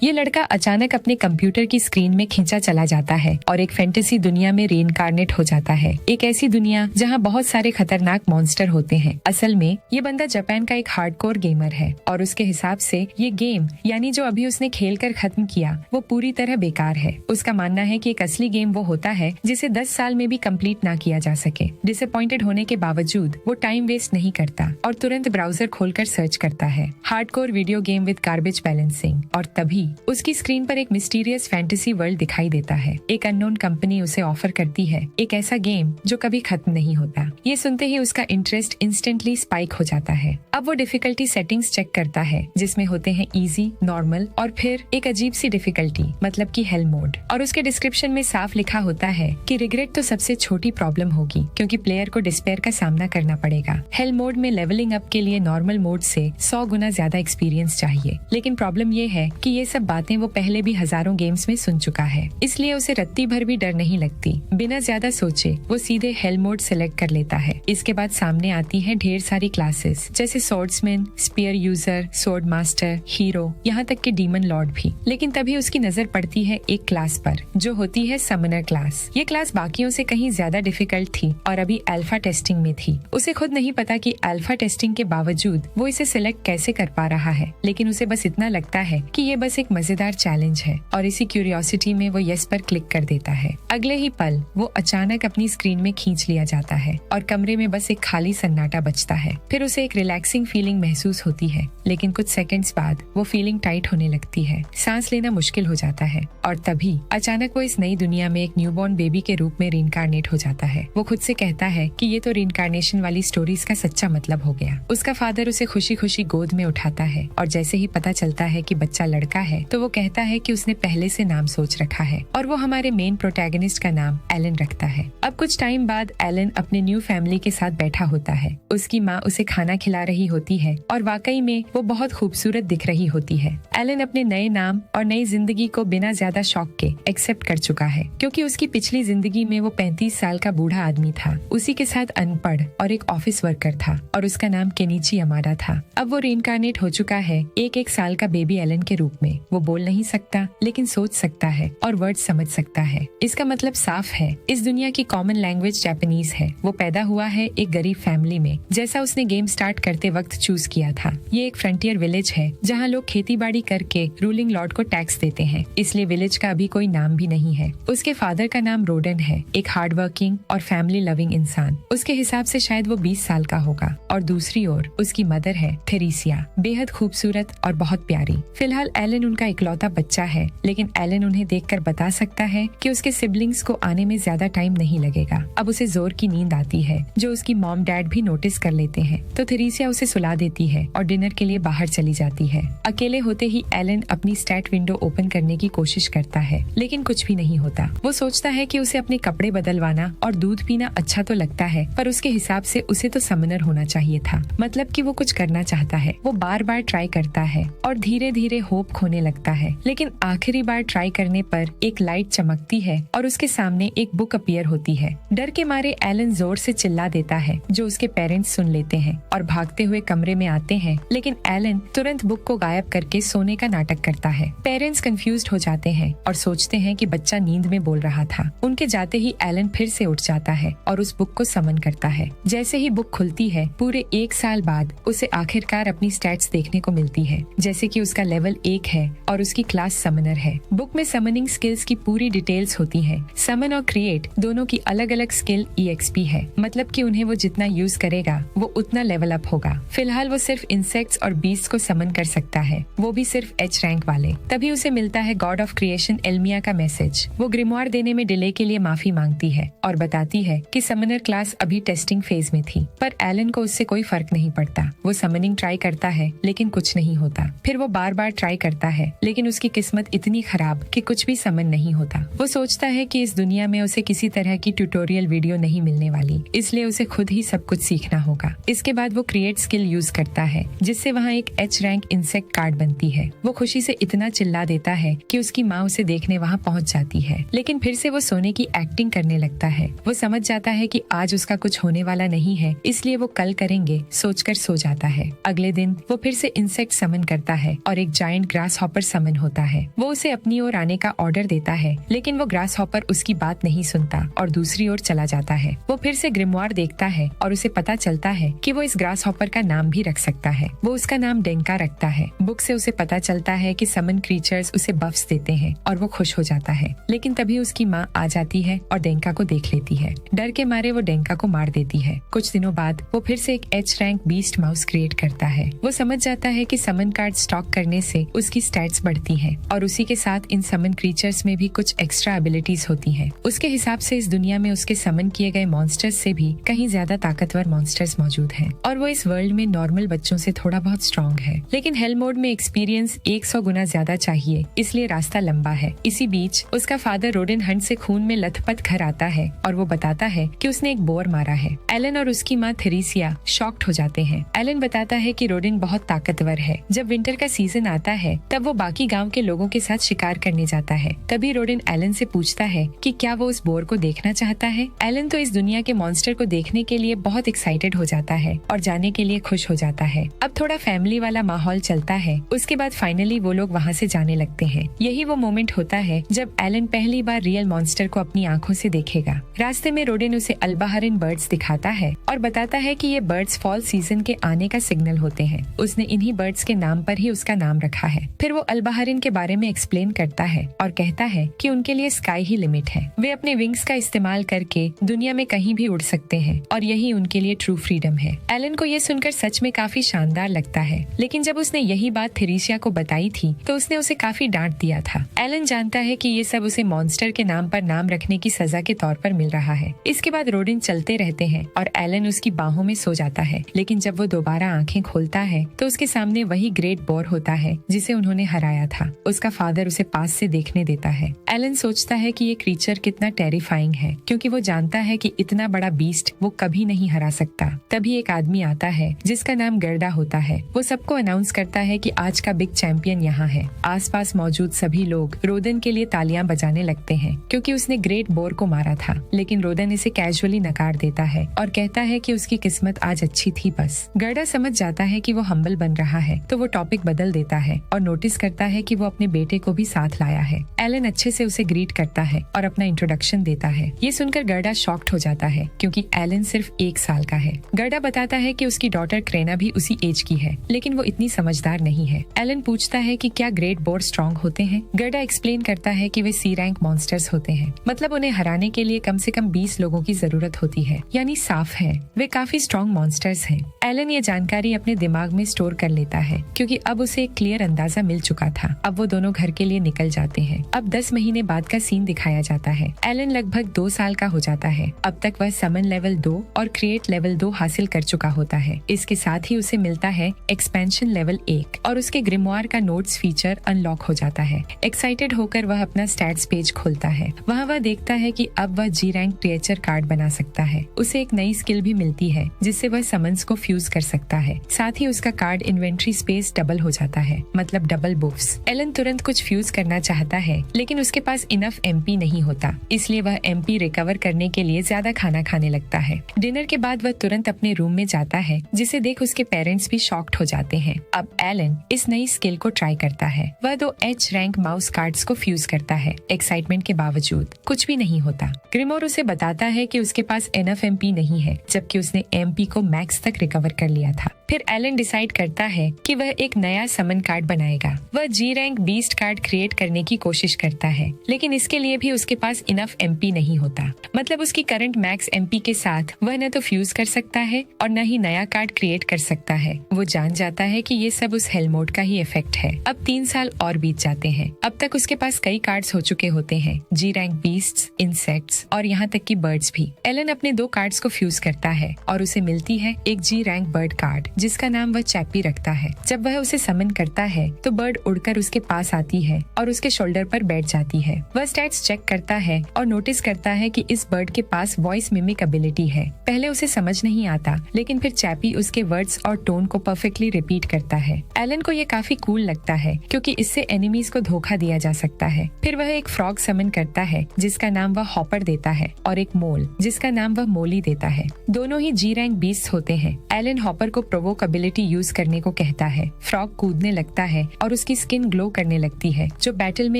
ये लड़का अचानक अपने कंप्यूटर की स्क्रीन में खींचा चला जाता है और एक फैंटेसी दुनिया में रीइंकार्नेट हो जाता है। एक ऐसी दुनिया जहाँ बहुत सारे खतरनाक मॉन्स्टर होते हैं। असल में ये बंदा जापान का एक हार्डकोर गेमर है और उसके हिसाब से ये गेम यानी जो अभी उसने खेल कर खत्म किया वो पूरी तरह बेकार है। उसका मानना है कि एक असली गेम वो होता है जिसे 10 साल में भी कंप्लीट ना किया जा सके। डिसअपॉइंटेड होने के बावजूद वो टाइम वेस्ट नहीं करता और तुरंत ब्राउजर खोलकर सर्च करता है hardcore video game with garbage balancing. और तभी उसकी स्क्रीन पर एक मिस्टीरियस फैंटेसी वर्ल्ड दिखाई देता है। एक अननोन कंपनी उसे ऑफर करती है एक ऐसा गेम जो कभी खत्म नहीं होता। ये सुनते ही उसका इंटरेस्ट इंस्टेंटली स्पाइक हो जाता है। अब वो डिफिकल्टी सेटिंग्स चेक करता है जिसमें होते हैं इजी, नॉर्मल और फिर एक अजीब सी डिफिकल्टी मतलब कि हेल मोड। और उसके डिस्क्रिप्शन में साफ लिखा होता है कि रिग्रेट तो सबसे छोटी प्रॉब्लम होगी क्योंकि प्लेयर को डिस्पेयर का सामना करना पड़ेगा। हेल मोड में लेवलिंग अप के लिए नॉर्मल मोड से 100 गुना ज्यादा एक्सपीरियंस चाहिए। लेकिन प्रॉब्लम ये है कि ये सब बातें वो पहले भी हजारों गेम्स में सुन चुका है, इसलिए उसे रत्ती भर भी डर नहीं लगती। बिना ज्यादा सोचे वो सीधे हेल मोड सिलेक्ट कर लेता है। इसके बाद सामने आती है ढेर सारी क्लासेस जैसे swordsman, spear user, sword master, hero, यहाँ तक कि डीमन लॉर्ड भी। लेकिन तभी उसकी नजर पड़ती है एक क्लास पर जो होती है समनर क्लास। ये क्लास बाकियों से कहीं ज्यादा डिफिकल्ट थी और अभी अल्फा टेस्टिंग में थी। उसे खुद नहीं पता कि अल्फा टेस्टिंग के बावजूद वो इसे सिलेक्ट कैसे कर पा रहा है, लेकिन उसे बस इतना लगता है कि ये बस एक मजेदार चैलेंज है और इसी क्यूरियोसिटी में वो यस पर क्लिक कर देता है। अगले ही पल वो अचानक अपनी स्क्रीन में खींच लिया जाता है और कमरे में बस एक खाली सन्नाटा बचता है। फिर उसे एक रिलैक्सिंग फीलिंग महसूस होती है, लेकिन कुछ सेकंड्स बाद वो फीलिंग टाइट होने लगती है। सांस लेना मुश्किल हो जाता है और तभी अचानक वो इस नई दुनिया में एक न्यूबॉर्न बेबी के रूप में रीइंकार्नेट हो जाता है। वो खुद से कहता है कि ये तो रीइंकार्नेशन वाली स्टोरीज का सच्चा मतलब हो गया। उसका फादर उसे खुशी खुशी गोद में उठाता है और जैसे ही पता चलता है कि बच्चा लड़का है तो वो कहता है कि उसने पहले से नाम सोच रखा है और वो हमारे मेन प्रोटैगनिस्ट का नाम एलन रखता है। अब कुछ टाइम बाद एलन अपने न्यू फैमिली के साथ बैठा होता है। उसकी माँ उसे खाना खिला रही होती है और वाकई में वो बहुत खूबसूरत दिख रही होती है। एलन अपने नए नाम और नई जिंदगी को बिना ज्यादा शौक के एक्सेप्ट कर चुका है क्योंकि उसकी पिछली जिंदगी में वो 35 साल का बूढ़ा आदमी था। उसी के साथ अनपढ़ और एक ऑफिस वर्कर था और उसका नाम केनिची यमाडा था। अब वो रीइंकार्नेट हो चुका है एक साल का बेबी एलन के रूप में। वो बोल नहीं सकता लेकिन सोच सकता है और वर्ड समझ सकता है। इसका मतलब साफ है, इस दुनिया की कॉमन लैंग्वेज जापानीज है। वो पैदा हुआ है एक गरीब फैमिली में जैसा उसने गेम स्टार्ट करते वक्त चूज किया था। ये एक फ्रंटियर विलेज है जहाँ लोग खेती बाड़ी करके रूलिंग लॉर्ड को टैक्स देते हैं, इसलिए विलेज का अभी कोई नाम भी नहीं है। उसके फादर का नाम रोडन है, एक हार्ड वर्किंग और फैमिली लविंग इंसान। उसके हिसाब से शायद वो 20 साल का होगा। और दूसरी ओर उसकी मदर है थेरेसिया, बेहद खूबसूरत और बहुत प्यारी। फिलहाल एलन उनका इकलौता बच्चा है, लेकिन एलन उन्हें देखकर बता सकता है कि उसके सिबलिंग्स को आने में ज्यादा टाइम नहीं लगेगा। अब उसे जोर की नींद आती है जो उसकी मॉम डैड भी नोटिस कर लेते हैं, तो थेरेसिया उसे सुला देती है और डिनर के लिए बाहर चली जाती है। अकेले होते ही एलन अपनी स्टैट विंडो ओपन करने की कोशिश करता है, लेकिन कुछ भी नहीं होता। वो सोचता है कि उसे अपने कपड़े बदलवाना और दूध पीना अच्छा तो लगता है, पर उसके हिसाब से उसे तो समनर होना चाहिए था। मतलब कि वो कुछ करना चाहता है। वो बार बार ट्राई करता है और धीरे धीरे होप खोने लगता है, लेकिन आखिरी बार ट्राई करने पर एक लाइट चमकती है और उसके सामने एक बुक अपीयर होती है। डर के मारे एलन जोर से चिल्ला देता है, जो उसके पेरेंट्स सुन लेते हैं और भागते हुए कमरे में आते हैं, लेकिन एलन तुरंत बुक को गायब करके सोने का नाटक करता है। पेरेंट्स कंफ्यूज्ड हो जाते हैं और सोचते हैं कि बच्चा नींद में बोल रहा था। उनके जाते ही एलन फिर से उठ जाता है और उस बुक को समन करता है। जैसे ही बुक खुलती है, पूरे 1 साल बाद उसे आखिरकार अपनी स्टैट्स देखने को मिलती है, जैसे कि उसका लेवल 1 है और उसकी क्लास समनर है। बुक में समनिंग स्किल्स की पूरी डिटेल्स होती हैं। समन और क्रिएट दोनों की अलग अलग स्किल EXP है, मतलब कि उन्हें वो जितना यूज करेगा वो उतना लेवल अप होगा। फिलहाल वो सिर्फ इंसेक्ट्स और बीस्ट को समन कर सकता है, वो भी सिर्फ H रैंक वाले। तभी उसे मिलता है गॉड ऑफ क्रिएशन एल्मिया का मैसेज। वो ग्रिमोयर देने में डिले के लिए माफी मांगती है और बताती है कि समनर क्लास अभी टेस्टिंग फेज में थी, पर एलन को उससे कोई फर्क नहीं पड़ता। वो समनिंग ट्राई करता है लेकिन कुछ नहीं होता। फिर वो बार बार ट्राई करता है, लेकिन उसकी किस्मत इतनी खराब कि कुछ भी समन नहीं होता। वो सोचता है कि इस दुनिया में उसे किसी तरह की ट्यूटोरियल वीडियो नहीं मिलने वाली, इसलिए उसे खुद ही सब कुछ सीखना होगा। इसके बाद वो क्रिएट स्किल यूज करता है, जिससे वहाँ एक H रैंक इंसेक्ट कार्ड बनती है। वो खुशी से इतना चिल्ला देता है कि उसकी माँ उसे देखने वहाँ पहुँच जाती है, लेकिन फिर से वो सोने की एक्टिंग करने लगता है। वो समझ जाता है कि आज उसका कुछ होने वाला नहीं है, इसलिए वो कल करेंगे सोचकर सो जाता है। अगले दिन वो फिर से इंसेक्ट समन करता है और एक जायंट ग्रास हॉपर समन होता है। वो उसे अपनी ओर आने का ऑर्डर देता है, लेकिन वो ग्रास हॉपर उसकी बात नहीं सुनता और दूसरी ओर चला जाता है। वो फिर से ग्रिमवार देखता है और उसे पता चलता है कि वो इस ग्रास हॉपर का नाम भी रख सकता है। वो उसका नाम डेंका रखता है। बुक से उसे पता चलता है कि समन क्रीचर्स उसे बफ्स देते हैं और वो खुश हो जाता है। लेकिन तभी उसकी माँ आ जाती है और डेंका को देख लेती है। डर के मारे वो डेंका को मार देती है। कुछ दिनों बाद वो फिर से एक H rank beast mouse create करता है। वो समझ जाता है कि समन कार्ड स्टॉक करने से उसकी स्टैट्स बढ़ती हैं और उसी के साथ इन समन क्रीचर्स में भी कुछ एक्स्ट्रा एबिलिटीज होती हैं। उसके हिसाब से इस दुनिया में उसके समन किए गए मॉन्स्टर्स से भी कहीं ज्यादा ताकतवर मॉन्स्टर्स मौजूद हैं और वो इस वर्ल्ड में नॉर्मल बच्चों से थोड़ा बहुत स्ट्रॉन्ग है। लेकिन हेल मोड में एक्सपीरियंस 100 गुना ज्यादा चाहिए, इसलिए रास्ता लंबा है। इसी बीच उसका फादर रोडिन हंट से खून में लथपथ घर आता है और वो बताता है कि उसने एक बोर मारा है। एलन और उसकी माँ थेरेसिया शॉक्ड हो जाते हैं। एलन बताता है कि रोडिन बहुत ताकतवर है। जब विंटर का सीजन आता है तब वो बाकी गांव के लोगों के साथ शिकार करने जाता है। तभी रोडिन एलन से पूछता है कि क्या वो उस बोर को देखना चाहता है। एलन तो इस दुनिया के मॉन्स्टर को देखने के लिए बहुत एक्साइटेड हो जाता है और जाने के लिए खुश हो जाता है। अब थोड़ा फैमिली वाला माहौल चलता है। उसके बाद फाइनली वो लोग वहाँ से जाने लगते हैं। यही वो मोमेंट होता है जब एलन पहली बार रियल मॉन्स्टर को अपनी आंखों से देखेगा। रास्ते में रोडिन उसे अल्बाहरिन बर्ड्स दिखाता है और बताता है कि ये बर्ड्स फॉल सीजन के आने का सिग्नल होते हैं। उसने इन्हीं बर्ड्स के नाम पर ही उसका नाम रखा है। फिर वो अल्बाहरिन के बारे में एक्सप्लेन करता है और कहता है कि उनके लिए स्काई ही लिमिट है। वे अपने विंग्स का इस्तेमाल करके दुनिया में कहीं भी उड़ सकते हैं और यही उनके लिए ट्रू फ्रीडम है। एलन को ये सुनकर सच में काफी शानदार लगता है, लेकिन जब उसने यही बात थेरेसिया को बताई थी तो उसने उसे काफी डांट दिया था। एलन जानता है कि ये सब उसे मॉन्स्टर के नाम पर नाम रखने की सजा के तौर पर मिल रहा है। इसके बाद रोडिन चलते रहते हैं और एलन उसकी बाहों में सो जाता है। लेकिन जब वो दोबारा आंखें खोलता है तो उसके सामने वही ग्रेट बोर होता है जिसे उन्होंने हराया था। उसका फादर उसे पास से देखने देता है। एलन सोचता है कि ये क्रीचर कितना टेरिफाइंग है, क्योंकि वो जानता है कि इतना बड़ा बीस्ट वो कभी नहीं हरा सकता। तभी एक आदमी आता है जिसका नाम गर्डा होता है। वो सबको अनाउंस करता है कि आज का बिग चैंपियन यहाँ है। आसपास मौजूद सभी लोग रोदन के लिए तालियां बजाने लगते हैं क्योंकि उसने ग्रेट बोर को मारा था। लेकिन रोदन इसे कैजुअली नकार देता है और कहता है कि उसकी किस्मत आज अच्छी थी बस। गर्डा समझ जाता है कि वो हम्बल बन रहा है तो वो टॉपिक बदल देता है और नोटिस करता है कि वो अपने बेटे को भी साथ लाया है। एलन अच्छे से उसे ग्रीट करता है और अपना इंट्रोडक्शन देता है। ये सुनकर गर्डा शॉक्ड हो जाता है क्योंकि एलन सिर्फ 1 साल का है। गर्डा बताता है कि उसकी डॉटर क्रेना भी उसी एज की है, लेकिन वो इतनी समझदार नहीं है। एलन पूछता है कि क्या ग्रेट बोर स्ट्रॉन्ग होते हैं। गर्डा एक्सप्लेन करता है कि वे सी रैंक मॉन्स्टर्स होते हैं, मतलब उन्हें हराने के लिए कम से कम 20 लोगों की जरूरत होती है, यानी साफ है वे काफी स्ट्रॉन्ग मॉन्स्टर्स हैं। एलन ये जानकारी अपने दिमाग में स्टोर कर लेता है क्योंकि अब उसे एक क्लियर अंदाजा मिल चुका था। अब वो दोनों घर के लिए निकल जाते हैं। अब 10 महीने बाद का सीन दिखाया जाता है। एलन लगभग 2 साल का हो जाता है। अब तक वह समन लेवल 2 और क्रिएट लेवल 2 हासिल कर चुका होता है। इसके साथ ही उसे मिलता है एक्सपेंशन लेवल 1 और उसके ग्रिमवार का नोट्स फीचर अनलॉक हो जाता है। एक्साइटेड होकर वह अपना स्टैट्स पेज खोलता है। वहाँ वह देखता है कि अब वह जी रैंक क्रिएचर कार्ड बना सकता है। उसे एक नई स्किल भी मिलती है जिससे वह समन्स को फ्यूज कर सकता है। साथ ही उसका कार्ड इन्वेंट्री स्पेस डबल हो जाता है, मतलब डबल बुफ्स। एलन तुरंत कुछ फ्यूज करना चाहता है लेकिन उसके पास इनफ एमपी नहीं होता, इसलिए वह एमपी रिकवर करने के लिए ज्यादा खाना खाने लगता है। डिनर के बाद वह तुरंत अपने रूम में जाता है, जिसे देख उसके पेरेंट्स भी शॉक्ड हो जाते हैं। अब एलन इस नई स्किल को ट्राई करता है। वह 2 एच रैंक माउस कार्ड्स को फ्यूज करता है। एक्साइटमेंट के बावजूद कुछ भी नहीं होता। ग्रिमोर उसे बताता है कि उसके पास इनफ एमपी नहीं है, जबकि उसने एमपी को मैक्स तक रिकवर कर लिया था। फिर एलन डिसाइड करता है कि वह एक नया समन कार्ड बनाएगा। वह जी रैंक बीस्ट कार्ड क्रिएट करने की कोशिश करता है, लेकिन इसके लिए भी उसके पास इनफ एमपी नहीं होता। मतलब उसकी करंट मैक्स एमपी के साथ वह न तो फ्यूज कर सकता है और न ही नया कार्ड क्रिएट कर सकता है। वो जान जाता है कि ये सब उस हेलमोड का ही इफेक्ट है। अब 3 साल और बीत जाते हैं। अब तक उसके पास कई कार्ड्स हो चुके होते हैं, जी रैंक बीस्ट्स, इंसेक्ट्स और यहाँ तक कि बर्ड्स भी। एलन अपने 2 कार्ड्स को फ्यूज करता है और उसे मिलती है एक जी रैंक बर्ड कार्ड, जिसका नाम वह चैपी रखता है। जब वह उसे समन करता है तो बर्ड उड़कर उसके पास आती है और उसके शोल्डर पर बैठ जाती है। वह स्टैट्स चेक करता है और नोटिस करता है कि इस बर्ड के पास वॉइस मिमिक एबिलिटी है। पहले उसे समझ नहीं आता, लेकिन फिर चैपी उसके वर्ड्स और टोन को परफेक्टली रिपीट करता है। एलन को ये काफी कूल लगता है क्योंकि इससे एनिमीज को धोखा दिया जा सकता है। फिर वह एक फ्रॉग समन करता है जिसका नाम वह हॉपर देता है और एक मोल जिसका नाम वह मोली देता है। दोनों ही जी रैंक बीस्ट होते हैं। एलन हॉपर को प्रोवोक एबिलिटी यूज करने को कहता है। फ्रॉग कूदने लगता है और और उसकी स्किन ग्लो करने लगती है, जो बैटल में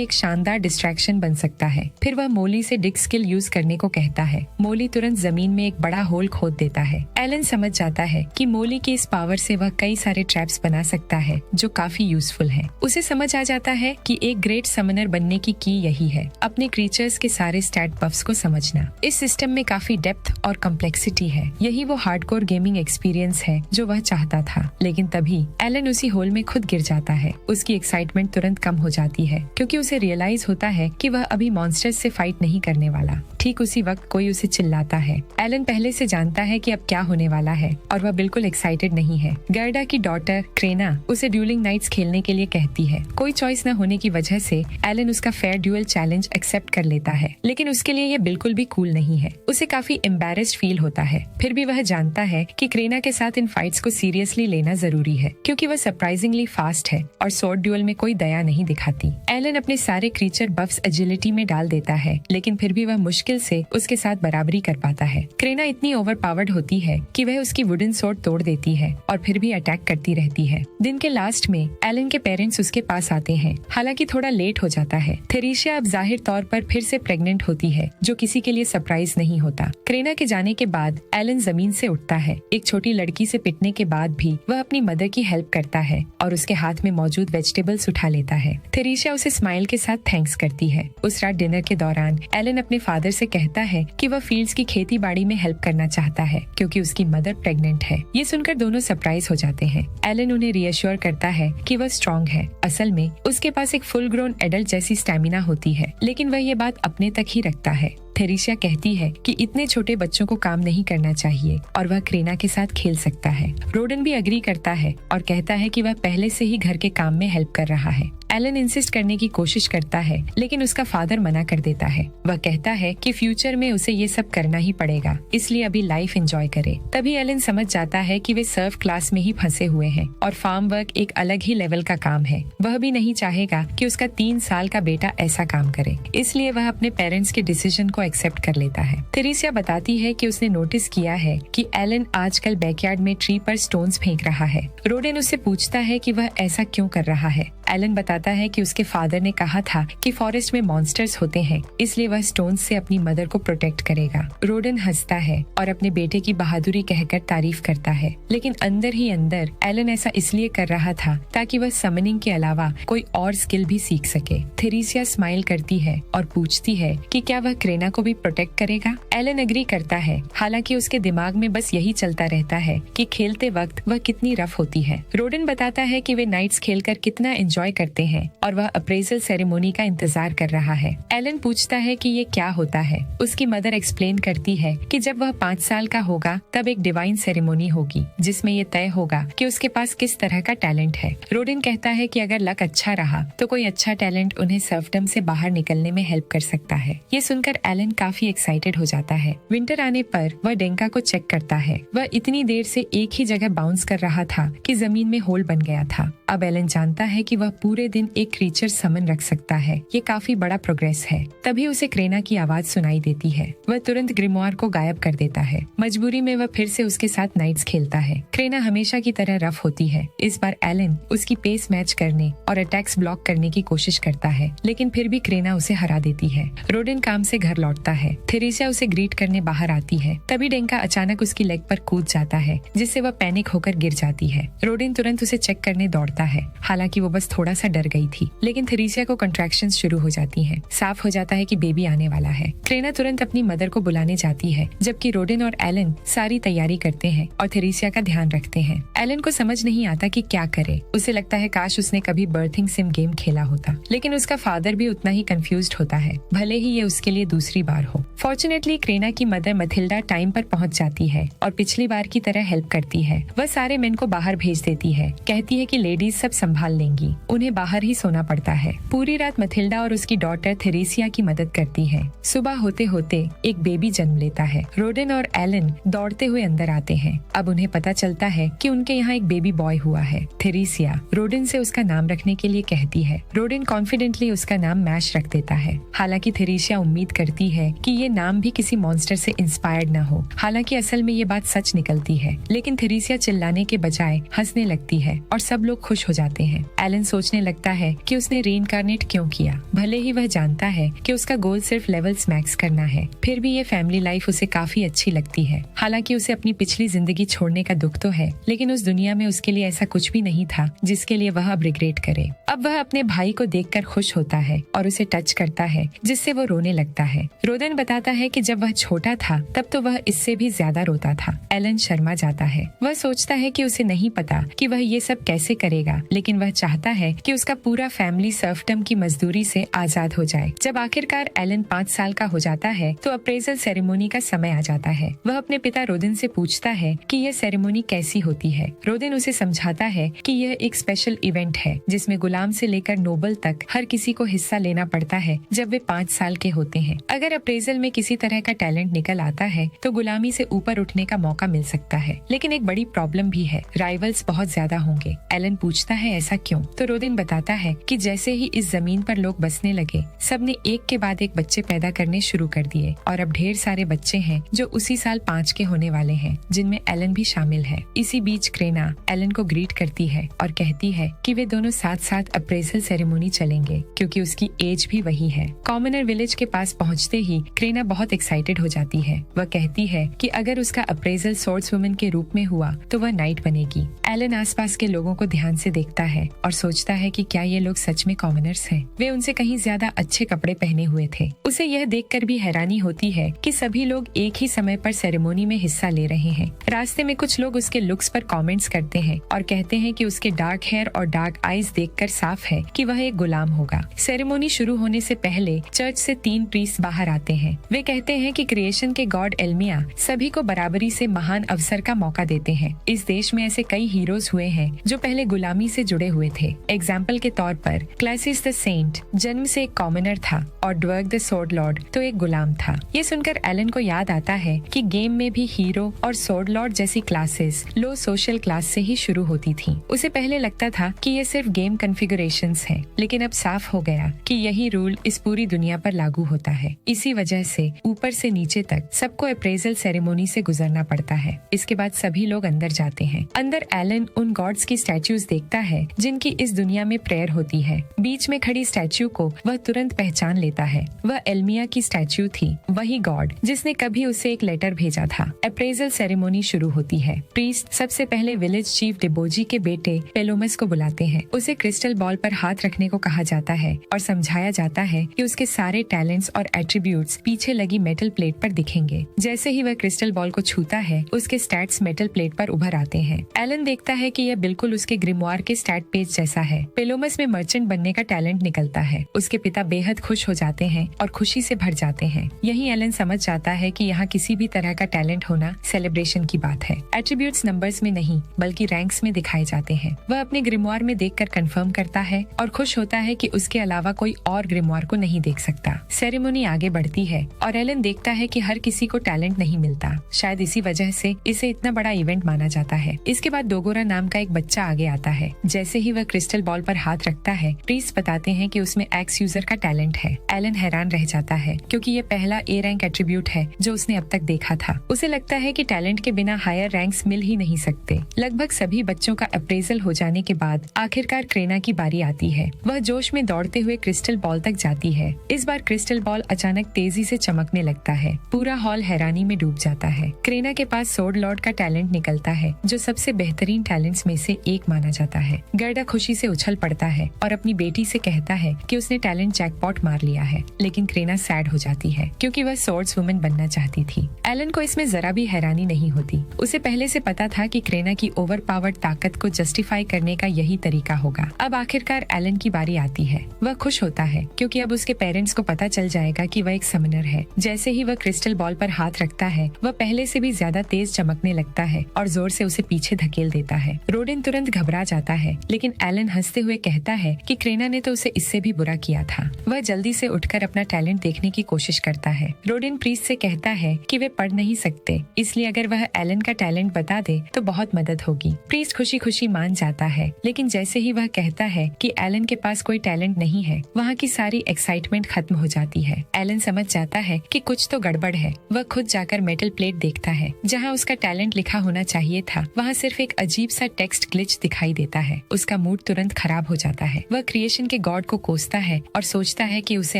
एक शानदार डिस्ट्रैक्शन बन सकता है। फिर वह मोली से डिग स्किल यूज करने को कहता है। मोली तुरंत जमीन में एक बड़ा होल खोद देता है। एलन समझ जाता है कि मोली के इस पावर से वह कई सारे ट्रैप्स बना सकता है जो काफी यूजफुल हैं। उसे समझ आ जाता है कि एक ग्रेट समनर बनने की यही है, अपने क्रीचर्स के सारे स्टैट बफ्स को समझना। इस सिस्टम में काफी डेप्थ और कॉम्प्लेक्सिटी है। यही वो हार्डकोर गेमिंग एक्सपीरियंस है जो वह चाहता था। लेकिन तभी एलन उसी होल में खुद गिर जाता है। उसकी एक्साइटमेंट तुरंत कम हो जाती है क्योंकि उसे रियलाइज होता है कि वह अभी मॉन्स्टर्स से फाइट नहीं करने वाला। ठीक उसी वक्त कोई उसे चिल्लाता है। एलन पहले से जानता है कि अब क्या होने वाला है और वह बिल्कुल एक्साइटेड नहीं है। गर्डा की डॉटर क्रेना उसे ड्यूलिंग नाइट्स खेलने के लिए कहती है। कोई चॉइस न होने की वजह से एलन उसका फेयर ड्यूअल चैलेंज एक्सेप्ट कर लेता है, लेकिन उसके लिए ये बिल्कुल भी कूल नहीं है। उसे काफी एम्बैरेस्ड फील होता है। फिर भी वह जानता है कि क्रेना के साथ इन फाइट्स को सीरियसली लेना जरूरी है क्योंकि वह सरप्राइजिंगली फास्ट है और स्वॉर्ड ड्यूअल में कोई दया नहीं दिखाती। एलन अपने सारे क्रीचर बफ्स एजिलिटी में डाल देता है, लेकिन फिर भी वह मुश्किल से उसके साथ बराबरी कर पाता है। क्रेना इतनी ओवरपावर्ड होती है कि वह उसकी वुडन स्वॉर्ड तोड़ देती है और फिर भी अटैक करती रहती है। दिन के लास्ट में एलन के पेरेंट्स उसके पास आते हैं, हालांकि थोड़ा लेट हो जाता है। थेरेसिया अब जाहिर तौर पर फिर से प्रेग्नेंट होती है, जो किसी के लिए सरप्राइज नहीं होता। क्रेना के जाने के बाद एलन जमीन से उठता है। एक छोटी लड़की से पिटने के बाद भी वह अपनी मदर की हेल्प करता है और उसके हाथ में मौजूद वेजिटेबल्स उठा लेता है। थेरेसिया उसे स्माइल के साथ थैंक्स करती है। उस रात डिनर के दौरान एलन अपने फादर से कहता है कि वह फील्ड्स की खेती बाड़ी में हेल्प करना चाहता है क्योंकि उसकी मदर प्रेग्नेंट है। ये सुनकर दोनों सरप्राइज हो जाते हैं। एलन उन्हें रियश्योर करता है कि वह स्ट्रॉन्ग है। असल में उसके पास एक फुल ग्रोन एडल्ट जैसी स्टैमिना होती है, लेकिन वह ये बात अपने तक ही रखता है। थेरेसिया कहती है कि इतने छोटे बच्चों को काम नहीं करना चाहिए और वह क्रेना के साथ खेल सकता है। रोडन भी एग्री करता है और कहता है कि वह पहले से ही घर के काम में हेल्प कर रहा है। एलन इंसिस्ट करने की कोशिश करता है, लेकिन उसका फादर मना कर देता है। वह कहता है कि फ्यूचर में उसे ये सब करना ही पड़ेगा, इसलिए अभी लाइफ एंजॉय करे। तभी एलन समझ जाता है कि वे सर्व क्लास में ही फंसे हुए हैं और फार्म वर्क एक अलग ही लेवल का काम है। वह भी नहीं चाहेगा कि उसका 3 साल का बेटा ऐसा काम करे, इसलिए वह अपने पेरेंट्स के डिसीजन को एक्सेप्ट कर लेता है। थेरेसिया बताती है कि उसने नोटिस किया है कि एलन आजकल बैकयार्ड में ट्री पर स्टोन्स फेंक रहा है। रोडेन उससे पूछता है कि वह ऐसा क्यों कर रहा है। एलन बताता है कि उसके फादर ने कहा था कि फॉरेस्ट में मॉन्स्टर्स होते हैं, इसलिए वह स्टोन्स से अपनी मदर को प्रोटेक्ट करेगा। रोडन हंसता है और अपने बेटे की बहादुरी कहकर तारीफ करता है, लेकिन अंदर ही अंदर एलन ऐसा इसलिए कर रहा था ताकि वह समनिंग के अलावा कोई और स्किल भी सीख सके। थेरेसिया स्माइल करती है और पूछती है कि क्या वह क्रेना को भी प्रोटेक्ट करेगा। एलन एग्री करता है, हालांकि उसके दिमाग में बस यही चलता रहता है कि खेलते वक्त वह कितनी रफ होती है। रोडन बताता है कि वे नाइट्स खेलकर कितना एंजॉय करते हैं और वह अप्रेजल सेरेमोनी का इंतजार कर रहा है। एलन पूछता है कि ये क्या होता है। उसकी मदर एक्सप्लेन करती है कि जब वह 5 साल का होगा तब एक डिवाइन सेरेमोनी होगी जिसमें ये तय होगा कि उसके पास किस तरह का टैलेंट है। रोडन कहता है कि अगर लक अच्छा रहा तो कोई अच्छा टैलेंट उन्हें सर्फडम से बाहर निकलने में हेल्प कर सकता है। ये सुनकर एलन काफी एक्साइटेड हो जाता है। विंटर आने पर वह डेंका को चेक करता है। वह इतनी देर से एक ही जगह बाउंस कर रहा था कि जमीन में होल बन गया था। अब एलन जानता है कि वह पूरे दिन एक क्रीचर समन रख सकता है। ये काफी बड़ा प्रोग्रेस है। तभी उसे क्रेना की आवाज सुनाई देती है। वह तुरंत ग्रिमोयर को गायब कर देता है। मजबूरी में वह फिर से उसके साथ नाइट्स खेलता है। क्रेना हमेशा की तरह रफ होती है। इस बार एलन उसकी पेस मैच करने और अटैक्स ब्लॉक करने की कोशिश करता है, लेकिन फिर भी क्रेना उसे हरा देती है। रोडन काम से घर लौटता है। थेरेसिया उसे ग्रीट करने बाहर आती है। तभी डेंका अचानक उसकी लेग पर कूद जाता है, जिससे वह पैनिक होकर गिर जाती है। रोडन तुरंत उसे चेक करने दौड़ता है। हालांकि वो बस थोड़ा सा डर गई थी, लेकिन थेरेसिया को कंट्रैक्शंस शुरू हो जाती हैं। साफ हो जाता है कि बेबी आने वाला है। क्रेना तुरंत अपनी मदर को बुलाने जाती है, जबकि रोडन और एलन सारी तैयारी करते हैं और थेरेसिया का ध्यान रखते हैं। एलन को समझ नहीं आता कि क्या करे। उसे लगता है काश उसने कभी बर्थिंग सिम गेम खेला होता, लेकिन उसका फादर भी उतना ही कंफ्यूज्ड होता है, भले ही ये उसके लिए दूसरी बार हो। फॉर्चुनेटली क्रेना की मदर मथिल्डा टाइम पर पहुंच जाती है और पिछली बार की तरह हेल्प करती है। वह सारे मेन को बाहर भेज देती है, कहती है कि लेडीज सब संभाल लेंगी, उन्हें बाहर ही सोना पड़ता है। पूरी रात मथिल्डा और उसकी डॉटर थेरेसिया की मदद करती है। सुबह होते होते एक बेबी जन्म लेता है। रोडन और एलन दौड़ते हुए अंदर आते हैं। अब उन्हें पता चलता है कि उनके यहाँ एक बेबी बॉय हुआ है। थेरेसिया रोडन से उसका नाम रखने के लिए कहती है। रोडन कॉन्फिडेंटली उसका नाम मैश रख देता है। हालांकि थेरेसिया उम्मीद करती है कि ये नाम भी किसी मॉन्स्टर से इंस्पायर्ड न हो। हालांकि असल में ये बात सच निकलती है, लेकिन थेरेसिया चिल्लाने के बजाय हंसने लगती है और सब लोग खुश हो जाते हैं। एलन सोचने लगता है कि उसने रीइंकार्नेट क्यों किया। भले ही वह जानता है कि उसका गोल सिर्फ लेवल्स मैक्स करना है, फिर भी ये फैमिली लाइफ उसे काफी अच्छी लगती है। हालांकि उसे अपनी पिछली जिंदगी छोड़ने का दुख तो है, लेकिन उस दुनिया में उसके लिए ऐसा कुछ भी नहीं था जिसके लिए वह अब रिग्रेट करे। अब वह अपने भाई को देखकर खुश होता है और उसे टच करता है, जिससे वो रोने लगता है। रोदेन बताता है कि जब वह छोटा था तब तो वह इससे भी ज्यादा रोता था। एलन शर्मा जाता है। वह सोचता है कि उसे नहीं पता कि वह ये सब कैसे करेगा, लेकिन वह चाहता है कि उसका पूरा फैमिली सर्फडम की मजदूरी से आजाद हो जाए। जब आखिरकार एलन 5 साल का हो जाता है तो अप्रेजल सेरेमनी का समय आ जाता है। वह अपने पिता रोदेन से पूछता है कि यह सेरेमनी कैसी होती है। रोदेन उसे समझाता है कि यह एक स्पेशल इवेंट है जिसमें गुलाम से लेकर नोबल तक हर किसी को हिस्सा लेना पड़ता है जब वे 5 साल के होते हैं। अगर अप्रेजल में किसी तरह का टैलेंट निकल आता है तो गुलामी से ऊपर उठने का मौका मिल सकता है, लेकिन एक बड़ी प्रॉब्लम भी है, राइवल्स बहुत ज्यादा होंगे। एलन पूछता है ऐसा क्यों, तो रोदेन बताता है कि जैसे ही इस जमीन पर लोग बसने लगे, सबने एक के बाद एक बच्चे पैदा करने शुरू कर दिए और अब ढेर सारे बच्चे हैं जो उसी साल 5 के होने वाले हैं, जिनमें एलन भी शामिल है। इसी बीच क्रेना एलन को ग्रीट करती है और कहती है कि वे दोनों साथ साथ अप्रेजल सेरेमनी चलेंगे क्योंकि उसकी एज भी वही है। कॉमनर विलेज के पास पहुंचते ही क्रेना बहुत एक्साइटेड हो जाती है। वह कहती है कि अगर उसका अप्रेजल सोर्स वुमन के रूप में हुआ तो वह नाइट बनेगी। एलन आसपास के लोगों को ध्यान से देखता है और सोचता है कि क्या ये लोग सच में कॉमनर्स हैं। वे उनसे कहीं ज्यादा अच्छे कपड़े पहने हुए थे। उसे यह देखकर भी हैरानी होती है कि सभी लोग एक ही समय पर सेरेमनी में हिस्सा ले रहे हैं। रास्ते में कुछ लोग उसके लुक्स पर कमेंट्स करते हैं और कहते हैं कि उसके डार्क हेयर और डार्क आईज देखकर साफ है कि वह एक गुलाम होगा। सेरेमनी शुरू होने से पहले चर्च से 3 प्रीस्ट बाहर आते हैं। वे कहते हैं कि क्रिएशन के गॉड एल्मिया सभी को बराबरी से महान अवसर का मौका देते हैं। इस देश में ऐसे कई हीरोज हुए हैं जो पहले गुलामी से जुड़े हुए थे। एग्जाम्पल के तौर पर क्लासिस द सेंट जन्म से एक कॉमनर था और ड्वर्ग द सोर्ड लॉर्ड तो एक गुलाम था। ये सुनकर एलन को याद आता है कि गेम में भी हीरो और सोर्ड लॉर्ड जैसी क्लासेस लो सोशल क्लास से ही शुरू होती थी। उसे पहले लगता था कि ये सिर्फ गेम कॉन्फ़िगरेशंस हैं, लेकिन अब साफ हो गया कि यही रूल इस पूरी दुनिया पर लागू होता है। इसी वजह से ऊपर से नीचे तक सबको अप्रेजल सेरेमनी से गुजरना पड़ता है। इसके बाद सभी लोग अंदर जाते हैं। अंदर एलन उन गॉड्स की स्टैच्यूज देखता है जिनकी इस दुनिया में प्रेयर होती है। बीच में खड़ी स्टैच्यू को वह तुरंत पहचान लेता है। वह एल्मिया की स्टैच्यू थी, वही गॉड जिसने कभी उसे एक लेटर भेजा था। अप्रेजल सेरेमनी शुरू होती है। प्रीस्ट सबसे पहले विलेज चीफ डिबोजी के बेटे पेलोमस को बुलाते हैं। उसे क्रिस्टल बॉल पर हाथ रखने को कहा जाता है और समझाया जाता है कि उसके सारे टैलेंट्स और एट्रीब्यूट्स पीछे लगी मेटल प्लेट पर दिखेंगे। जैसे ही वह क्रिस्टल बॉल को छूता है, उसके स्टैट्स मेटल प्लेट पर उभर आते हैं। एलन देखता है कि यह बिल्कुल उसके ग्रिमवार के स्टैट पेज जैसा है। पेलोमस में मर्चेंट बनने का टैलेंट निकलता है। उसके पिता बेहद खुश हो जाते हैं और खुशी से भर जाते हैं। यही एलन समझ जाता है कि यहाँ किसी भी तरह का टैलेंट होना सेलिब्रेशन की बात है। एट्रीब्यूट्स नंबर्स में नहीं बल्कि रैंक्स में दिखाए जाते हैं। वह अपने ग्रिमवार में देखकर कंफर्म करता है और खुश होता है कि उसके अलावा कोई और ग्रिमवार को नहीं देख सकता। सेरेमनी आगे बढ़ती है और एलन देखता है कि हर किसी को टैलेंट नहीं मिलता। शायद इसी वजह से इसे इतना बड़ा इवेंट माना जाता है। इसके बाद डोगोरा नाम का एक बच्चा आगे आता है। जैसे ही वह क्रिस्टल बॉल पर हाथ रखता है, प्रीस्ट बताते हैं कि उसमें एक्स यूजर का टैलेंट है। एलन हैरान रह जाता है क्योंकि ये पहला ए रैंक एट्रीब्यूट है जो उसने अब तक देखा था। उसे लगता है कि टैलेंट के बिना हायर रैंक्स मिल ही नहीं सकते। लगभग सभी बच्चों का अप्रेजल हो जाने के बाद आखिरकार क्रेना की बारी आती है। वह जोश में दौड़ते हुए क्रिस्टल बॉल तक जाती है। इस बार क्रिस्टल बॉल अचानक तेजी से चमकने लगता है। पूरा हॉल हैरानी में डूब जाता है। क्रेना के पास सोर्ड लॉर्ड का टैलेंट निकलता है जो सबसे बेहतरीन टैलेंट्स में से एक माना जाता है। गर्डा खुशी से उछल पड़ता है और अपनी बेटी से कहता है कि उसने टैलेंट जैकपॉट मार लिया है, लेकिन क्रेना सैड हो जाती है क्योंकि वह सोर्ड्स वुमन बनना चाहती थी। एलन को इसमें जरा भी हैरानी नहीं होती। उसे पहले से पता था कि क्रेना की ओवर पावर्ड ताकत को जस्टिफाई करने का यही तरीका होगा। अब आखिरकार एलन की बारी आती है। वह खुश होता है क्योंकि अब उसके पेरेंट्स को पता चल जाएगा कि वह एक समनर है। जैसे ही वह क्रिस्टल बॉल पर हाथ रखता है, वह पहले से भी ज्यादा तेज चमकने लगता है और जोर से उसे पीछे धकेल देता है। रोडेन तुरंत घबरा जाता है, लेकिन एलन हंसते हुए कहता है कि क्रेना ने तो उसे इससे भी बुरा किया था। वह जल्दी से उठकर अपना टैलेंट देखने की कोशिश करता है। रोडेन प्रीस्ट से कहता है कि वे पढ़ नहीं सकते, इसलिए अगर वह एलन का टैलेंट बता दे तो बहुत मदद होगी। प्रीस्ट खुशी खुशी मान जाता है, लेकिन जैसे ही वह कहता है कि एलन के पास कोई टैलेंट नहीं है, वहाँ की सारी एक्साइटमेंट खत्म हो जाती है। एलन एलन समझ जाता है कि कुछ तो गड़बड़ है। वह खुद जाकर मेटल प्लेट देखता है जहाँ उसका टैलेंट लिखा होना चाहिए था। वहाँ सिर्फ एक अजीब सा टेक्स्ट ग्लिच दिखाई देता है। उसका मूड तुरंत खराब हो जाता है। वह क्रिएशन के गॉड को कोसता है और सोचता है कि उसे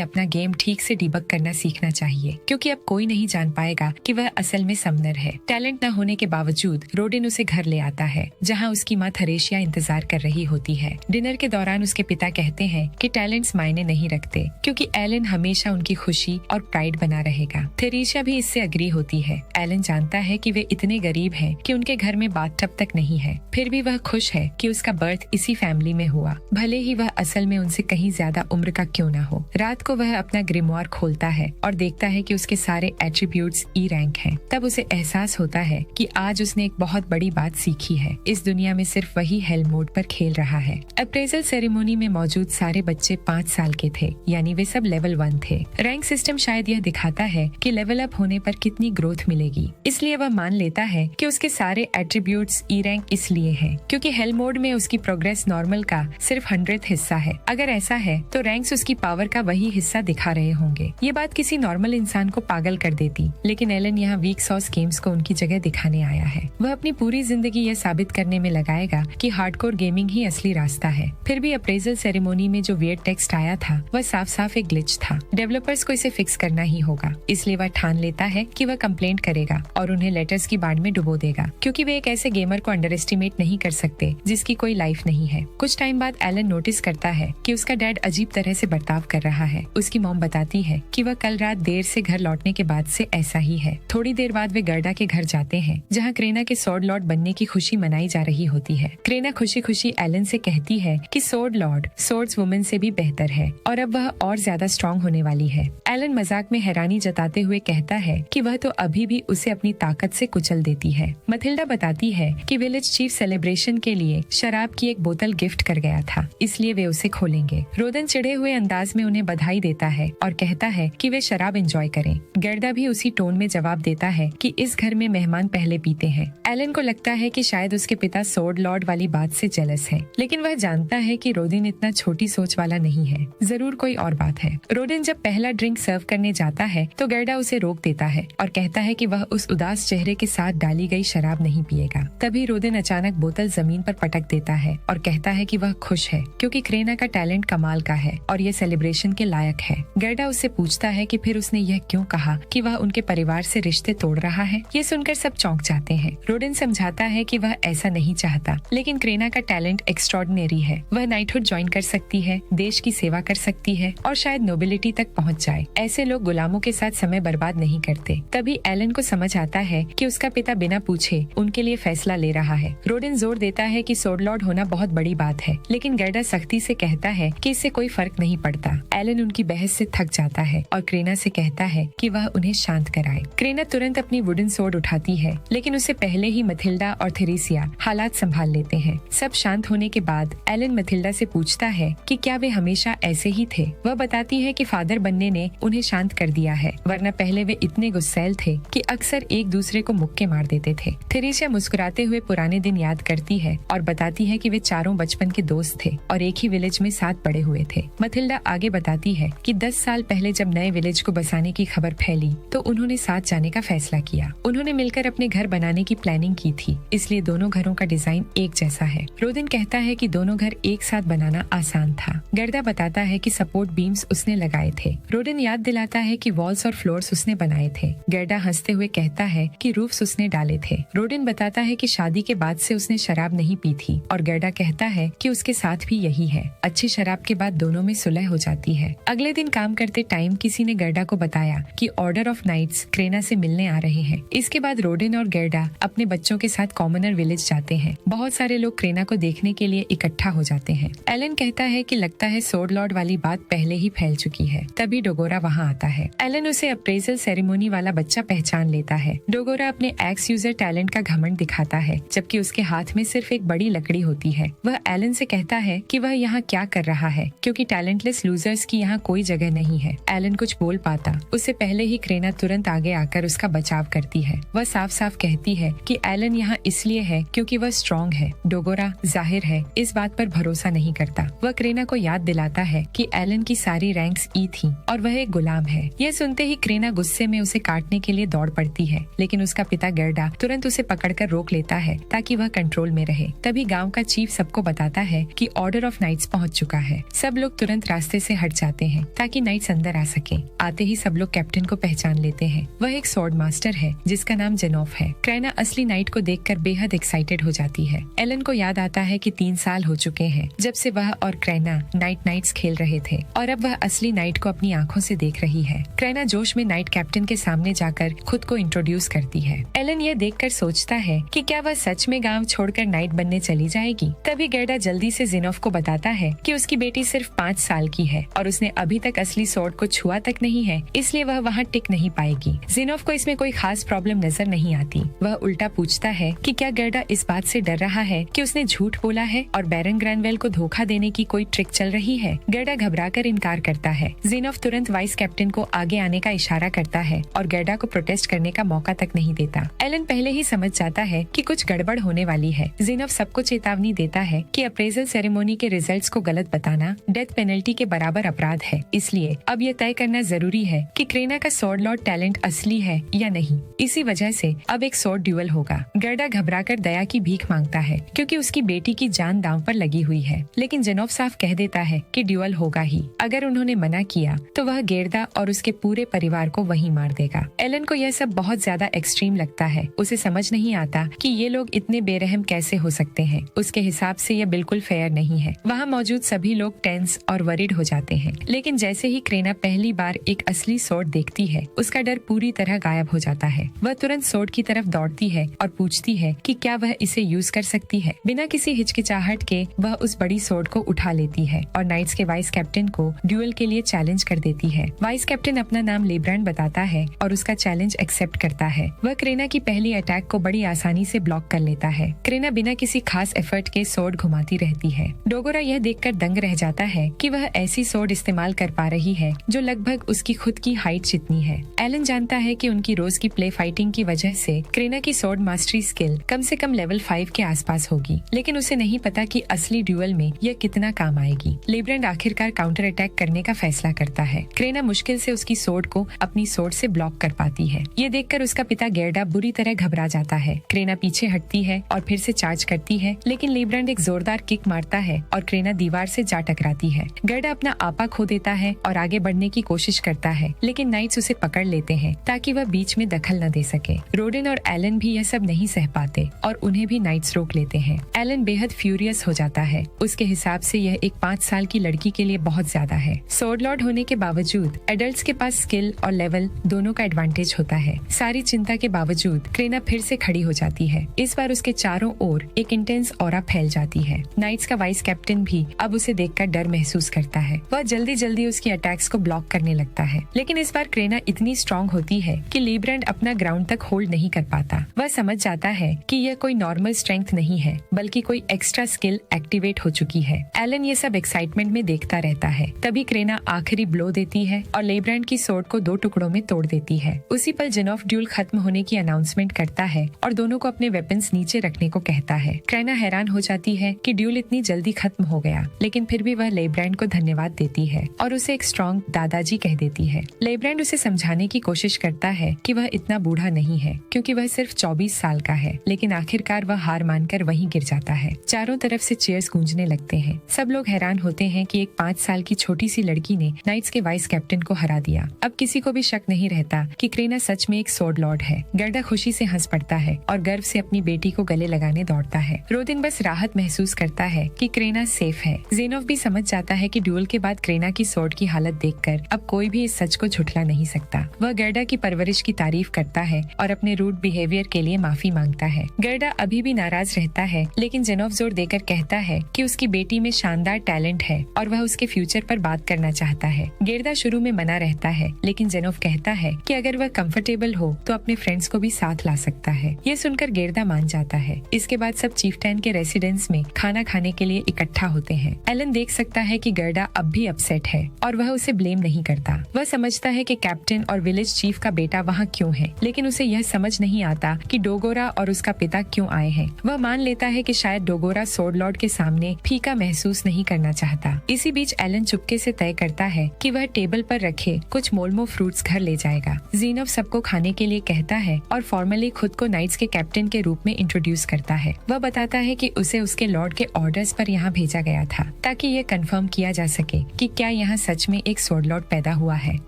अपना गेम ठीक से डिबग करना सीखना चाहिए, क्योंकि अब कोई नहीं जान पाएगा कि वह असल में समनर है। टैलेंट न होने के बावजूद रोडेन उसे घर ले आता है, जहाँ उसकी माँ थरेशिया इंतजार कर रही होती है। डिनर के दौरान उसके पिता कहते हैं कि टैलेंट्स मायने नहीं रखते, क्योंकि एलन हमेशा उनकी खुशी और प्राइड बना रहेगा। थेरेशिया भी इससे अग्री होती है। एलन जानता है कि वे इतने गरीब हैं कि उनके घर में बाथटब तक नहीं है, फिर भी वह खुश है कि उसका बर्थ इसी फैमिली में हुआ, भले ही वह असल में उनसे कहीं ज्यादा उम्र का क्यों न हो। रात को वह अपना ग्रिमोयर खोलता है और देखता है कि उसके सारे एट्रीब्यूट्स ई रैंक हैं। तब उसे एहसास होता है कि आज उसने एक बहुत बड़ी बात सीखी है। इस दुनिया में सिर्फ वही हेल मोड पर खेल रहा है। अप्रेजल सेरेमोनी में मौजूद सारे बच्चे 5 साल के थे, यानी वे सब लेवल 1 थे। रैंक सिस्टम शायद यह दिखाता है कि लेवल अप होने पर कितनी ग्रोथ मिलेगी, इसलिए वह मान लेता है कि उसके सारे एट्रीब्यूट्स ई रैंक इसलिए हैं क्योंकि हेल मोड में उसकी प्रोग्रेस नॉर्मल का सिर्फ 100th हिस्सा है। अगर ऐसा है तो रैंक्स उसकी पावर का वही हिस्सा दिखा रहे होंगे। ये बात किसी नॉर्मल इंसान को पागल कर देती, लेकिन एलन यहाँ वीक सॉस गेम्स को उनकी जगह दिखाने आया है। वह अपनी पूरी जिंदगी यह साबित करने में लगाएगा कि हार्डकोर गेमिंग ही असली रास्ता है। फिर भी अप्रेजल सेरेमोनी में जो वियर्ड टेक्स्ट आया था वह साफ साफ एक ग्लिच था। डेवलपर्स को इसे फिक्स करना ही होगा, इसलिए वह ठान लेता है कि वह कंप्लेंट करेगा और उन्हें लेटर्स की बाढ़ में डुबो देगा, क्योंकि वे एक ऐसे गेमर को अंडर एस्टिमेट नहीं कर सकते जिसकी कोई लाइफ नहीं है। कुछ टाइम बाद एलन नोटिस करता है कि उसका डैड अजीब तरह से बर्ताव कर रहा है। उसकी मॉम बताती है कि वह कल रात देर से घर लौटने के बाद से ऐसा ही है। थोड़ी देर बाद वे गर्डा के घर जाते हैं, जहाँ क्रेना के स्वॉर्ड लॉर्ड बनने की खुशी मनाई जा रही होती है। क्रेना खुशी खुशी एलन से कहती है कि स्वॉर्ड लॉर्ड स्वॉर्ड्स वुमन से भी बेहतर है और अब वह और ज्यादा स्ट्रॉन्ग होने वाली है। एलन मजाक में हैरानी जताते हुए कहता है कि वह तो अभी भी उसे अपनी ताकत से कुचल देती है। मथिल्डा बताती है कि विलेज चीफ सेलिब्रेशन के लिए शराब की एक बोतल गिफ्ट कर गया था, इसलिए वे उसे खोलेंगे। रोदन चिढ़े हुए अंदाज में उन्हें बधाई देता है और कहता है कि वे शराब एंजॉय करें। गर्दा भी उसी टोन में जवाब देता है कि इस घर में मेहमान पहले पीते हैं। एलन को लगता है कि शायद उसके पिता स्वॉर्ड लॉर्ड वाली बात से जेलस है, लेकिन वह जानता है कि रोदिन इतना छोटी सोच वाला नहीं है। जरूर कोई और बात है। रोदिन जब पहला ड्रिंक सर्व करने जाता है तो गर्दा उसे रोक देता है और कहता है कि वह उस उदास चेहरे के साथ डाली गई शराब नहीं पिएगा। तभी रोदिन अचानक बोतल जमीन पर पटक देता है और कहता है कि वह खुश है क्योंकि क्रेना का टैलेंट कमाल का है और ये सेलिब्रेशन के लायक है। गर्डा उससे पूछता है कि फिर उसने यह क्यों कहा कि वह उनके परिवार से रिश्ते तोड़ रहा है। ये सुनकर सब चौंक जाते हैं। रोडिन समझाता है कि वह ऐसा नहीं चाहता, लेकिन क्रेना का टैलेंट एक्स्ट्रॉर्डिनरी है। वह नाइटहुड ज्वाइन कर सकती है, देश की सेवा कर सकती है और शायद नोबिलिटी तक पहुंच जाए। ऐसे लोग गुलामों के साथ समय बर्बाद नहीं करते। तभी एलन को समझ आता है कि उसका पिता बिना पूछे उनके लिए फैसला ले रहा है। रोडिन जोर देता है कि स्वॉर्ड लॉर्ड होना बहुत बड़ी बात है, लेकिन गर्डा सख्ती से कहता है कि इससे कोई फर्क नहीं पड़ता। एलन उनकी बहस से थक जाता है और क्रेना से कहता है कि वह उन्हें शांत कराए। क्रेना तुरंत अपनी वुडन सोर्ड उठाती है, लेकिन उससे पहले ही मथिल्डा और थेरेसिया हालात संभाल लेते हैं। सब शांत होने के बाद एलन मथिल्डा से पूछता है कि क्या वे हमेशा ऐसे ही थे। वह बताती है कि फादर बनने ने उन्हें शांत कर दिया है, वरना पहले वे इतने गुस्सैल थे कि अक्सर एक दूसरे को मुक्के मार देते थे। थेरेसिया मुस्कुराते हुए पुराने दिन याद करती है और बताती है कि वे चारों बचपन के दोस्त थे और एक ही विलेज में साथ बड़े हुए थे। मथिल्डा आगे बताती है कि 10 साल पहले जब नए विलेज को बसाने की खबर फैली तो उन्होंने साथ जाने का फैसला किया। उन्होंने मिलकर अपने घर बनाने की प्लानिंग की थी, इसलिए दोनों घरों का डिजाइन एक जैसा है। रोदिन कहता है कि दोनों घर एक साथ बनाना आसान था। गर्दा बताता है कि सपोर्ट बीम्स उसने लगाए थे। रोडिन याद दिलाता है कि वॉल्स और फ्लोर्स उसने बनाए थे। गर्दा हंसते हुए कहता है कि रूफ्स उसने डाले थे। रोडिन बताता है कि शादी के बाद से उसने शराब नहीं पी थी और गर्दा कहता है कि उसके साथ भी यही है। अच्छी शराब के बाद दोनों में सुलह हो जाती है। अगले दिन काम करते टाइम किसी ने गर्दा को बताया कि ऑर्डर ऑफ नाइट्स क्रेना से मिलने आ रहे हैं। इसके बाद रोडिन और गर्दा अपने बच्चों के साथ कॉमनर विलेज जाते हैं। बहुत सारे लोग क्रेना को देखने के लिए इकट्ठा हो जाते हैं। एलन कहता है कि लगता है स्वॉर्ड लॉर्ड वाली बात पहले ही फैल चुकी है। तभी डोगोरा वहाँ आता है। एलन उसे अप्रेजल सेरेमोनी वाला बच्चा पहचान लेता है। डोगोरा अपने एक्स यूजर टैलेंट का घमंड दिखाता है, जबकि उसके हाथ में सिर्फ एक बड़ी लकड़ी होती है। वह एलन से कहता है कि वह यहाँ क्या कर रहा है, क्योंकि टैलेंटलेस लूजर्स की यहाँ कोई जगह नहीं है। एलन कुछ बोल पाता उससे पहले पहले ही क्रेना तुरंत आगे आकर उसका बचाव करती है। वह साफ साफ कहती है कि एलन यहाँ इसलिए है क्योंकि वह स्ट्रॉन्ग है। डोगोरा जाहिर है इस बात पर भरोसा नहीं करता। वह क्रेना को याद दिलाता है कि एलन की सारी रैंक्स ई थी और वह एक गुलाम है। यह सुनते ही क्रेना गुस्से में उसे काटने के लिए दौड़ पड़ती है, लेकिन उसका पिता गर्डा तुरंत उसे पकड़कर रोक लेता है ताकि वह कंट्रोल में रहे। तभी गांव का चीफ सबको बताता है कि ऑर्डर ऑफ नाइट्स पहुंच चुका है। सब लोग तुरंत रास्ते से हट जाते हैं ताकि नाइट्स अंदर आ सके। आते ही सब लोग कैप्टन को पहचान लेते हैं। वह एक स्वॉर्ड मास्टर है जिसका नाम जेनोफ है। क्रेना असली नाइट को देखकर बेहद एक्साइटेड हो जाती है। एलन को याद आता है कि 3 साल हो चुके हैं जब से वह और क्रेना नाइट्स खेल रहे थे और अब वह असली नाइट को अपनी आंखों से देख रही है। क्रेना जोश में नाइट कैप्टन के सामने जाकर खुद को इंट्रोड्यूस करती है। एलन यह देखकर सोचता है कि क्या वह सच में गांव छोड़कर नाइट बनने चली जाएगी। तभी गर्डा जल्दी से जेनोफ को बताता है कि उसकी बेटी सिर्फ 5 साल की है और उसने अभी तक असली स्वॉर्ड को छुआ तक नहीं है, इसलिए वह वहाँ टिक नहीं पाएगी। जेनोफ को इसमें कोई खास प्रॉब्लम नजर नहीं आती। वह उल्टा पूछता है कि क्या गर्डा इस बात से डर रहा है कि उसने झूठ बोला है और बैरन ग्रैनवेल को धोखा देने की कोई ट्रिक चल रही है। गर्डा घबराकर इनकार करता है। जेनोफ तुरंत वाइस कैप्टन को आगे आने का इशारा करता है और गर्डा को प्रोटेस्ट करने का मौका तक नहीं देता। एलन पहले ही समझ जाता है कि कुछ गड़बड़ होने वाली है। जेनोफ सबको चेतावनी देता है कि अप्रेजल सेरेमोनी के रिजल्ट्स को गलत बताना डेथ पेनल्टी के बराबर अपराध है, इसलिए अब यह तय करना जरूरी है कि क्रेना का स्वॉर्ड लॉर्ड टैलेंट असली है या नहीं। इसी वजह से अब एक स्वॉर्ड ड्यूअल होगा। गर्डा घबराकर दया की भीख मांगता है क्योंकि उसकी बेटी की जान दांव पर लगी हुई है, लेकिन जेनोफ साफ कह देता है कि ड्यूअल होगा ही। अगर उन्होंने मना किया तो वह गेरदा और उसके पूरे परिवार को वहीं मार देगा। एलन को यह सब बहुत ज्यादा एक्सट्रीम लगता है। उसे समझ नहीं आता कि ये लोग इतने बेरहम कैसे हो सकते हैं। उसके हिसाब से यह बिल्कुल फेयर नहीं है। वहाँ मौजूद सभी लोग टेंस और वरीड हो जाते हैं, लेकिन जैसे ही क्रेना पहली बार एक असली स्वॉर्ड देखती है उसका डर पूरी तरह गायब हो जाता है। वह तुरंत स्वॉर्ड की तरफ दौड़ती है और पूछती है कि क्या वह इसे यूज कर सकती है। बिना किसी हिचकिचाहट के वह उस बड़ी स्वॉर्ड को उठा लेती है और नाइट्स के वाइस कैप्टन को ड्यूअल के लिए चैलेंज कर देती है। वाइस कैप्टन अपना नाम लेब्रांड बताता है और उसका चैलेंज एक्सेप्ट करता है। वह क्रेना की पहली अटैक को बड़ी आसानी से ब्लॉक कर लेता है। क्रेना बिना किसी खास एफर्ट के स्वॉर्ड घुमाती रहती है। डोगोरा यह देखकर दंग रह जाता है कि वह ऐसी स्वॉर्ड इस्तेमाल कर पा रही है जो लगभग उसकी खुद की हाइट जितनी है। एलन जानता है कि उनकी रोज की प्ले फाइटिंग की वजह से क्रेना की स्वॉर्ड मास्टरी स्किल कम से कम लेवल 5 के आसपास होगी, लेकिन उसे नहीं पता कि असली ड्यूअल में यह कितना काम आएगी। लेब्रांड आखिरकार काउंटर अटैक करने का फैसला करता है। क्रेना मुश्किल से उसकी स्वॉर्ड को अपनी स्वॉर्ड से ब्लॉक कर पाती है। ये देखकर उसका पिता गेरडा बुरी तरह घबरा जाता है। क्रेना पीछे हटती है और फिर से चार्ज करती है, लेकिन लेब्रांड एक जोरदार किक मारता है और क्रेना दीवार से जा टकराती है। गेरडा अपना आपा खो देता है और आगे बढ़ने की कोशिश करता है, लेकिन नाइट्स उसे पकड़ लेते हैं ताकि वह बीच में दखल न दे सके। रोडेन और एलन भी यह सब नहीं सह पाते और उन्हें भी नाइट्स रोक लेते हैं। एलन बेहद फ्यूरियस हो जाता है। उसके हिसाब से यह एक 5 साल की लड़की के लिए बहुत ज्यादा है। स्वॉर्ड लॉर्ड होने के बावजूद एडल्ट्स के पास स्किल और लेवल दोनों का एडवांटेज होता है। सारी चिंता के बावजूद क्रेना फिर से खड़ी हो जाती है। इस बार उसके चारों ओर एक इंटेंस ऑरा फैल जाती है। नाइट्स का वाइस कैप्टन भी अब उसे देखकर डर महसूस करता है। वह जल्दी जल्दी उसकी अटैक्स को ब्लॉक करने लगता है, लेकिन इस बार क्रेना इतनी स्ट्रॉन्ग होती है कि लेब्रांड अपना ग्राउंड तक होल्ड नहीं कर पाता। वह समझ जाता है कि यह कोई नॉर्मल स्ट्रेंथ नहीं है, बल्कि कोई एक्स्ट्रा स्किल एक्टिवेट हो चुकी है। एलन ये सब एक्साइटमेंट में देखता रहता है। तभी क्रेना आखिरी ब्लो देती है और लेब्रांड की स्वॉर्ड को 2 टुकड़ों में तोड़ देती है। उसी पल जेनोफ ड्यूल खत्म होने की अनाउंसमेंट करता है और दोनों को अपने वेपन्स नीचे रखने को कहता है। क्रेना हैरान हो जाती है कि ड्यूल इतनी जल्दी खत्म हो गया, लेकिन फिर भी वह लेब्रांड को धन्यवाद देती है और उसे एक स्ट्रॉन्ग दादाजी कह देती है। लेब्रांड उसे समझाने की कोशिश करता है कि वह इतना बूढ़ा नहीं है क्योंकि वह सिर्फ 24 साल का है, लेकिन आखिरकार वह हार मानकर वहीं गिर जाता है। चारों तरफ से चीयर्स गूंजने लगते हैं। सब लोग हैरान होते हैं कि एक 5 साल की छोटी सी लड़की ने नाइट्स के वाइस कैप्टन को हरा दिया। अब किसी को भी शक नहीं रहता कि क्रेना सच में एक स्वॉर्ड लॉर्ड है। गर्डा खुशी से हंस पड़ता है और गर्व से अपनी बेटी को गले लगाने दौड़ता है। रोदिन बस राहत महसूस करता है कि क्रेना सेफ है। जेनोफ भी समझ जाता है कि ड्यूल के बाद क्रेना की स्वॉर्ड की हालत देखकर अब कोई भी इस सच को झुठला नहीं सकता। वह गर्डा की परवरिश की तारीफ करता है और अपने रूड बिहेवियर के लिए माफी मांगता है। गर्डा अभी भी नाराज रहता है, लेकिन जेनोफ जोर देकर कहता है कि उसकी बेटी में शानदार टैलेंट है और वह उसके फ्यूचर पर बात करना चाहता है। गेरदा शुरू में मना रहता है, लेकिन जेनोफ कहता है कि अगर वह कंफर्टेबल हो तो अपने फ्रेंड्स को भी साथ ला सकता है। ये सुनकर गेरदा मान जाता है। इसके बाद सब चीफटैन के रेसिडेंस में खाना खाने के लिए इकट्ठा होते हैं। एलन देख सकता है कि गर्डा अब भी अपसेट है और वह उसे ब्लेम नहीं करता। वह समझता है कि कैप्टन और विलेज चीफ का बेटा वहाँ क्यों है, लेकिन उसे यह समझ नहीं आता कि डोगोरा और उसका पिता क्यों आए हैं। वह मान लेता है कि शायद डोगोरा सोर्ड लॉर्ड के सामने फीका महसूस नहीं करना चाहता। इसी बीच एलन चुपके से तय करता है कि वह टेबल पर रखे कुछ मोलमो फ्रूट्स घर ले जाएगा। ज़ीनफ सबको खाने के लिए कहता है और फॉर्मली खुद को नाइट्स के कैप्टन के रूप में इंट्रोड्यूस करता है। वह बताता है कि उसे उसके लॉर्ड के ऑर्डर्स पर यहाँ भेजा गया था ताकि ये कंफर्म किया जा सके कि क्या यहाँ सच में एक सोर्ड लॉर्ड पैदा हुआ है।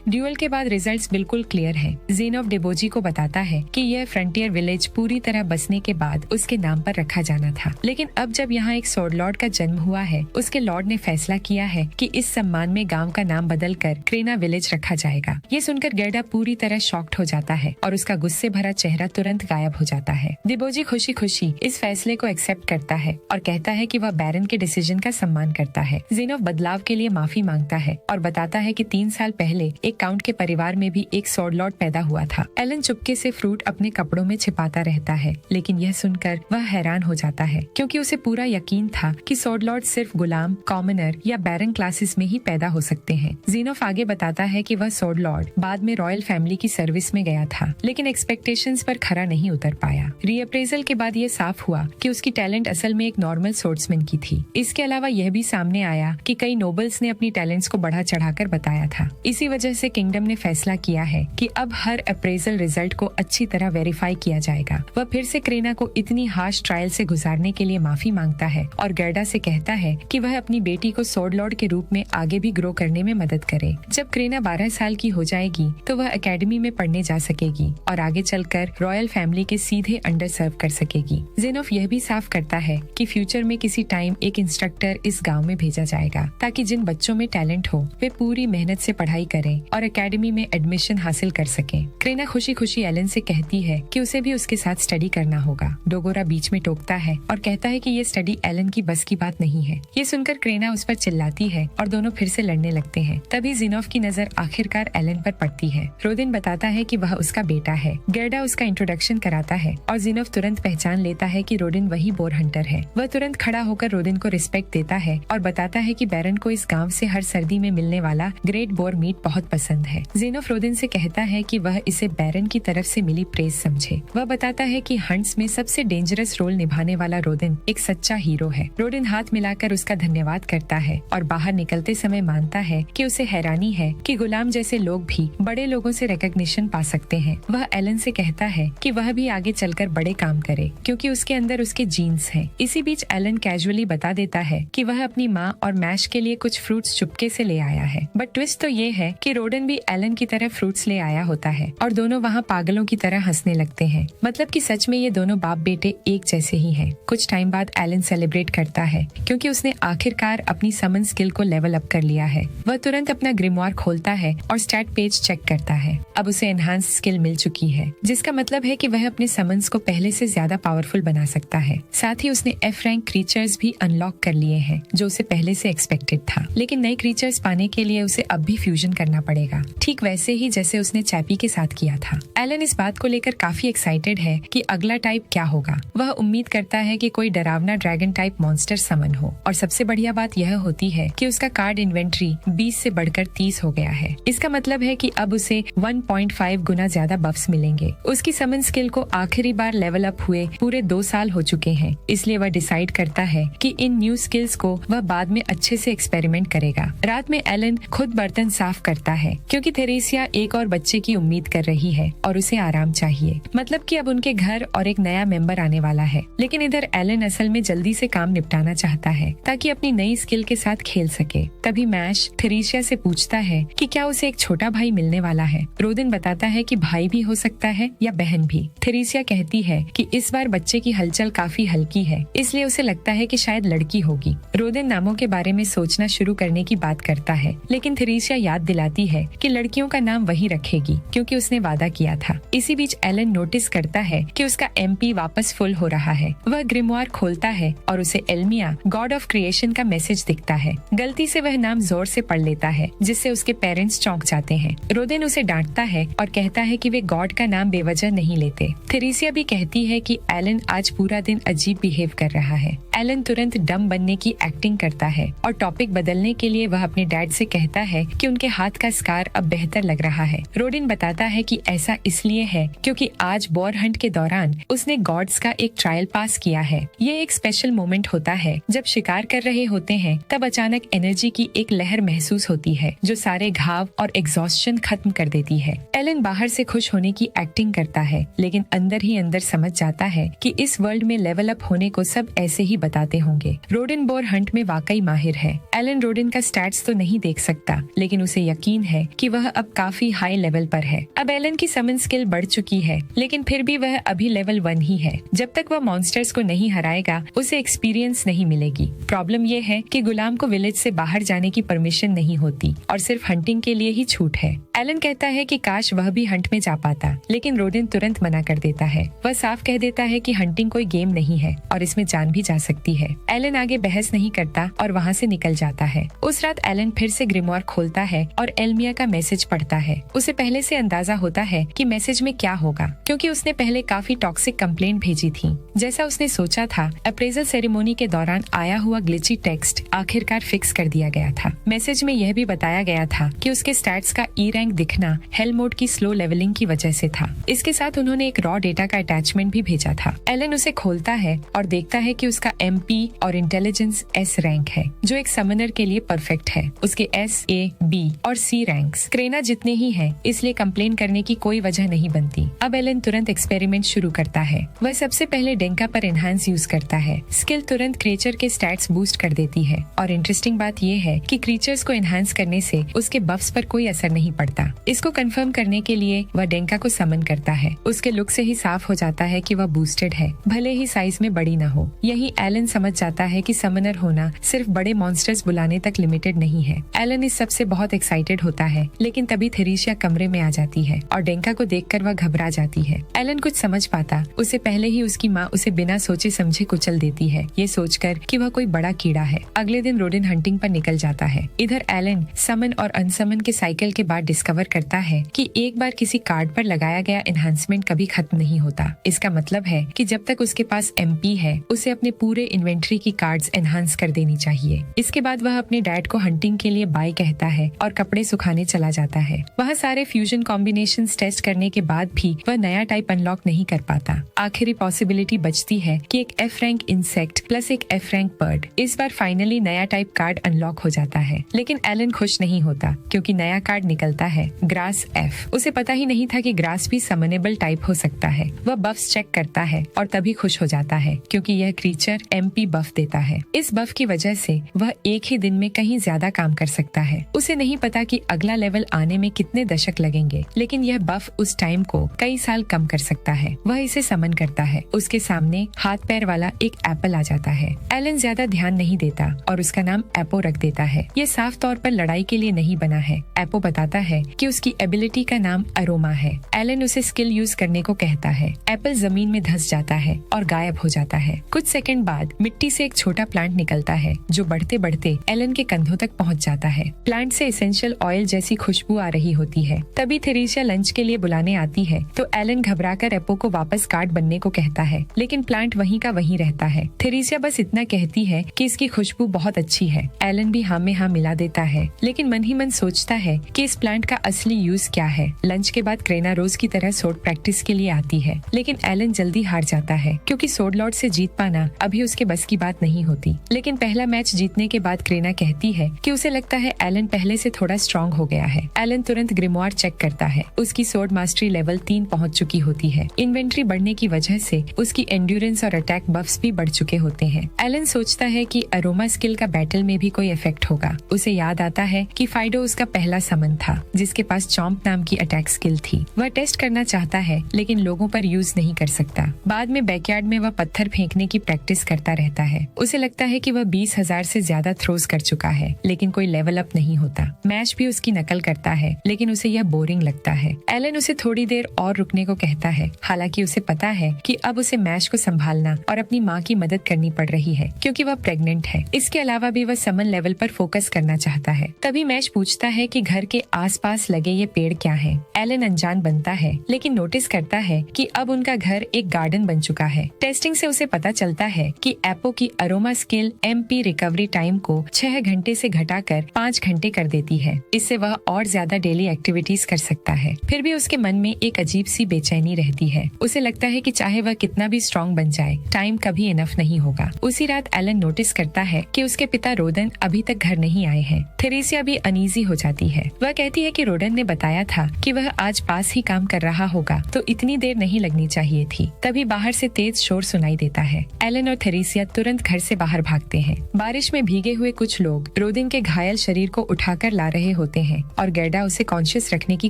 ड्यूअल के बाद रिजल्ट्स बिल्कुल क्लियर है। ज़ीनफ डेबोजी को बताता है कि यह फ्रंटियर विलेज पूरी तरह बसने के बाद उसके नाम पर रखा जाना था, लेकिन अब जब यहाँ एक सोर्ड लॉर्ड का जन्म हुआ है, उसके लॉर्ड ने फैसला किया है कि इस सम्मान में गांव का नाम बदलकर क्रेना विलेज रखा जाएगा। ये सुनकर गेर्डा पूरी तरह शॉक्ड हो जाता है और उसका गुस्से भरा चेहरा तुरंत गायब हो जाता है। डेबोजी खुशी खुशी इस फैसले को एक्सेप्ट करता है और कहता है कि वह बैरन के डिसीजन का सम्मान करता है। ज़ीनफ बदलाव के लिए माफी मांगता है और बताता है कि 3 साल पहले एक काउंट के परिवार में भी एक सोर्ड लॉर्ड पैदा हुआ था। एलन चुपके से फ्रूट अपने कपड़ों में छिपाता रहता है, लेकिन यह सुनकर वह हैरान हो जाता है क्योंकि उसे पूरा यकीन था कि सोर्ड लॉर्ड सिर्फ गुलाम, कॉमनर या बैरन क्लासेस में ही पैदा हो सकते हैं। ज़ीनफ आगे बताता है कि वह सोर्ड लॉर्ड बाद में रॉयल फैमिली की सर्विस में गया था, लेकिन एक्सपेक्टेशंस पर खरा नहीं उतर पाया। रीअप्रेजल के बाद ये साफ हुआ कि उसकी टैलेंट असल में एक नॉर्मल सोर्ड्समैन की थी। इसके अलावा यह भी सामने आया कि कई नोबल्स ने अपनी टैलेंट्स को बढ़ा चढ़ाकर बताया था। इसी वजह से किंगडम ने फैसला किया है कि अब हर अप्रेजल रिजल्ट को अच्छी तरह वेरीफाई किया जाएगा। वह फिर से क्रेना को इतनी हार्श ट्रायल से गुजारने के लिए माफी मांगता है और गेर्डा से कहता है कि वह अपनी बेटी को सोर्ड लॉर्ड के रूप में आगे भी ग्रो करने में मदद करे। जब क्रेना 12 साल की हो जाएगी तो वह एकेडमी में पढ़ने जा सकेगी और आगे चलकर रॉयल फैमिली के सीधे अंडर सर्व कर सकेगी। ज़ीनफ यह भी साफ करता है कि फ्यूचर में किसी टाइम एक इंस्ट्रक्टर इस गांव में भेजा जाएगा ताकि जिन बच्चों में टैलेंट हो वे पूरी मेहनत से पढ़ाई करें और एकेडमी में एडमिशन हासिल कर सकें। क्रेना खुशी खुशी एलन से कहती है कि उसे भी उसके साथ स्टडी करना होगा। डोगोरा बीच में टोकता है और कहता है कि ये स्टडी एलन की बस की बात नहीं है। ये सुनकर क्रेना उस पर चिल्लाती है और दोनों फिर से लड़ने लगते हैं। तभी ज़ीनफ की नजर आखिरकार एलन पर पड़ती है। रोदिन बताता है कि वह उसका बेटा है। गेर्डा उसका इंट्रोडक्शन कराता है और ज़ीनफ तुरंत पहचान लेता है कि रोडिन वही बोर हंटर है। वह तुरंत खड़ा होकर रोदिन को रिस्पेक्ट देता है और बताता है कि बैरन को इस गांव से हर सर्दी में मिलने वाला ग्रेट बोर मीट बहुत पसंद है। ज़ीनफ रोदिन से कहता है कि वह इसे बैरन की तरफ से मिली प्रेज समझे। वह बताता है कि हंट्स में सबसे डेंजरस रोल निभाने वाला रोदिन एक सच्चा हीरो है। रोडिन हाथ मिलाकर उसका धन्यवाद करता है और बाहर निकलते समय मानता है कि उसे हैरानी है कि गुलाम जैसे लोग भी बड़े लोगों से रिकॉग्निशन पा सकते हैं। वह एलन से कहता है कि वह भी आगे चलकर बड़े काम करे क्योंकि उसके अंदर उसके जीन्स हैं। इसी बीच एलन कैजुअली बता देता है कि वह अपनी माँ और मैश के लिए कुछ फ्रूट्स चुपके से ले आया है। बट ट्विस्ट तो ये है कि रोडन भी एलन की तरह फ्रूट्स ले आया होता है और दोनों वहाँ पागलों की तरह हंसने लगते हैं। मतलब कि सच में ये दोनों बाप बेटे एक जैसे ही हैं। कुछ टाइम बाद एलन सेलिब्रेट करता है क्योंकि उसने आखिरकार अपनी समन स्किल को लेवल अप कर लिया है। वह तुरंत अपना ग्रिमवार खोलता है और स्टैट पेज चेक करता है। अब उसे एनहांस स्किल मिल चुकी है, जिसका मतलब है कि वह अपने समन्स को पहले से ज्यादा पावरफुल बना सकता है। साथ ही उसने एफ रैंक क्रीचर्स भी अनलॉक कर लिए हैं, जो उसे पहले से एक्सपेक्टेड था। लेकिन नए क्रीचर्स पाने के लिए उसे अब भी फ्यूजन करना पड़ेगा, ठीक वैसे ही जैसे उसने चैपी के साथ किया था। एलन इस बात को लेकर काफी एक्साइटेड है कि अगला टाइप क्या होगा। वह उम्मीद करता है कि कोई डरावना ड्रैगन टाइप मॉन्स्टर समन हो और सबसे बढ़िया बात यह होती है कि उसका कार्ड इन्वेंट्री 20 से बढ़कर 30 हो गया है। इसका मतलब है कि अब उसे 1.5 गुना ज्यादा बफ्स मिलेंगे। उसकी समन स्किल को आखिरी बार लेवल अप हुए पूरे 2 साल हो चुके हैं, इसलिए वह डिसाइड करता है कि इन न्यू स्किल्स को वह बाद में अच्छे से एक्सपेरिमेंट करेगा। रात में एलन खुद बर्तन साफ करता है क्योंकि थेरेसिया एक और बच्चे की उम्मीद कर रही है और उसे आराम चाहिए। मतलब कि अब उनके घर और एक नया मेंबर आने वाला है। लेकिन इधर एलन असल में जल्दी से काम निपटाना चाहता है ताकि अपनी नई स्किल के साथ खेल सके। तभी मैश थेरेसिया से पूछता है कि क्या उसे एक छोटा भाई मिलने वाला है। रोदिन बताता है कि भाई भी हो सकता है या बहन भी। थेरेसिया कहती है कि इस बार बच्चे की हलचल काफी हल्की है, इसलिए उसे लगता है कि शायद लड़की होगी। रोदिन नामों के बारे में सोचना शुरू करने की बात करता है, लेकिन थेरेसिया याद दिलाती है कि लड़कियों का नाम वही रखेगी क्योंकि उसने वादा किया था। इसी बीच एलन नोटिस करता है कि उसका एमपी वापस फुल हो रहा है। वह ग्रिमवार खोलता है और उसे एल्मिया गॉड ऑफ क्रिएशन का मैसेज दिखता है। गलती से वह नाम जोर से पढ़ लेता है, जिससे उसके पेरेंट्स चौंक जाते हैं। रोदिन उसे डांटता है और कहता है कि वे गॉड का नाम बेवजह नहीं लेते। थेरेसिया भी कहती है कि एलन आज पूरा दिन अजीब बिहेव कर रहा है। एलन तुरंत डम बनने की एक्टिंग करता है और टॉपिक बदलने के लिए वह अपने डैड से कहता है कि उनके हाथ का स्कार अब बेहतर बेहतर लग रहा है। रोडिन बताता है कि ऐसा इसलिए है क्योंकि आज बोर हंट के दौरान उसने गॉड्स का एक ट्रायल पास किया है। ये एक स्पेशल मोमेंट होता है जब शिकार कर रहे होते हैं, तब अचानक एनर्जी की एक लहर महसूस होती है जो सारे घाव और एग्जॉस्शन खत्म कर देती है। एलन बाहर से खुश होने की एक्टिंग करता है, लेकिन अंदर ही अंदर समझ जाता है कि इस वर्ल्ड में लेवल अप होने को सब ऐसे ही बताते होंगे। रोडिन बोर हंट में वाकई माहिर है। एलन रोडिन का स्टैट्स तो नहीं देख सकता, लेकिन उसे यकीन है कि वह अब काफी हाई लेवल पर है। अब एलन की समन स्किल बढ़ चुकी है, लेकिन फिर भी वह अभी लेवल 1 ही है। जब तक वह मॉन्स्टर्स को नहीं हराएगा, उसे एक्सपीरियंस नहीं मिलेगी। प्रॉब्लम ये है कि गुलाम को विलेज से बाहर जाने की परमिशन नहीं होती और सिर्फ हंटिंग के लिए ही छूट है। एलन कहता है कि काश वह भी हंट में जा पाता, लेकिन रोडिन तुरंत मना कर देता है। वह साफ कह देता है कि हंटिंग कोई गेम नहीं है और इसमें जान भी जा सकती है। एलन आगे बहस नहीं करता और वहाँ से निकल जाता है। उस रात एलन फिर से ग्रिमोर खोलता है और एल्मिया का मैसेज पढ़ता है। उसे पहले से अंदाजा होता है कि मैसेज में क्या होगा, क्योंकि उसने पहले काफी टॉक्सिक कंप्लेंट भेजी थी। जैसा उसने सोचा था, अप्रेजल सेरेमोनी के दौरान आया हुआ ग्लिची टेक्स्ट आखिरकार फिक्स कर दिया गया था। मैसेज में यह भी बताया गया था कि उसके स्टैट्स का ई रैंक दिखना हेल मोड की स्लो लेवलिंग की वजह से था। इसके साथ उन्होंने एक रॉ डेटा का अटैचमेंट भी भेजा था। एलन उसे खोलता है और देखता है कि उसका MP और इंटेलिजेंस S रैंक है, जो एक समनर के लिए परफेक्ट है। उसके S, A, B और C रैंक्स क्रेना जितने ही हैं, इसलिए कंप्लेन करने की कोई वजह नहीं बनती। अब एलन तुरंत एक्सपेरिमेंट शुरू करता है। वह सबसे पहले डेंका पर एनहांस यूज करता है। स्किल तुरंत क्रिएचर के स्टैट्स बूस्ट कर देती है और इंटरेस्टिंग बात यह है कि क्रिएचर्स को एनहांस करने से उसके बफ्स पर कोई असर नहीं पड़ता। इसको कंफर्म करने के लिए वह डेंका को समन करता है। उसके लुक से ही साफ हो जाता है कि वह बूस्टेड है, भले ही साइज में बड़ी न हो। यही एलन समझ जाता है कि समनर होना सिर्फ बड़े मॉन्स्टर्स बुलाने तक लिमिटेड नहीं है। एलन इस सबसे बहुत एक्साइटेड होता है, लेकिन तभी थेरेसिया कमरे में आ जाती है और डेंका को देखकर वह घबरा जाती है। एलन कुछ समझ पाता उससे पहले ही उसकी माँ उसे बिना सोचे समझे कुचल देती है, ये सोचकर कि वह कोई बड़ा कीड़ा है। अगले दिन रोडिन हंटिंग पर निकल जाता है। इधर एलन समन और अनसमन के साइकिल के बाद डिस्कवर करता है कि एक बार किसी कार्ड पर लगाया गया एनहांसमेंट कभी खत्म नहीं होता। इसका मतलब है कि जब तक उसके पास MP है, उसे अपने पूरे इन्वेंट्री की कार्ड्स एनहांस कर देनी चाहिए। इसके बाद वह अपने डैड को हंटिंग के लिए बाय कहता है और कपड़े सुखाने चला जाता है। वह सारे फ्यूजन कॉम्बिनेशंस टेस्ट करने के बाद भी वह नया टाइप अनलॉक नहीं कर पाता। आखिरी पॉसिबिलिटी बचती है कि एक F रैंक इंसेक्ट प्लस एक F रैंक बर्ड। इस बार फाइनली नया टाइप कार्ड अनलॉक हो जाता है, लेकिन एलन खुश नहीं होता क्योंकि नया कार्ड निकलता है ग्रास F। उसे पता ही नहीं था कि ग्रास भी समनेबल टाइप हो सकता है। वह बफ्स चेक करता है और तभी खुश हो जाता है क्योंकि यह क्रीचर MP बफ देता है। इस बफ की वजह से वह एक ही दिन में कहीं ज्यादा काम कर सकता है। उसे नहीं पता कि अगला लेवल आने में कितने दशक लगेंगे, लेकिन यह बफ उस टाइम को कई साल कम कर सकता है। वह इसे समन करता है। उसके सामने हाथ पैर वाला एक एप्पल आ जाता है। एलन ज्यादा ध्यान नहीं देता और उसका नाम एपो रख देता है। ये साफ तौर पर लड़ाई के लिए नहीं बना है। एपो बताता है कि उसकी एबिलिटी का नाम अरोमा है। एलन उसे स्किल यूज करने को कहता है। एप्पल जमीन में धंस जाता है और गायब हो जाता है। कुछ सेकंड बाद मिट्टी से एक छोटा प्लांट निकलता है जो बढ़ते बढ़ते एलन के कंधों तक पहुंच जाता है। प्लांट से एसेंशियल ऑयल जैसी खुशबू आ रही होती है। तभी थेरेसिया लंच के लिए बुलाने आती है तो एलन घबराकर एपो को वापस कार्ड बनने को कहता है, लेकिन प्लांट वहीं का वहीं रहता है। थेरेसिया बस इतना कहती है कि इसकी खुशबू बहुत अच्छी है। एलन भी हाँ में हाँ मिला देता है, लेकिन मन ही मन सोचता है कि इस प्लांट का असली यूज क्या है। लंच के बाद क्रेना रोज की तरह सोड प्रैक्टिस के लिए आती है, लेकिन एलन जल्दी हार जाता है क्योंकि सोड लॉर्ड से जीत पाना अभी उसके बस की बात नहीं होती। लेकिन पहला मैच जीतने के बाद क्रेना कहती है कि उसे लगता है एलन पहले से थोड़ा स्ट्रॉन्ग हो गया है। एलन तुरंत ग्रिमोर चेक करता है। उसकी सोड मास्टरी लेवल 3 पहुंच चुकी होती है। इन्वेंट्री बढ़ने की वजह से उसकी एंड्योरेंस और अटैक बफ्स भी बढ़ चुके होते हैं। एलन सोचता है कि अरोमा स्किल का बैटल में भी कोई इफेक्ट होगा। उसे याद आता है कि फाइडो उसका पहला समन था जिसके पास चॉम्प नाम की अटैक स्किल थी। वह टेस्ट करना चाहता है, लेकिन लोगों पर यूज नहीं कर सकता। बाद में बैकयार्ड में वह पत्थर फेंकने की प्रैक्टिस करता रहता है। उसे लगता है कि वह 20,000 से ज्यादा थ्रोज कर चुका है, लेकिन कोई लेवल अप नहीं होता। मैच भी उसकी नकल करता है, लेकिन उसे यह बोरिंग लगता है। एलन उसे थोड़ी देर और और रुकने को कहता है। हालांकि उसे पता है कि अब उसे मैश को संभालना और अपनी माँ की मदद करनी पड़ रही है क्योंकि वह प्रेग्नेंट है। इसके अलावा भी वह समन लेवल पर फोकस करना चाहता है। तभी मैश पूछता है कि घर के आसपास लगे ये पेड़ क्या हैं। एलन अनजान बनता है लेकिन नोटिस करता है कि अब उनका घर एक गार्डन बन चुका है। टेस्टिंग से उसे पता चलता है कि एप्पो की aroma skill MP recovery time को 6 घंटे से घटाकर 5 घंटे कर देती है। इससे वह और ज्यादा डेली एक्टिविटीज कर सकता है। फिर भी उसके मन में एक अजीब सी बेचैनी रहती है। उसे लगता है कि चाहे वह कितना भी स्ट्रॉन्ग बन जाए, टाइम कभी इनफ नहीं होगा। उसी रात एलन नोटिस करता है कि उसके पिता रोडन अभी तक घर नहीं आए हैं। थेरेसिया भी अनईजी हो जाती है। वह कहती है कि रोडन ने बताया था कि वह आज पास ही काम कर रहा होगा, तो इतनी देर नहीं लगनी चाहिए थी। तभी बाहर से तेज शोर सुनाई देता है। एलन और थेरेसिया तुरंत घर से बाहर भागते हैं। बारिश में भीगे हुए कुछ लोग रोडिन के घायल शरीर को उठाकर ला रहे होते हैं और गेर्डा उसे कॉन्शियस रखने की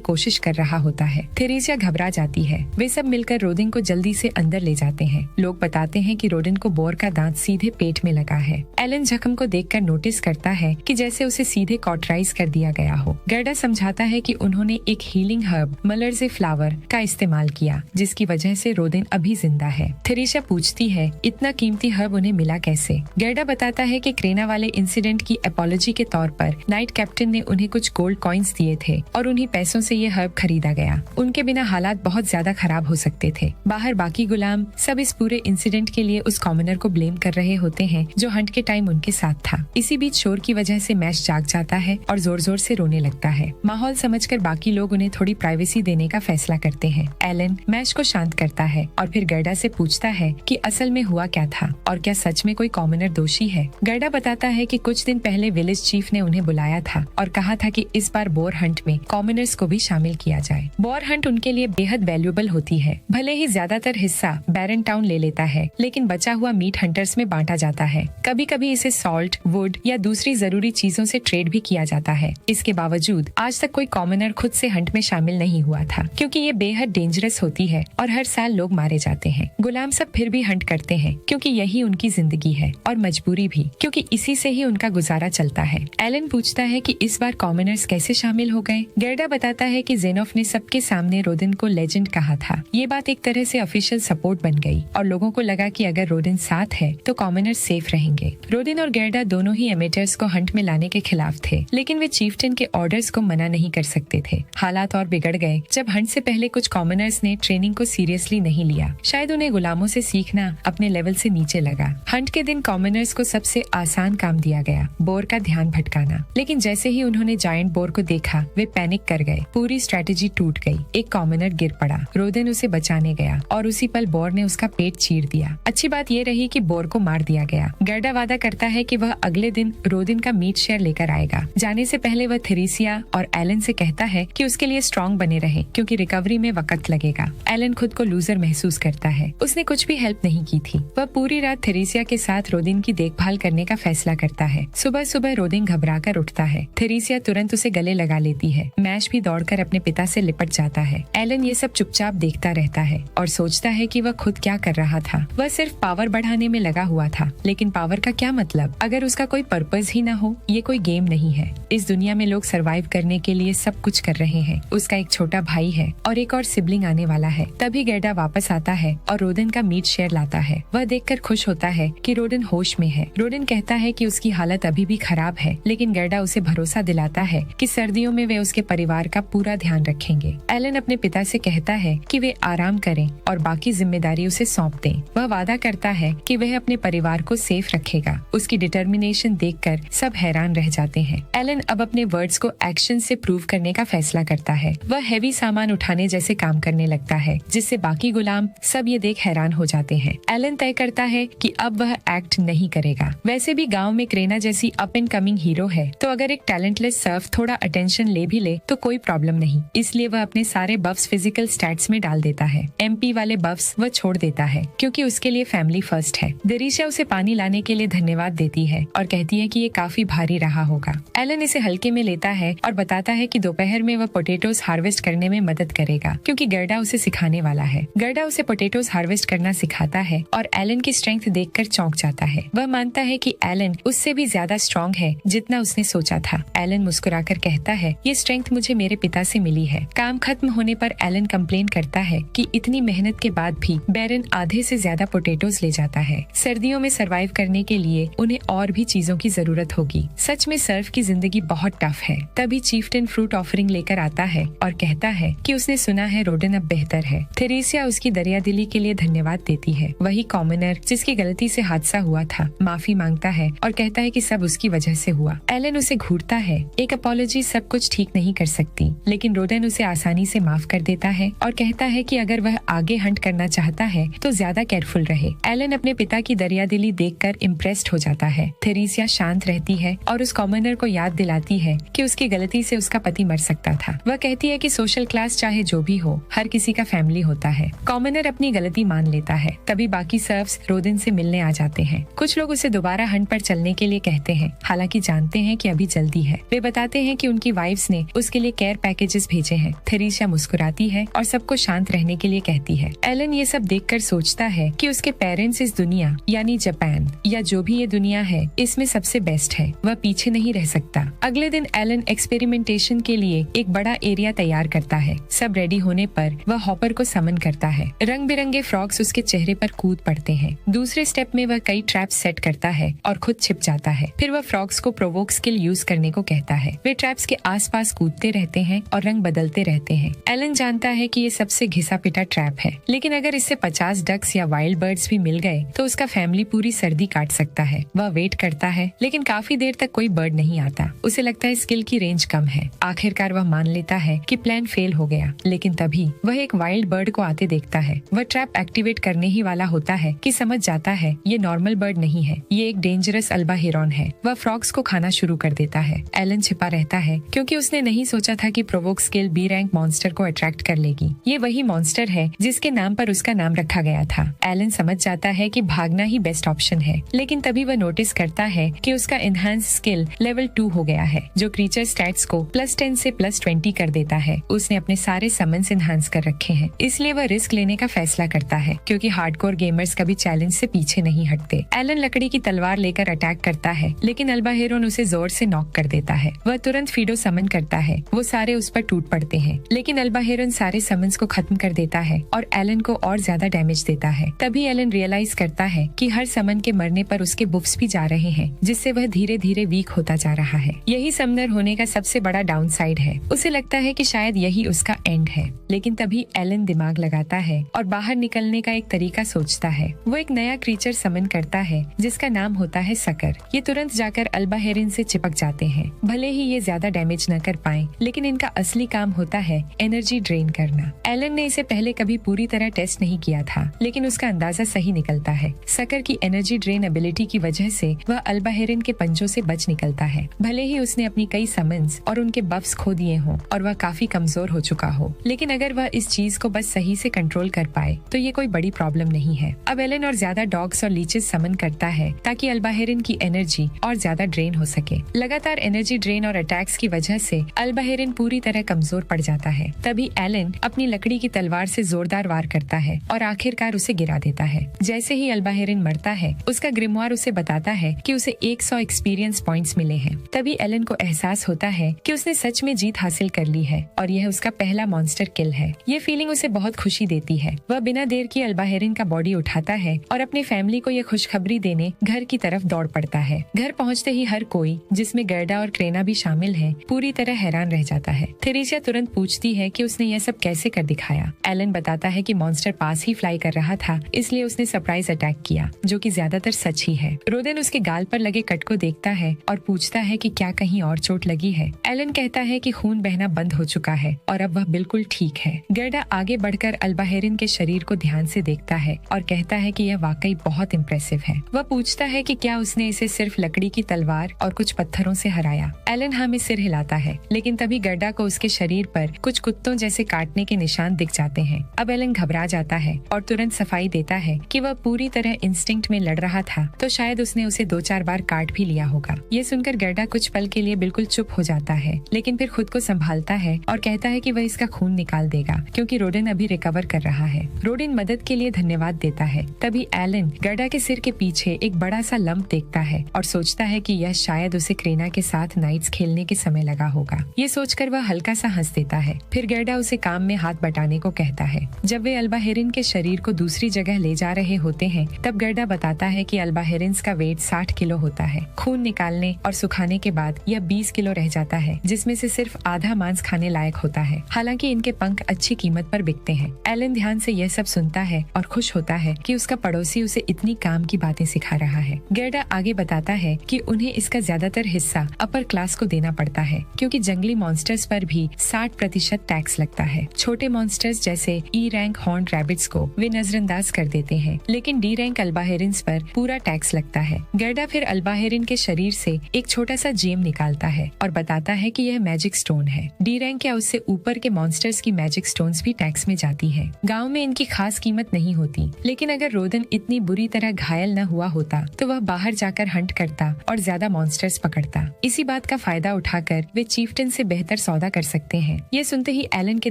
कोशिश कर रहा होता है। थेरेसिया घबरा जाती है। वे सब मिलकर रोडिन को जल्दी से अंदर ले जाते हैं। लोग बताते हैं कि रोडिन को बोर का दांत सीधे पेट में लगा है। एलन जख्म को देखकर नोटिस करता है कि जैसे उसे सीधे कॉटराइज कर दिया गया हो। गेर्डा समझाता है कि उन्होंने एक हीलिंग हर्ब मलरजे फ्लावर का इस्तेमाल किया, जिसकी वजह से रोडिन अभी जिंदा है। थेरेसिया पूछती है इतना कीमती हर्ब उन्हें मिला कैसे। गेर्डा बताता है कि क्रेना वाले इंसिडेंट की अपॉलजी के तौर पर नाइट कैप्टन ने उन्हें कुछ गोल्ड कॉइन्स दिए थे और उन्हीं पैसों से ये हर्ब खरीदा गया। उनके बिना हालात बहुत ज्यादा खराब हो सकते थे। बाहर बाकी गुलाम सब इस पूरे इंसिडेंट के लिए उस कॉमनर को ब्लेम कर रहे होते हैं जो हंट के टाइम उनके साथ था। इसी बीच शोर की वजह से मैश जाग जाता है और जोर जोर से रोने लगता है। माहौल समझकर बाकी लोग उन्हें थोड़ी प्राइवेसी देने का फैसला करते हैं। एलन मैश को शांत करता है और फिर गेर्डा से पूछता है कि असल में हुआ क्या था और क्या सच में कोई कॉमनर दोषी है। गेर्डा बताता है कि कुछ दिन पहले विलेज चीफ ने उन्हें बुलाया था और कहा था कि इस बार बोर हंट में कॉमनर्स को भी शामिल किया जाए। बोर हंट उनके लिए बेहद वैल्यूएबल होती है। भले ही ज्यादातर हिस्सा बैरन टाउन ले लेता है, लेकिन बचा हुआ मीट हंटर्स में बांटा जाता है। कभी कभी इसे सॉल्ट, वुड या दूसरी जरूरी चीजों से ट्रेड भी किया जाता है। इसके बावजूद आज तक कोई कॉमनर खुद से हंट में शामिल नहीं हुआ था, क्योंकि ये बेहद डेंजरस होती है और हर साल लोग मारे जाते हैं। गुलाम सब फिर भी हंट करते हैं क्योंकि यही उनकी जिंदगी है और मजबूरी भी, क्योंकि इसी से ही उनका गुजारा चलता है। एलन पूछता है कि इस बार कॉमनर्स कैसे शामिल हो गए। गेर्डा बताता है कि जेनोफ ने सबके सामने रोडिन को लेजेंड कहा था। ये बात एक तरह से ऑफिशियल सपोर्ट बन गई और लोगों को लगा कि अगर रोडिन साथ है तो कॉमनर्स सेफ रहेंगे। रोडिन और गेर्डा दोनों ही एमेटर्स को हंट में लाने के खिलाफ थे, लेकिन वे चीफटन के ऑर्डर्स को मना नहीं कर सकते थे। हालात और बिगड़ गए जब हंट से पहले कुछ कॉमनर्स ने ट्रेनिंग को सीरियसली नहीं लिया। शायद उन्हें गुलामों से सीखना अपने लेवल से नीचे लगा। हंट के दिन कॉमनर्स को सबसे आसान काम दिया गया, बोर का ध्यान भटकाना। लेकिन जैसे ही उन्होंने जायंट बोर को देखा, वे पैनिक कर गए। पूरी स्ट्रेटेजी टूट गई। एक कॉमनर गिर पड़ा। रोडिन उसे बचाने गया और उसी पल बोर ने उसका पेट चीर दिया। अच्छी बात ये रही कि बोर को मार दिया गया। गेर्डा वादा करता है कि वह अगले दिन रोडिन का मीट शेयर लेकर आएगा। जाने से पहले वह थेरेसिया और एलन से कहता है कि उसके लिए स्ट्रॉन्ग बने रहे, क्योंकि रिकवरी में वक्त लगेगा। एलन खुद को लूजर महसूस करता है। उसने कुछ भी हेल्प नहीं की थी। वह पूरी रात थेरेसिया के साथ रोडिन की देखभाल करने का फैसला करता है। सुबह सुबह रोडिन घबराकर उठता है। थेरेसिया तुरंत उसे गले लगा लेती है। मैश भी दौड़कर अपने पिता से लिपट जाता है। एलन ये सब चुपचाप देखता रहता है और सोचता है कि वह खुद क्या कर रहा था। वह सिर्फ पावर बढ़ाने में लगा हुआ था, लेकिन पावर का क्या मतलब अगर उसका कोई पर्पस ही न हो। ये कोई गेम नहीं है। इस दुनिया में लोग सरवाइव करने के लिए सब कुछ कर रहे हैं। उसका एक छोटा भाई है और एक और सिबलिंग आने वाला है। तभी गेर्डा वापस आता है और रोडिन का मीट शेयर लाता है। वह देखकर खुश होता है कि रोडिन होश में है। रोडिन कहता है कि उसकी हालत अभी भी खराब है, लेकिन गेर्डा उसे भरोसा दिलाता है कि सर्दियों में वे उसके परिवार का पूरा ध्यान रखेंगे। एलन अपने पिता से कहता है कि वे आराम करें और बाकी जिम्मेदारी उसे सौंप दें। वह वादा करता है कि वह अपने परिवार को सेफ रखेगा। उसकी डिटर्मिनेशन देखकर सब हैरान रह जाते हैं। एलन अब अपने वर्ड्स को एक्शन से प्रूव करने का फैसला करता है। वह हैवी सामान उठाने जैसे काम करने लगता है, जिससे बाकी गुलाम सब ये देख हैरान हो जाते हैं। एलन तय करता है कि अब वह एक्ट नहीं करेगा। वैसे भी गांव में क्रेना जैसी अप एंड कमिंग हीरो है, तो अगर एक टैलेंटलेस सर्फ थोड़ा अटेंशन ले भी ले तो कोई प्रॉब्लम नहीं। इसलिए वह अपने सारे बफ्स फिजिकल स्टैट्स में डाल देता है। MP वाले बफ्स वह छोड़ देता है, क्योंकि उसके लिए फैमिली फर्स्ट है। थेरेसिया उसे पानी लाने के लिए धन्यवाद देती है और कहती है कि ये काफी भारी रहा होगा। एलन इसे हल्के में लेता है और बताता है कि दोपहर में वह पोटैटोज हार्वेस्ट करने में मदद करेगा, क्योंकि गेर्डा उसे सिखाने वाला है। गेर्डा उसे पोटैटोज हार्वेस्ट करना सिखाता है और एलन की स्ट्रेंथ देखकर चौंक जाता है। वह मानता है कि एलन उससे भी ज्यादा स्ट्रॉन्ग है जितना उसने सोचा था। एलन मुस्कुराकर कहता है, ये स्ट्रेंथ मुझे मेरे पिता से मिली है। काम खत्म होने पर एलन एलन कंप्लेन करता है कि इतनी मेहनत के बाद भी बैरन आधे से ज्यादा पोटैटोज ले जाता है। सर्दियों में सरवाइव करने के लिए उन्हें और भी चीजों की जरूरत होगी। सच में सर्फ की जिंदगी बहुत टफ है। तभी चीफ्टन फ्रूट ऑफरिंग लेकर आता है और कहता है कि उसने सुना है रोडन अब बेहतर है। थेरेसिया उसकी दरियादिली के लिए धन्यवाद देती है। वही कॉमनर जिसकी गलती से हादसा हुआ था माफी मांगता है और कहता है कि सब उसकी वजह से हुआ। एलन उसे घूरता है। एक अपॉलॉजी सब कुछ ठीक नहीं कर सकती, लेकिन रोडन उसे आसानी से माफ कर देता है और कहता है कि अगर वह आगे हंट करना चाहता है तो ज्यादा केयरफुल रहे। एलन अपने पिता की दरियादिली देखकर इम्प्रेस्ड हो जाता है। थेरेसिया शांत रहती है और उस कॉमनर को याद दिलाती है कि उसकी गलती से उसका पति मर सकता था। वह कहती है कि सोशल क्लास चाहे जो भी हो, हर किसी का फैमिली होता है। कॉमनर अपनी गलती मान लेता है। तभी बाकी सर्व्स रोडन से मिलने आ जाते हैं। कुछ लोग उसे दोबारा हंट पर चलने के लिए कहते हैं, हालांकि जानते हैं कि अभी जल्दी है। वे बताते हैं कि उनकी वाइफ्स ने उसके लिए केयर पैकेजेस भेजे हैं। थेरेसिया मुस्कुराती है और सबको शांत रहने के लिए कहती है। एलन ये सब देखकर सोचता है कि उसके पेरेंट्स इस दुनिया यानी जापान या जो भी ये दुनिया है इसमें सबसे बेस्ट है। वह पीछे नहीं रह सकता। अगले दिन एलन एक्सपेरिमेंटेशन के लिए एक बड़ा एरिया तैयार करता है। सब रेडी होने पर वह हॉपर को समन करता है। रंग बिरंगे फ्रॉग्स उसके चेहरे पर कूद पड़ते हैं। दूसरे स्टेप में वह कई ट्रैप्स सेट करता है और खुद छिप जाता है। फिर वह फ्रॉग्स को प्रोवोक स्किल यूज करने को कहता है। वे ट्रैप्स के आसपास कूदते रहते हैं और रंग बदलते रहते हैं। एलन जानता है कि ये सबसे घिसा पिटा ट्रैप है, लेकिन अगर इससे 50 डक्स या वाइल्ड बर्ड्स भी मिल गए तो उसका फैमिली पूरी सर्दी काट सकता है। वह वेट करता है, लेकिन काफी देर तक कोई बर्ड नहीं आता। उसे लगता है स्किल की रेंज कम है। आखिरकार वह मान लेता है कि प्लान फेल हो गया, लेकिन तभी वह एक वाइल्ड बर्ड को आते देखता है। वह ट्रैप एक्टिवेट करने ही वाला होता है कि समझ जाता है ये नॉर्मल बर्ड नहीं है, ये एक डेंजरस अल्बा हेरॉन है। वह फ्रॉग्स को खाना शुरू कर देता है। एलन छिपा रहता है क्योंकि उसने नहीं सोचा था कि provoke skill B rank monster को अट्रैक्ट कर लेगी। ये वही मॉन्स्टर है जिसके नाम पर उसका नाम रखा गया था। एलन समझ जाता है कि भागना ही बेस्ट ऑप्शन है, लेकिन तभी वह नोटिस करता है कि उसका एनहांस स्किल लेवल 2 हो गया है, जो क्रीचर स्टैट्स को +10 से +20 कर देता है। उसने अपने सारे समन्स एनहांस कर रखे हैं, इसलिए वह रिस्क लेने का फैसला करता है क्योंकि हार्डकोर गेमर्स कभी चैलेंज से पीछे नहीं हटते। एलन लकड़ी की तलवार लेकर अटैक करता है, लेकिन अल्बा हेरोन उसे जोर से नॉक कर देता है। वह तुरंत फीडो समन करता है। वो सारे उस पर टूट पड़ते हैं, लेकिन अल्बा हेरोन सारे समन्स को खत्म कर देता है और एलन को और ज्यादा डैमेज देता है। तभी एलन रियलाइज करता है कि हर समन के मरने पर उसके बुफ्स भी जा रहे हैं, जिससे वह धीरे धीरे वीक होता जा रहा है। यही समनर होने का सबसे बड़ा डाउन साइड है। उसे लगता है कि शायद यही उसका एंड है, लेकिन तभी एलन दिमाग लगाता है और बाहर निकलने का एक तरीका सोचता है। वो एक नया क्रीचर समन करता है जिसका नाम होता है सकर। ये तुरंत जाकर अल्बा हेरन से चिपक जाते हैं। भले ही ये ज्यादा डैमेज न कर पाए, लेकिन इनका असली काम होता है एनर्जी ड्रेन करना। एलन ने इसे पहले कभी पूरी तरह टेस्ट नहीं किया था, लेकिन उसका अंदाजा सही निकलता है। सकर की एनर्जी ड्रेन एबिलिटी की वजह से वह अल्बा हेरन के पंजों से बच निकलता है। भले ही उसने अपनी कई समन्स और उनके बफ्स खो दिए हों और वह काफी कमजोर हो चुका हो, लेकिन अगर वह इस चीज को बस सही से कंट्रोल कर पाए तो ये कोई बड़ी प्रॉब्लम नहीं है। अब एलन और ज्यादा डॉग्स और लीचेस समन करता है ताकि अल्बा हेरन की एनर्जी और ज्यादा ड्रेन हो सके। लगातार एनर्जी ड्रेन और अटैक्स की वजह से अल्बा हेरन पूरी तरह कमजोर पड़ जाता है। तभी एलन अपनी लकड़ी की तलवार से जोरदार वार करता है और आखिरकार उसे गिरा देता है। जैसे ही अल्बा हेरन मरता है, उसका ग्रिमवार उसे बताता है कि उसे 100 एक्सपीरियंस पॉइंट्स मिले हैं। तभी एलन को एहसास होता है कि उसने सच में जीत हासिल कर ली है और यह उसका पहला मॉन्स्टर किल है। ये फीलिंग उसे बहुत खुशी देती है। वह बिना देर किए अल्बा हेरन का बॉडी उठाता है और अपनी फैमिली को यह खुशखबरी देने घर की तरफ दौड़ पड़ता है। घर पहुंचते ही हर कोई, जिसमें गर्डा और क्रेना भी शामिल है, पूरी तरह हैरान रह जाता है। थेरेसिया तुरंत पूछती है कि उसने यह सब कैसे कर दिखाया। एलन बताता है कि मॉन्स्टर पास ही फ्लाई कर रहा था, इसलिए उसने सरप्राइज अटैक किया, जो कि ज्यादातर सच ही है। रोदेन उसके गाल पर लगे कट को देखता है और पूछता है कि क्या कहीं और चोट लगी है। एलन कहता है कि खून बहना बंद हो चुका है और अब वह बिल्कुल ठीक है। गर्डा आगे बढ़कर अल्बा हेरन के शरीर को ध्यान से देखता है और कहता है कि यह वाकई बहुत इम्प्रेसिव है। वह पूछता है कि क्या उसने इसे सिर्फ लकड़ी की तलवार और कुछ पत्थरों से हराया। एलन हाँ में सिर हिलाता है, लेकिन तभी गर्डा को उसके शरीर पर कुछ कुत्तों जैसे काटने के निशान दिख जाते हैं। अब एलन घबरा जाता है और तुरंत सफाई देता है कि वह पूरी तरह इंस्टिंक्ट में लड़ रहा था, तो शायद उसने उसे 2-4 बार काट भी लिया होगा। ये सुनकर गर्डा कुछ पल के लिए बिल्कुल चुप हो जाता है, लेकिन फिर खुद को संभालता है और कहता है कि वह इसका खून निकाल देगा क्योंकि रोडेन अभी रिकवर कर रहा है। रोडेन मदद के लिए धन्यवाद देता है। तभी एलन गर्डा के सिर के पीछे एक बड़ा सा लंप देखता है और सोचता है कि यह शायद उसे क्रेना के साथ नाइट्स खेलने के समय लगा होगा। ये सोचकर वह हल्का सा हंस देता है। फिर गर्डा उसे उसे काम में हाथ बटाने को कहता है। जब वे अल्बा हेरिन के शरीर को दूसरी जगह ले जा रहे होते हैं तब गर्डा बताता है कि अल्बा हेरिन्स का वेट 60 किलो होता है। खून निकालने और सुखाने के बाद यह 20 किलो रह जाता है, जिसमें से सिर्फ आधा मांस खाने लायक होता है। हालांकि इनके पंख अच्छी कीमत पर बिकते हैं। एलन ध्यान से यह सब सुनता है और खुश होता है कि उसका पड़ोसी उसे इतनी काम की बातें सिखा रहा है। गर्डा आगे बताता है कि उन्हें इसका ज्यादातर हिस्सा अपर क्लास को देना पड़ता है, क्योंकि जंगली मॉन्स्टर्स पर भी 60% टैक्स लगता है। छोटे मॉन्स्टर्स जैसे ई रैंक हॉर्न रैबिट्स को वे नजरअंदाज कर देते हैं, लेकिन डी रैंक अल्बा हेरिन्स पर पूरा टैक्स लगता है। गर्डा फिर अल्बा हेरिन के शरीर से एक छोटा सा जेम निकालता है और बताता है कि यह मैजिक स्टोन है। डी रैंक या उससे ऊपर के मॉन्स्टर्स की मैजिक स्टोन्स भी टैक्स में जाती है। गाँव में इनकी खास कीमत नहीं होती, लेकिन अगर रोदन इतनी बुरी तरह घायल न हुआ होता तो वह बाहर जाकर हंट करता और ज्यादा मॉन्स्टर्स पकड़ता। इसी बात का फायदा उठाकर वे चीफ्टन से बेहतर सौदा कर सकते हैं। ये सुनते ही एलन के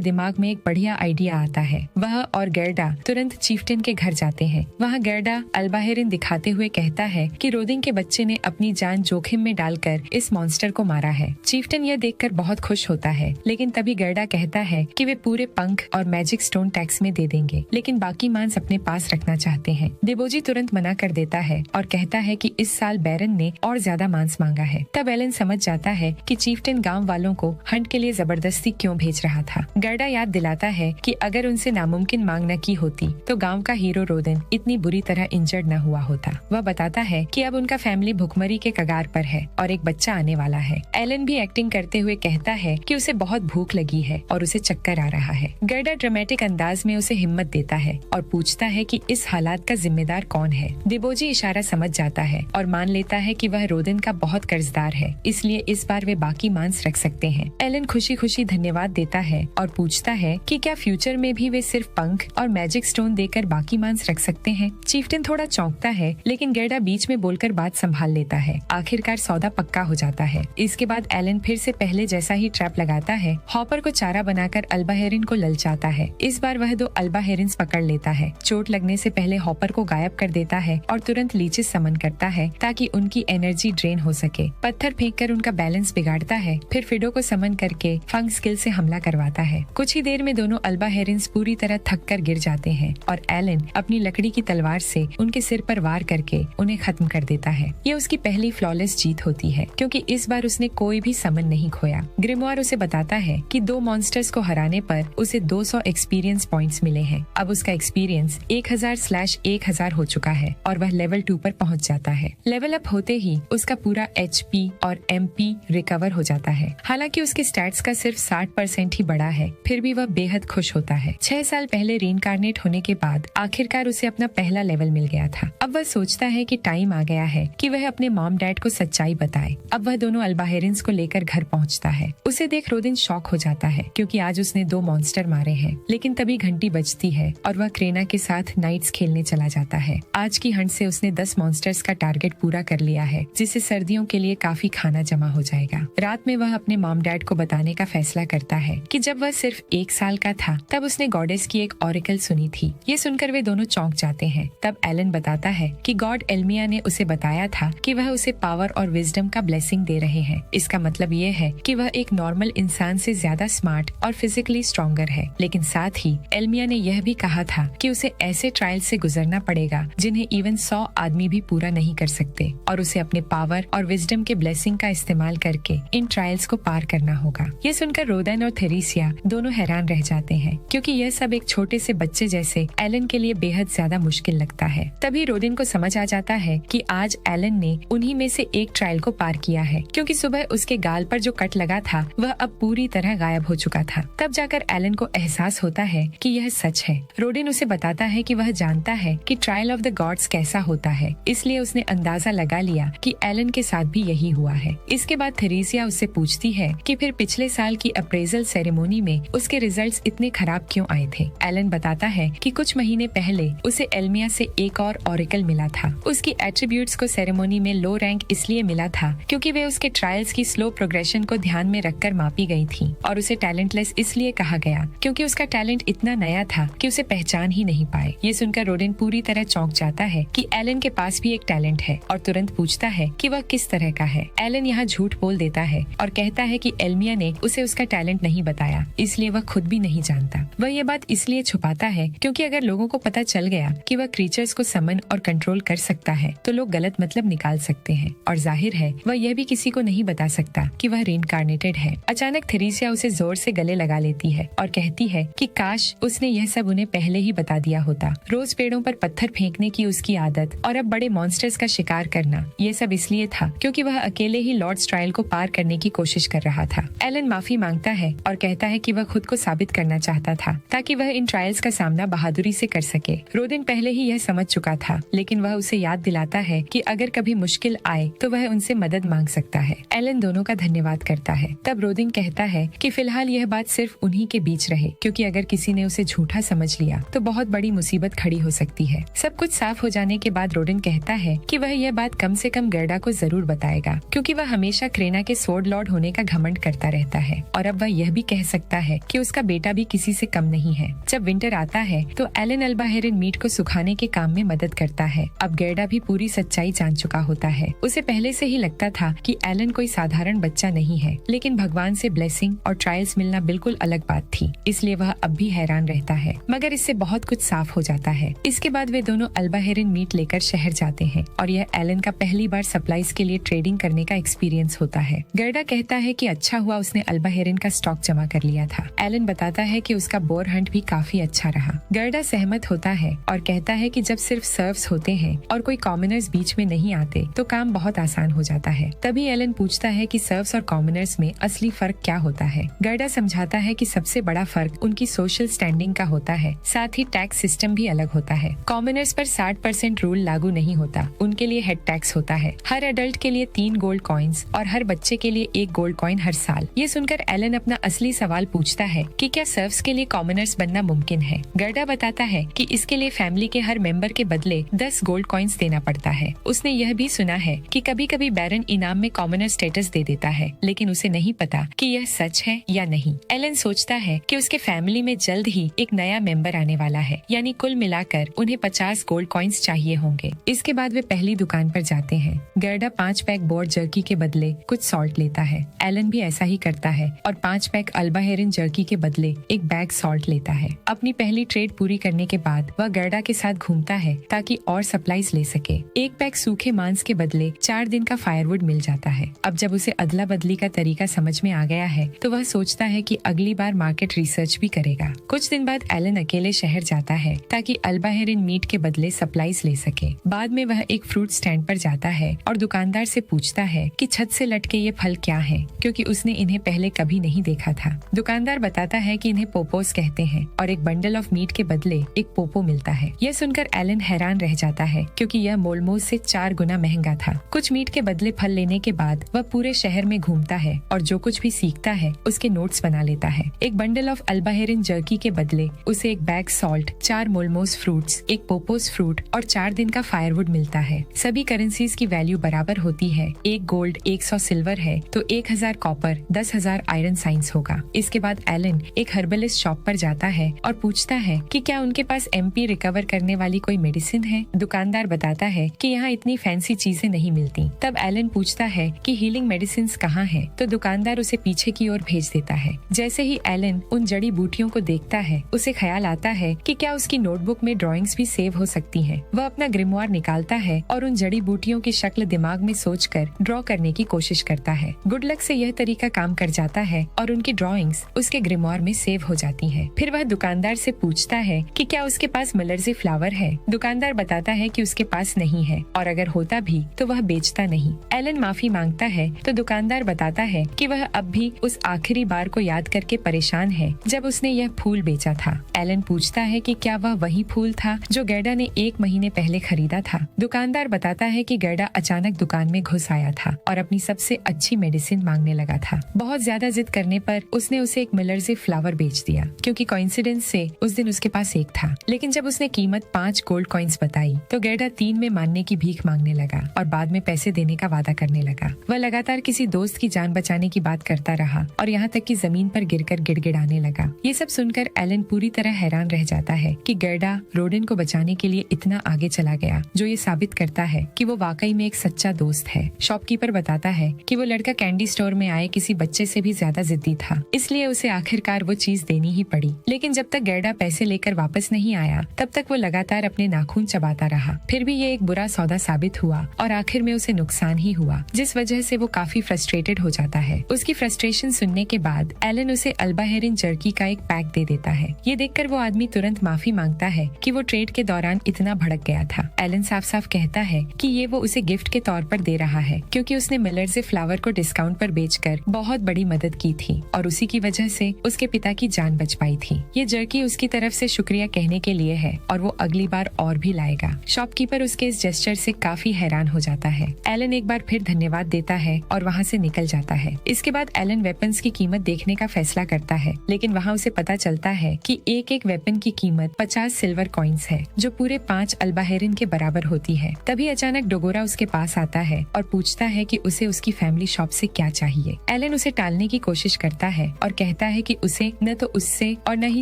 दिमाग में एक बढ़िया आइडिया आता है। वह और गर्डा तुरंत चीफ्टन के घर जाते हैं। वहाँ गर्डा अल्बा हेरिन दिखाते हुए कहता है कि रोदिन के बच्चे ने अपनी जान जोखिम में डालकर इस मॉन्स्टर को मारा है। चीफ्टन यह देखकर बहुत खुश होता है, लेकिन तभी गर्डा कहता है कि वे पूरे पंख और मैजिक स्टोन टैक्स में दे देंगे, लेकिन बाकी मांस अपने पास रखना चाहते हैं। देबोजी तुरंत मना कर देता है और कहता है कि इस साल बैरन ने और ज्यादा मांस मांगा है। तब एलन समझ जाता है कि चीफ्टन गांव वालों को हंट के लिए जबरदस्ती क्यों भेज रहा था। गर्डा याद दिलाता है कि अगर उनसे नामुमकिन मांग न की होती तो गांव का हीरो रोदन इतनी बुरी तरह इंजर्ड न हुआ होता। वह बताता है कि अब उनका फैमिली भुखमरी के कगार पर है और एक बच्चा आने वाला है। एलन भी एक्टिंग करते हुए कहता है कि उसे बहुत भूख लगी है और उसे चक्कर आ रहा है। गर्डा ड्रामेटिक अंदाज में उसे हिम्मत देता है और पूछता है कि इस हालात का जिम्मेदार कौन है। देबोजी इशारा समझ जाता है और मान लेता है कि वह रोदन का बहुत कर्जदार है, इसलिए इस बार वे बाकी मांस रख सकते हैं। एलन खुशी खुशी धन्यवाद देता है और पूछता है कि क्या फ्यूचर में भी वे सिर्फ पंख और मैजिक स्टोन देकर बाकी मांस रख सकते हैं। चीफ्टन थोड़ा चौंकता है, लेकिन गर्डा बीच में बोलकर बात संभाल लेता है। आखिरकार सौदा पक्का हो जाता है। इसके बाद एलन फिर से पहले जैसा ही ट्रैप लगाता है। हॉपर को चारा बनाकर अल्बा हेरिन को ललचाता है। इस बार वह 2 अल्बा हेरिन्स पकड़ लेता है। चोट लगने से पहले हॉपर को गायब कर देता है और तुरंत लीचेस समन करता है ताकि उनकी एनर्जी ड्रेन हो सके। पत्थर फेंककर उनका बैलेंस बिगाड़ता है, फिर फिडो को समन करके फंग स्किल से हमला करवाता है। कुछ ही देर में दोनों अल्बा हेरिन्स पूरी तरह थक कर गिर जाते हैं और एलन अपनी लकड़ी की तलवार से उनके सिर पर वार करके उन्हें खत्म कर देता है। ये उसकी पहली फ्लॉलेस जीत होती है, क्योंकि इस बार उसने कोई भी समन नहीं खोया। ग्रिमोयर उसे बताता है कि 2 मॉन्स्टर्स को हराने पर उसे 200 एक्सपीरियंस पॉइंट्स मिले हैं। अब उसका एक्सपीरियंस 1000/1000 हो चुका है और वह लेवल 2 पर पहुंच जाता है। लेवल अप होते ही उसका पूरा HP और MP रिकवर हो जाता है। हालांकि उसके स्टैट्स का सिर्फ 60% ही बढ़ा है, फिर भी वह बेहद खुश होता है। 6 साल पहले रीइंकार्नेट होने के बाद आखिरकार उसे अपना पहला लेवल मिल गया था। अब वह सोचता है कि टाइम आ गया है कि वह अपने मॉम डैड को सच्चाई बताए। अब वह दोनों अल्बा हेरिन्स को लेकर घर पहुंचता है। उसे देख रोदिन शॉक हो जाता है, क्योंकि आज उसने 2 मॉन्स्टर मारे हैं। लेकिन तभी घंटी बजती है और वह क्रेना के साथ नाइट्स खेलने चला जाता है। आज की हंट से उसने 10 मॉन्स्टर्स का टारगेट पूरा कर लिया है, जिससे सर्दियों के लिए काफी खाना जमा हो जाएगा। रात में वह अपने मॉम डैड को बताने का फैसला करता है कि जब वह सिर्फ 1 साल का था तब उसने गॉडेस की एक ऑरेकल सुनी थी। ये सुनकर वे दोनों चौंक जाते हैं। तब एलन बताता है कि गॉड एल्मिया ने उसे बताया था कि वह उसे पावर और विजडम का ब्लेसिंग दे रहे हैं। इसका मतलब ये है कि वह एक नॉर्मल इंसान से ज्यादा स्मार्ट और फिजिकली स्ट्रॉन्गर है। लेकिन साथ ही एल्मिया ने यह भी कहा था कि उसे ऐसे ट्रायल से गुजरना पड़ेगा जिन्हें इवन 100 आदमी भी पूरा नहीं कर सकते, और उसे अपने पावर और विजडम के ब्लेसिंग का इस्तेमाल करके इन ट्रायल्स को पार करना होगा। ये सुनकर रोदन और थेरेसिया दोनों हैरान रह जाते हैं, क्योंकि यह सब एक छोटे से बच्चे जैसे एलन के लिए बेहद ज्यादा मुश्किल लगता है। तभी रोदिन को समझ आ जाता है कि आज एलन ने उन्हीं में से एक ट्रायल को पार किया है, क्योंकि सुबह उसके गाल पर जो कट लगा था वह अब पूरी तरह गायब हो चुका था। तब जाकर एलन को एहसास होता है कि यह सच है। रोडिन उसे बताता है कि वह जानता है कि ट्रायल ऑफ द गॉड्स कैसा होता है, इसलिए उसने अंदाजा लगा लिया कि एलन के साथ भी यही हुआ है। इसके बाद थेरेसिया उससे पूछती है कि फिर पिछले साल की अप्रेजल सेरेमोनी में उसके रिजल्ट्स इतने खराब क्यों आए थे। एलन बताता है कि कुछ महीने पहले उसे एल्मिया से एक और ऑरेकल मिला था। उसकी एट्रीब्यूट्स को सेरेमोनी में लो रैंक इसलिए मिला था क्योंकि वे उसके ट्रायल्स की स्लो प्रोग्रेशन को ध्यान में रखकर मापी गई थी, और उसे टैलेंटलेस इसलिए कहा गया क्योंकि उसका टैलेंट इतना नया था कि उसे पहचान ही नहीं पाए। ये सुनकर रोडिन पूरी तरह चौंक जाता है कि एलन के पास भी एक टैलेंट है और तुरंत पूछता है कि वह किस तरह का है। एलन यहाँ झूठ बोल देता है और कहता है कि एल्मिया ने उसे उसका टैलेंट नहीं बताया, इसलिए वह खुद भी नहीं जानता। वह ये बात इसलिए छुपाता है क्योंकि अगर लोगों को पता चल गया कि वह क्रीचर्स को समन और कंट्रोल कर सकता है तो लोग गलत मतलब निकाल सकते हैं, और जाहिर है वह यह भी किसी को नहीं बता सकता कि वह रीइंकार्नेटेड है। अचानक थेरेसिया उसे जोर से गले लगा लेती है और कहती है कि काश उसने यह सब उन्हें पहले ही बता दिया होता। रोज पेड़ों पर पत्थर फेंकने की उसकी आदत और अब बड़े मॉन्स्टर्स का शिकार करना, ये सब इसलिए था क्योंकि वह अकेले ही लॉर्ड स्ट्राइल को पार करने की कोशिश कर रहा था। एलन माफी मांगता है और कहता है कि वह खुद को साबित करना चाहता था ताकि वह इन ट्रायल्स का सामना बहादुरी से कर सके। रोडिन पहले ही यह समझ चुका था, लेकिन वह उसे याद दिलाता है कि अगर कभी मुश्किल आए तो वह उनसे मदद मांग सकता है। एलन दोनों का धन्यवाद करता है। तब रोडिन कहता है कि फिलहाल यह बात सिर्फ उन्हीं के बीच रहे, क्योंकि अगर किसी ने उसे झूठा समझ लिया तो बहुत बड़ी मुसीबत खड़ी हो सकती है। सब कुछ साफ हो जाने के बाद रोडिन कहता है कि वह यह बात कम से कम गर्डा को जरूर बताएगा, क्योंकि वह हमेशा क्रेना के स्वॉर्ड लॉर्ड होने का घमंड करता रहता है, और अब वह यह भी कह सकता है कि उसका बेटा भी किसी से कम नहीं है। जब विंटर आता है तो एलन अल्बा हेरन मीट को सुखाने के काम में मदद करता है। अब गर्डा भी पूरी सच्चाई जान चुका होता है। उसे पहले से ही लगता था कि एलन कोई साधारण बच्चा नहीं है, लेकिन भगवान से ब्लेसिंग और ट्रायल्स मिलना बिल्कुल अलग बात थी, इसलिए वह अब भी हैरान रहता है। मगर इससे बहुत कुछ साफ हो जाता है। इसके बाद वे दोनों अल्बा हेरन मीट लेकर शहर जाते हैं और यह एलन का पहली बार सप्लाईज के लिए ट्रेडिंग करने का एक्सपीरियंस होता है। गर्डा कहता है कि अच्छा हुआ उसने अल्बा हेरन का स्टॉक जमा कर लिया था। एलन बताता है कि उसका बोर हंट भी काफी अच्छा रहा। गर्डा सहमत होता है और कहता है कि जब सिर्फ सर्व्स होते हैं और कोई कॉमनर्स बीच में नहीं आते तो काम बहुत आसान हो जाता है। तभी एलन पूछता है कि सर्व्स और कॉमनर्स में असली फर्क क्या होता है। गर्डा समझाता है कि सबसे बड़ा फर्क उनकी सोशल स्टैंडिंग का होता है, साथ ही टैक्स सिस्टम भी अलग होता है। कॉमनर्स पर 60% रूल लागू नहीं होता, उनके लिए हेड टैक्स होता है। हर एडल्ट के लिए 3 गोल्ड कॉइन्स और हर बच्चे के लिए 1 गोल्ड कॉइन हर साल। ये सुनकर एलन अपना असली सवाल पूछता है कि क्या सर्व्स के लिए कॉमनर्स बनना मुमकिन है। गर्डा बताता है कि इसके लिए फैमिली के हर मेंबर के बदले 10 गोल्ड कॉइन्स देना पड़ता है। उसने यह भी सुना है कि कभी कभी बैरन इनाम में कॉमनर स्टेटस दे देता है, लेकिन उसे नहीं पता कि यह सच है या नहीं। एलन सोचता है कि उसके फैमिली में जल्द ही एक नया मेंबर आने वाला है, यानी कुल मिलाकर उन्हें 50 गोल्ड कॉइन्स चाहिए होंगे। इसके बाद वे पहली दुकान पर जाते हैं। गर्डा 5 पैक बोर्ड जर्की के बदले कुछ सॉल्ट लेता है। एलन भी ऐसा ही करता है और 5 पैक अल्बा हेरन जर्की के बदले एक बैग सॉल्ट लेता है। अपनी पहली ट्रेड पूरी करने के बाद वह गर्डा के साथ घूमता है ताकि और सप्लाईज ले सके। एक पैक सूखे मांस के बदले 4 दिन का फायरवुड मिल जाता है। अब जब उसे अदला बदली का तरीका समझ में आ गया है तो वह सोचता है कि अगली बार मार्केट रिसर्च भी करेगा। कुछ दिन बाद एलन अकेले शहर जाता है ताकि अल्बा हेरन मीट के बदले सप्लाईज ले सके। बाद में वह एक फ्रूट स्टैंड पर जाता है और दुकानदार से पूछता है कि छत से लटके ये फल क्या हैं, क्योंकि उसने इन्हें पहले कभी नहीं देखा था। दुकानदार बताता है कि इन्हें पोपोस कहते हैं और एक बंडल ऑफ मीट के बदले एक पोपो मिलता है। यह सुनकर एलन हैरान रह जाता है, क्योंकि यह मोलमोज से 4 गुना महंगा था। कुछ मीट के बदले फल लेने के बाद वह पूरे शहर में घूमता है और जो कुछ भी सीखता है उसके नोट्स बना लेता है। एक bundle of alba heron jerky के बदले उसे एक बैग सॉल्ट, 4 मोलमोज फ्रूट्स, एक पोपोस फ्रूट और 4 दिन का फायरवुड मिलता है। सभी करेंसीज की वैल्यू बराबर होती है। 1 गोल्ड 100 सिल्वर है तो 1000 कॉपर 10,000 आयरन साइंस होगा। इसके बाद एलन एक हर्बलिस्ट शॉप पर जाता है और पूछता है कि क्या उनके पास एमपी रिकवर करने वाली कोई मेडिसिन है। दुकानदार बताता है कि यहाँ इतनी फैंसी चीजें नहीं मिलती। तब एलन पूछता है कि हीलिंग मेडिसिन कहाँ है, तो दुकानदार उसे पीछे की ओर भेज देता है। जैसे ही एलन उन जड़ी बूटियों को देखता है उसे ख्याल आता है कि क्या उसकी नोटबुक में ड्राइंग्स भी सेव हो सकती हैं। वह अपना ग्रिमवार निकालता है और उन जड़ी बूटियों की शक्ल दिमाग में सोचकर ड्रॉ करने की कोशिश करता है। गुड लक से यह तरीका काम कर जाता है और उनकी ड्राइंग्स उसके ग्रिमवार में सेव हो जाती है। फिर वह दुकानदार से पूछता है कि क्या उसके पास मलर्जी फ्लावर है। दुकानदार बताता है कि उसके पास नहीं है और अगर होता भी तो वह बेचता नहीं। एलन माफी मांगता है तो दुकानदार बताता है कि वह अब भी उस आखिरी बार को याद करके परेशान है जब उसने यह फूल बेचा था। एलन पूछता है कि क्या वह वही फूल था जो गर्डा ने 1 महीने पहले खरीदा था। दुकानदार बताता है कि गर्डा अचानक दुकान में घुस आया था और अपनी सबसे अच्छी मेडिसिन मांगने लगा था। बहुत ज्यादा जिद करने पर उसने उसे एक मिलर्जी फ्लावर बेच दिया, क्योंकि कोइंसिडेंस से उस दिन उसके पास एक था। लेकिन जब उसने कीमत 5 गोल्ड कॉइन्स बताई तो गर्डा 3 में मानने की भीख मांगने लगा और बाद में पैसे देने का वादा करने लगा। वह लगातार किसी दोस्त की जान बचाने की बात करता रहा और यहाँ तक कि जमीन पर गिरकर गिड़गिड़ाने लगा। ये सब सुनकर एलन पूरी तरह हैरान रह जाता है कि गर्डा रोडिन को बचाने के लिए इतना आगे चला गया, जो ये साबित करता है कि वो वाकई में एक सच्चा दोस्त है। शॉपकीपर बताता है कि वो लड़का कैंडी स्टोर में आए किसी बच्चे से भी ज्यादा जिद्दी था, इसलिए उसे उसे आखिरकार वो चीज देनी ही पड़ी। लेकिन जब तक गर्डा पैसे लेकर वापस नहीं आया तब तक वो लगातार अपने नाखून चबाता रहा। फिर भी ये एक बुरा सौदा साबित हुआ और आखिर में उसे नुकसान ही हुआ, जिस वजह से वो काफी फ्रस्ट्रेटेड हो जाता है। उसकी फ्रस्ट्रेशन सुनने के बाद एलन उसे अल्बाहेरिन जर्की का एक पैक दे देता है। ये देखकर वो आदमी तुरंत माफी मांगता है कि वो ट्रेड के दौरान इतना भड़क गया था। एलन साफ साफ कहता है कि ये वो उसे गिफ्ट के तौर पर दे रहा है क्योंकि उसने मिलर से फ्लावर को डिस्काउंट पर बेचकर बहुत बड़ी मदद की थी और उसी की वजह से उसके पिता की जान बच पाई थी। ये जर्की उसकी तरफ से शुक्रिया कहने के लिए है और वो अगली बार और भी लाएगा। शॉपकीपर उसके इस जेस्चर से काफी हैरान हो जाता है। एलन एक बार फिर धन्यवाद देता है और वहाँ से निकल जाता है। इसके बाद एलन वेपन्स की कीमत देखने का फैसला करता है, लेकिन वहाँ उसे पता चलता है कि एक एक वेपन की कीमत 50 सिल्वर कॉइन्स है, जो पूरे 5 अल्बाहेरिन के बराबर होती है। तभी अचानक डोगोरा उसके पास आता है और पूछता है कि उसे उसकी फैमिली शॉप से क्या चाहिए। एलन उसे टालने की कोशिश करता है और कहता है कि उसे न तो उससे और न ही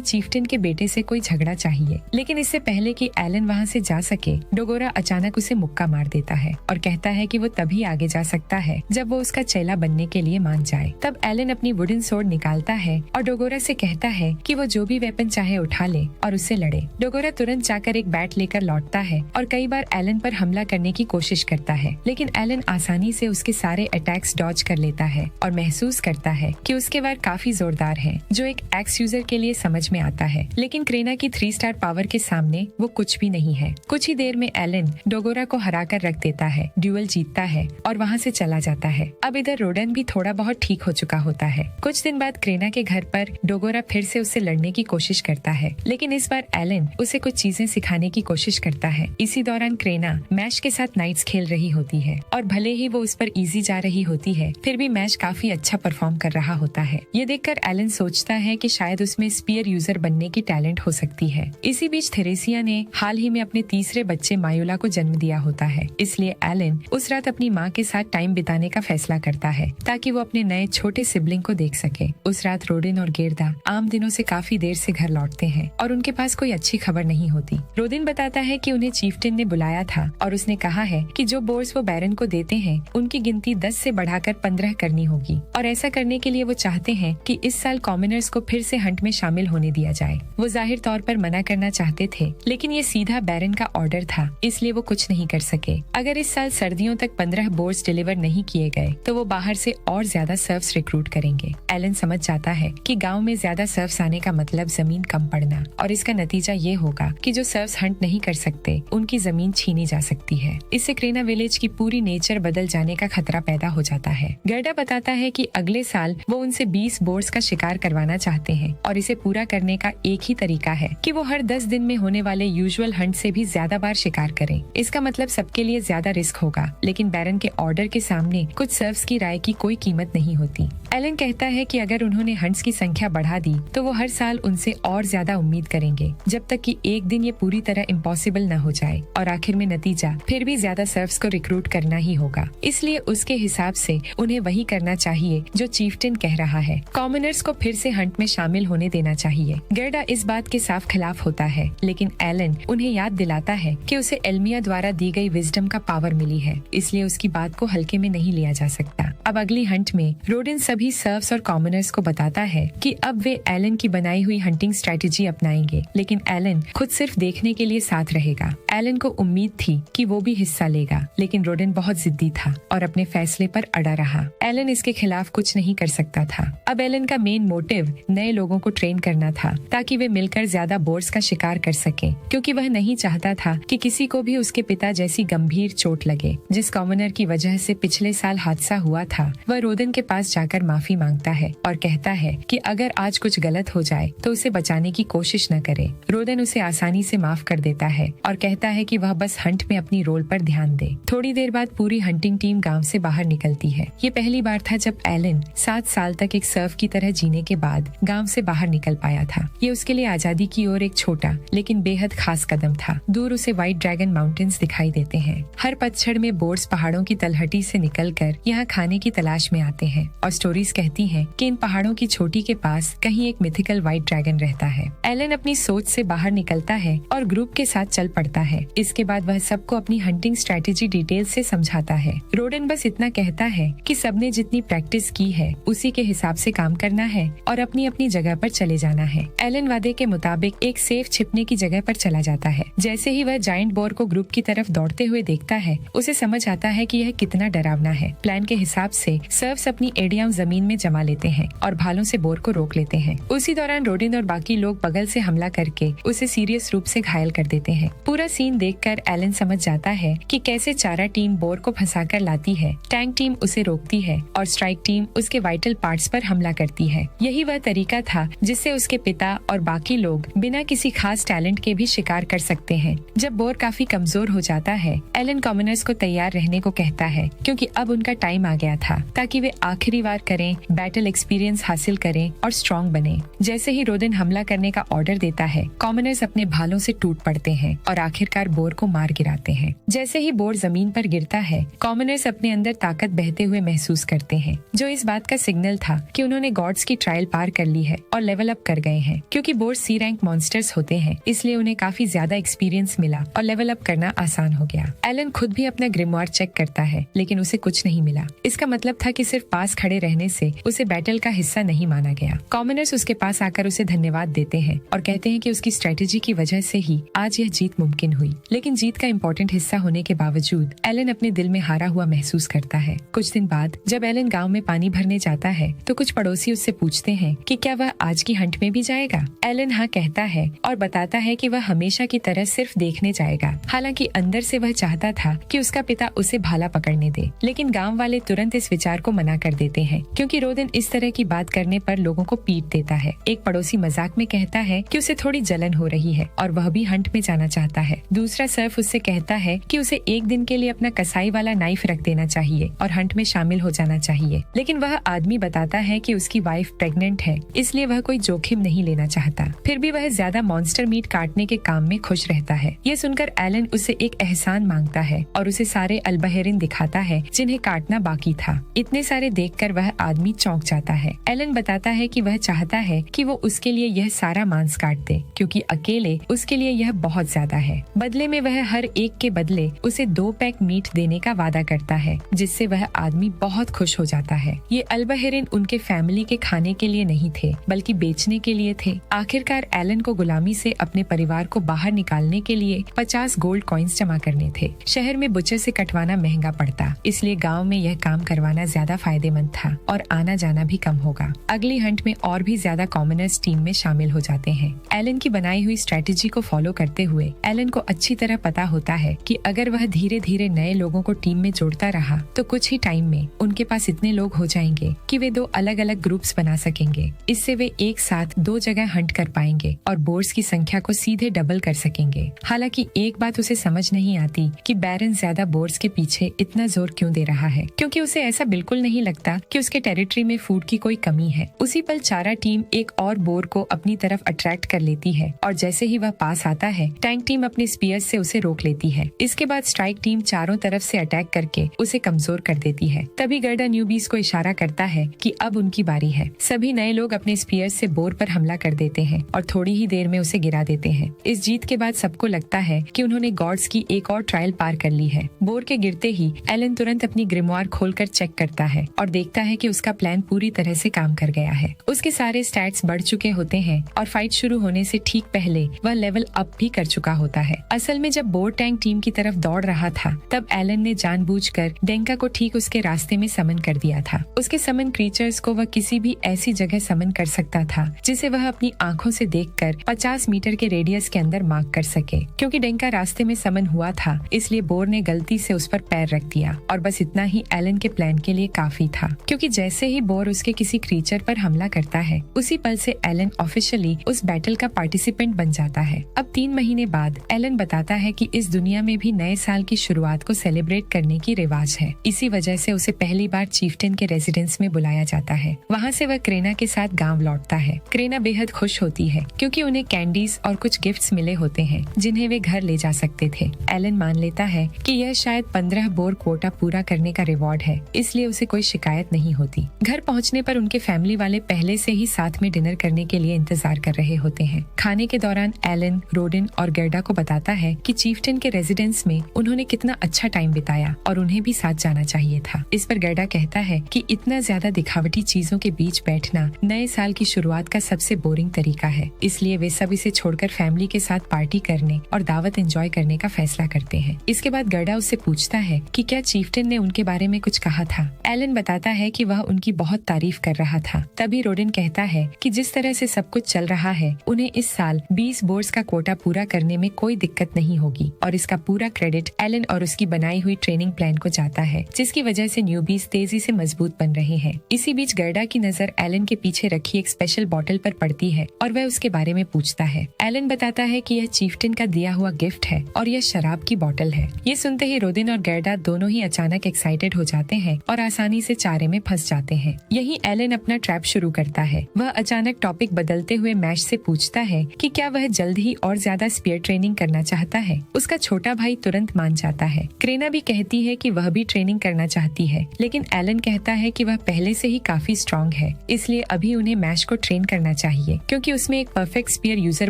चीफ्टेन के बेटे से कोई झगड़ा चाहिए। लेकिन इससे पहले कि एलन वहाँ से जा सके, डोगोरा अचानक उसे मुक्का मार देता है और कहता है कि वो तभी आगे जा सकता है जब वो उसका चेला बनने के लिए मान जाए। तब एलन अपनी वुडन सोर्ड निकालता है और डोगोरा से कहता है कि वो जो भी वेपन चाहे उठा ले और उससे लड़े। डोगोरा तुरंत जाकर एक बैट लेकर लौटता है और कई बार एलन पर हमला करने की कोशिश करता है, लेकिन एलन आसानी से उसके सारे अटैक्स डॉज कर लेता है और महसूस करता है कि उसके वार काफी जोरदार हैं, जो एक एक्स यूजर के लिए समझ में आता है। लेकिन क्रेना की 3 स्टार पावर के सामने वो कुछ भी नहीं है। कुछ ही देर में एलन डोगोरा को हरा कर रख देता है, ड्यूअल जीतता है और वहाँ से चला जाता है। अब इधर रोडन भी थोड़ा बहुत ठीक हो चुका होता है। कुछ दिन बाद क्रेना के घर पर डोगोरा फिर से उससे लड़ने की कोशिश करता है, लेकिन इस बार एलन उसे कुछ चीजें सिखाने की कोशिश करता है। इसी दौरान क्रेना मैश के साथ नाइट्स खेल रही होती है और भले ही वो उस पर इजी जा रही होती है, फिर भी मैश काफी अच्छा परफॉर्म कर रहा होता है। ये देखकर एलन सोचता है कि शायद उसमें स्पीयर यूजर बनने की टैलेंट हो सकती है। इसी बीच थेरेसिया ने हाल ही में अपने तीसरे बच्चे मायूला को जन्म दिया होता है, इसलिए एलन उस रात अपनी माँ के साथ टाइम बिताने का फैसला करता है ताकि वो अपने नए छोटे सिबलिंग को देख सके। उस रात रोडिन और गेरदा आम दिनों से काफी देर से घर लौटते हैं और उनके पास कोई अच्छी खबर नहीं होती। रोडिन बताता है कि उन्हें चीफ्टेन ने बुलाया था और उसने कहा है कि जो बोर्ड्स वो बैरन को देते हैं उनकी गिनती 10 से बढ़ाकर 15 करनी होगी और ऐसा करने के लिए वो चाहते हैं कि इस साल कॉमनर्स को फिर से हंट में शामिल होने दिया जाए। वो जाहिर तौर पर मना करना चाहते थे, लेकिन ये सीधा बैरन का ऑर्डर था, इसलिए वो कुछ नहीं कर सके। अगर इस साल सर्दियों तक 15 बोर्ड्स डिलीवर नहीं किए गए तो वो बाहर से और ज्यादा सर्व्स रिक्रूट करेंगे। एलन समझ जाता है कि गाँव में ज्यादा सर्व्स आने का मतलब जमीन कम पड़ना और इसका नतीजा ये होगा कि जो सर्व्स हंट नहीं कर सकते उनकी जमीन छीनी जा सकती है। इससे क्रेना विलेज की पूरी नेचर बदल जाने का खतरा पैदा हो जाता है। गर्डा बताता है कि अगले साल वो उनसे 20 बोर्ड्स का शिकार करवाना चाहते हैं और इसे पूरा करने का एक ही तरीका है कि वो हर 10 दिन में होने वाले यूजुअल हंट से भी ज्यादा बार शिकार करें। इसका मतलब सबके लिए ज्यादा रिस्क होगा, लेकिन बैरन के ऑर्डर के सामने कुछ सर्व्स की राय की कोई कीमत नहीं होती। एलन कहता है कि अगर उन्होंने हंट्स की संख्या बढ़ा दी तो वो हर साल उनसे और ज्यादा उम्मीद करेंगे, जब तक कि एक दिन ये पूरी तरह इम्पॉसिबल न हो जाए और आखिर में नतीजा फिर भी ज्यादा सर्व्स को रिक्रूट करना ही होगा। इसलिए उसके हिसाब से उन्हें वही करना चाहिए जो चीफ्टेन कह रहा है, कॉमनर्स को फिर से हंट में शामिल होने देना चाहिए। गर्डा इस बात के साफ खिलाफ होता है, लेकिन एलन उन्हें याद दिलाता है कि उसे एल्मिया द्वारा दी गई विजडम का पावर मिली है, इसलिए उसकी बात को हल्के में नहीं लिया जा सकता। अब अगली हंट में रोडिन सभी सर्व्स और कॉमनर्स को बताता है कि अब वे एलन की बनाई हुई हंटिंग स्ट्रेटेजी अपनाएंगे, लेकिन एलन खुद सिर्फ देखने के लिए साथ रहेगा। एलन को उम्मीद थी कि वो भी हिस्सा लेगा, लेकिन रोडिन बहुत जिद्दी था और अपने फैसले पर अड़ा रहा। एलन इसके खिलाफ कुछ नहीं कर सकता था। अब एलन का मेन मोटिव नए लोगों को ट्रेन करना था ताकि वे मिलकर ज्यादा बोर्ड्स का शिकार कर सके, क्योंकि वह नहीं चाहता था कि किसी को भी उसके पिता जैसी गंभीर चोट लगे। जिस कॉमनर की वजह से पिछले साल हादसा हुआ था, वह रोडिन के पास जाकर माफी मांगता है और कहता है कि अगर आज कुछ गलत हो जाए तो उसे बचाने की कोशिश न करे। रोडिन उसे आसानी से माफ कर देता है और कहता है कि वह बस हंट में अपनी रोल पर ध्यान दे। थोड़ी देर बाद पूरी हंटिंग टीम गांव से बाहर निकलती है। ये पहली बार था जब एलन 7 साल तक एक सर्व की तरह जीने के बाद गांव से बाहर निकल पाया था। ये उसके लिए आजादी की ओर एक छोटा लेकिन बेहद खास कदम था। दूर उसे व्हाइट ड्रैगन माउंटेन्स दिखाई देते हैं। हर पतझड़ में बोर्ड्स पहाड़ों की तलहटी से निकलकर यहाँ खाने की तलाश में आते हैं और स्टोरीज कहती हैं कि इन पहाड़ों की चोटी के पास कहीं एक मिथिकल व्हाइट ड्रैगन रहता है। एलन अपनी सोच से बाहर निकलता है और ग्रुप के साथ चल पड़ता है। इसके बाद वह सबको अपनी हंटिंग स्ट्रेटेजी डिटेल से समझाता है। रोडिन बस इतना कहता है कि सबने जितनी प्रैक्टिस की है उसी के हिसाब से काम करना है और अपनी अपनी जगह पर चले जाना है। एलन वादे के मुताबिक एक सेफ छिपने की जगह पर चला जाता है। जैसे ही वह जायंट बोर को ग्रुप की तरफ दौड़ते हुए देखता है, उसे समझ आता है कि यह कितना डरावना है। प्लान के हिसाब से सर्व्स अपनी एड़ियां जमीन में जमा लेते हैं और भालों से बोर को रोक लेते हैं। उसी दौरान रोडिन और बाकी लोग बगल से हमला करके उसे सीरियस रूप से घायल कर देते हैं। पूरा सीन देखकर एलन समझ जाता है कि कैसे चारा टीम बोर को फंसाकर लाती है, टैंक टीम उसे रोकती है और स्ट्राइक टीम उसके वाइटल पार्ट्स पर हमला करती है। यही वह तरीका था जिससे उसके पिता और बाकी लोग बिना किसी खास टैलेंट के भी शिकार कर सकते हैं। जब बोर काफी कमजोर हो जाता है, एलन कॉमनर्स को तैयार रहने को कहता है, क्योंकि अब उनका टाइम आ गया था ताकि वे आखिरी बार करें, बैटल एक्सपीरियंस हासिल करें और स्ट्रॉन्ग बने। जैसे ही रोडिन हमला करने का ऑर्डर देता है, कॉमनर्स अपने भालों से टूट पड़ते हैं और आखिरकार बोर को मार गिराते हैं। जैसे ही बोर जमीन पर गिरता है, कॉमनर्स अपने अंदर ताकत बहते हुए महसूस करते हैं, जो इस बात का सिग्नल था कि उन्होंने गॉड्स की ट्रायल पार कर ली है और लेवल अप कर गए हैं। क्योंकि बोर सी रैंक मॉन्स्टर्स होते हैं, इसलिए उन्हें काफी ज्यादा एक्सपीरियंस मिला और लेवल अप करना आसान हो गया। एलन खुद भी अपना ग्रिमवार चेक करता है, लेकिन उसे कुछ नहीं मिला। इसका मतलब था कि सिर्फ पास खड़े रहने से उसे बैटल का हिस्सा नहीं माना गया। कॉमनर्स उसके पास आकर उसे धन्यवाद देते हैं और कहते हैं कि उसकी स्ट्रेटेजी की वजह से ही आज यह जीत मुमकिन हुई। लेकिन जीत का इम्पोर्टेंट हिस्सा होने के बावजूद एलन अपने दिल में हारा हुआ महसूस करता है। कुछ दिन बाद जब एलन गांव में पानी भरने जाता है, तो कुछ पड़ोसी उससे पूछते हैं कि क्या वह आज की हंट में भी जाएगा। एलन हाँ कहता है और बताता है कि वह हमेशा की तरह सिर्फ देखने जाएगा। हालांकि अंदर से वह चाहता था कि उसका पिता उसे भाला पकड़ने दे, लेकिन गांव वाले तुरंत इस विचार को मना कर देते हैं, क्योंकि रोडिन इस तरह की बात करने पर लोगों को पीट देता है। एक पड़ोसी मजाक में कहता है कि उसे थोड़ी जलन हो रही है और वह भी हंट में जाना चाहता है। दूसरा सर्फ उससे कहता है कि उसे एक दिन के लिए अपना कसाई वाला नाइफ रख देना चाहिए और हंट में शामिल हो जाना चाहिए। लेकिन वह आदमी बताता है कि उसकी वाइफ प्रेग्नेंट है, इसलिए वह कोई जोखिम नहीं लेना चाहता। फिर भी वह ज्यादा मॉन्स्टर मीट काटने के काम में खुश रहता है। ये सुनकर एलन उससे एक एहसान मांगता है और उसे सारे अल्बहेरिन दिखाता है जिन्हें काटना बाकी था। इतने सारे देखकर वह आदमी चौंक जाता है। एलन बताता है कि वह चाहता है कि वो उसके लिए यह सारा मांस काट दे, क्योंकि अकेले उसके लिए यह बहुत ज्यादा है। बदले में वह हर एक के बदले उसे 2 पैक मीट देने का वादा करता है, जिससे वह आदमी बहुत खुश हो जाता है। ये अल्बहेरिन उनके फैमिली के खाने के लिए नहीं थे, बल्कि बेचने के लिए थे। आखिरकार एलन को गुलामी से अपने परिवार को बाहर निकालने के लिए 50 गोल्ड कॉइन्स जमा करने थे। शहर में बुचर से कटवाना महंगा पड़ता, इसलिए गांव में यह काम करवाना ज्यादा फायदेमंद था और आना जाना भी कम होगा। अगली हंट में और भी ज्यादा कॉमनर्स टीम में शामिल हो जाते हैं। एलन की बनाई हुई स्ट्रेटेजी को फॉलो करते हुए एलन को अच्छी तरह पता होता है कि अगर वह धीरे धीरे नए लोगों को टीम में जोड़ता रहा, तो कुछ ही टाइम में उनके पास इतने लोग हो जाएंगे कि वे 2 अलग अलग ग्रुप्स बना सकेंगे। इससे वे एक साथ 2 जगह हंट कर पाएंगे और बोर्स की संख्या को सीधे डबल कर सकेंगे। हालांकि एक बात उसे समझ नहीं आती कि बैरन ज्यादा बोर्स के पीछे इतना जोर क्यों दे रहा है, क्योंकि उसे ऐसा बिल्कुल नहीं लगता कि उसके टेरिटरी में फूड की कोई कमी है। उसी पल चारा टीम एक और बोर को अपनी तरफ अट्रैक्ट कर लेती है और जैसे ही वह पास आता है, टैंक टीम अपने स्पीयर्स से उसे रोक लेती है। इसके बाद स्ट्राइक टीम चारों तरफ से अटैक करके उसे कमजोर कर देती है। तभी गर्डा न्यूबीज को इशारा करता है कि अब उनकी बारी है। सभी नए लोग अपने स्पीयर्स से बोर पर हमला कर देते हैं और थोड़ी ही देर में उसे गिरा देते हैं। इस जीत के बाद सबको लगता है कि उन्होंने गॉड्स की एक और ट्रायल पार कर ली है। बोर के गिरते ही एलन तुरंत अपनी ग्रिमवार खोलकर चेक करता है और देखता है कि उसका प्लान पूरी तरह से काम कर गया है। उसके सारे स्टैट्स बढ़ चुके होते हैं और फाइट शुरू होने से ठीक पहले वह लेवल अप भी कर चुका होता है। असल में जब बोर टैंक टीम की तरफ दौड़ रहा था, तब एलन ने जानबूझकर डेंका को ठीक उसके रास्ते में समन कर दिया था। उसके समन क्रीचर्स को वह किसी भी ऐसी जगह समन कर सकता था जिसे वह अपनी आंखों से देखकर 50 मीटर के रेडियस के अंदर मार्क कर सके। क्योंकि डेंका रास्ते में समन हुआ था, इसलिए बोर ने गलती से उस पर पैर रख दिया और बस इतना ही एलन के प्लान के लिए काफी था। क्योंकि जैसे ही बोर उसके किसी क्रीचर पर हमला करता है, उसी पल से एलन ऑफिशियली उस बैटल का पार्टिसिपेंट बन जाता है। अब 3 महीने बाद एलन बताता है कि इस दुनिया में भी नए साल की शुरुआत को सेलिब्रेट करने की रिवाज है। इसी वजह से उसे पहली बार चीफ्टेन के रेजिडेंस में बुलाया जाता है। वहाँ से वह क्रेना के साथ गांव लौटता है। क्रेना बेहद खुश होती है क्योंकि उन्हें कैंडीज और कुछ गिफ्ट्स मिले होते हैं जिन्हें वे घर ले जा सकते थे। एलन मान लेता है कि यह शायद 15 बोर क्वोटा पूरा करने का रिवॉर्ड है, इसलिए उसे कोई शिकायत नहीं होती। घर पहुँचने पर उनके फैमिली वाले पहले से ही साथ में डिनर करने के लिए इंतजार कर रहे होते हैं। खाने के दौरान एलन रोडिन और गर्डा को बताता है कि चीफ्टेन के रेजिडेंस में उन्होंने कितना अच्छा टाइम बिताया और उन्हें भी साथ जाना चाहिए था। इस पर गर्डा कहता है कि इतना ज्यादा दिखावटी चीजों के बीच बैठना नए साल की शुरुआत का सबसे बोरिंग तरीका है, इसलिए वे सब इसे छोड़कर फैमिली के साथ पार्टी करने और दावत एंजॉय करने का फैसला करते हैं। इसके बाद गर्डा उससे पूछता है कि क्या चीफ्टेन ने उनके बारे में कुछ कहा था। एलन बताता है कि वह उनकी बहुत तारीफ कर रहा था। तभी रोडेन कहता है कि जिस तरह से सब कुछ चल रहा है, उन्हें इस साल 20 बोर्ड्स का कोटा पूरा करने में कोई दिक्कत नहीं होगी और इसका पूरा क्रेडिट एलन और उसकी बनाई हुई ट्रेनिंग प्लान को जाता है, जिसकी वजह से न्यूबीज तेजी से मजबूत बन रहे हैं। इसी बीच गर्डा की नजर एलन के पीछे रखी एक स्पेशल बॉटल पर पड़ती है और वह उसके बारे में पूछता है। एलन बताता है कि यह चीफ्टेन का दिया हुआ गिफ्ट है और यह शराब की बॉटल है। ये सुनते ही रोदेन और गर्डा दोनों ही अचानक एक्साइटेड हो जाते हैं और आसानी से चारे में फंस जाते हैं। यही एलन अपना ट्रैप शुरू करता है। वह अचानक टॉपिक बदलते हुए मैश से पूछता है कि क्या वह जल्द ही और ज्यादा स्पीयर ट्रेनिंग करना चाहता है। उसका छोटा भाई तुरंत मान जाता है। क्रेना भी कहती है कि वह भी ट्रेनिंग करना चाहती है, लेकिन एलन कहता है कि वह पहले से ही काफी स्ट्रॉन्ग है, इसलिए अभी उन्हें मैश को ट्रेन करना चाहिए क्योंकि उसमें एक परफेक्ट स्पीयर यूजर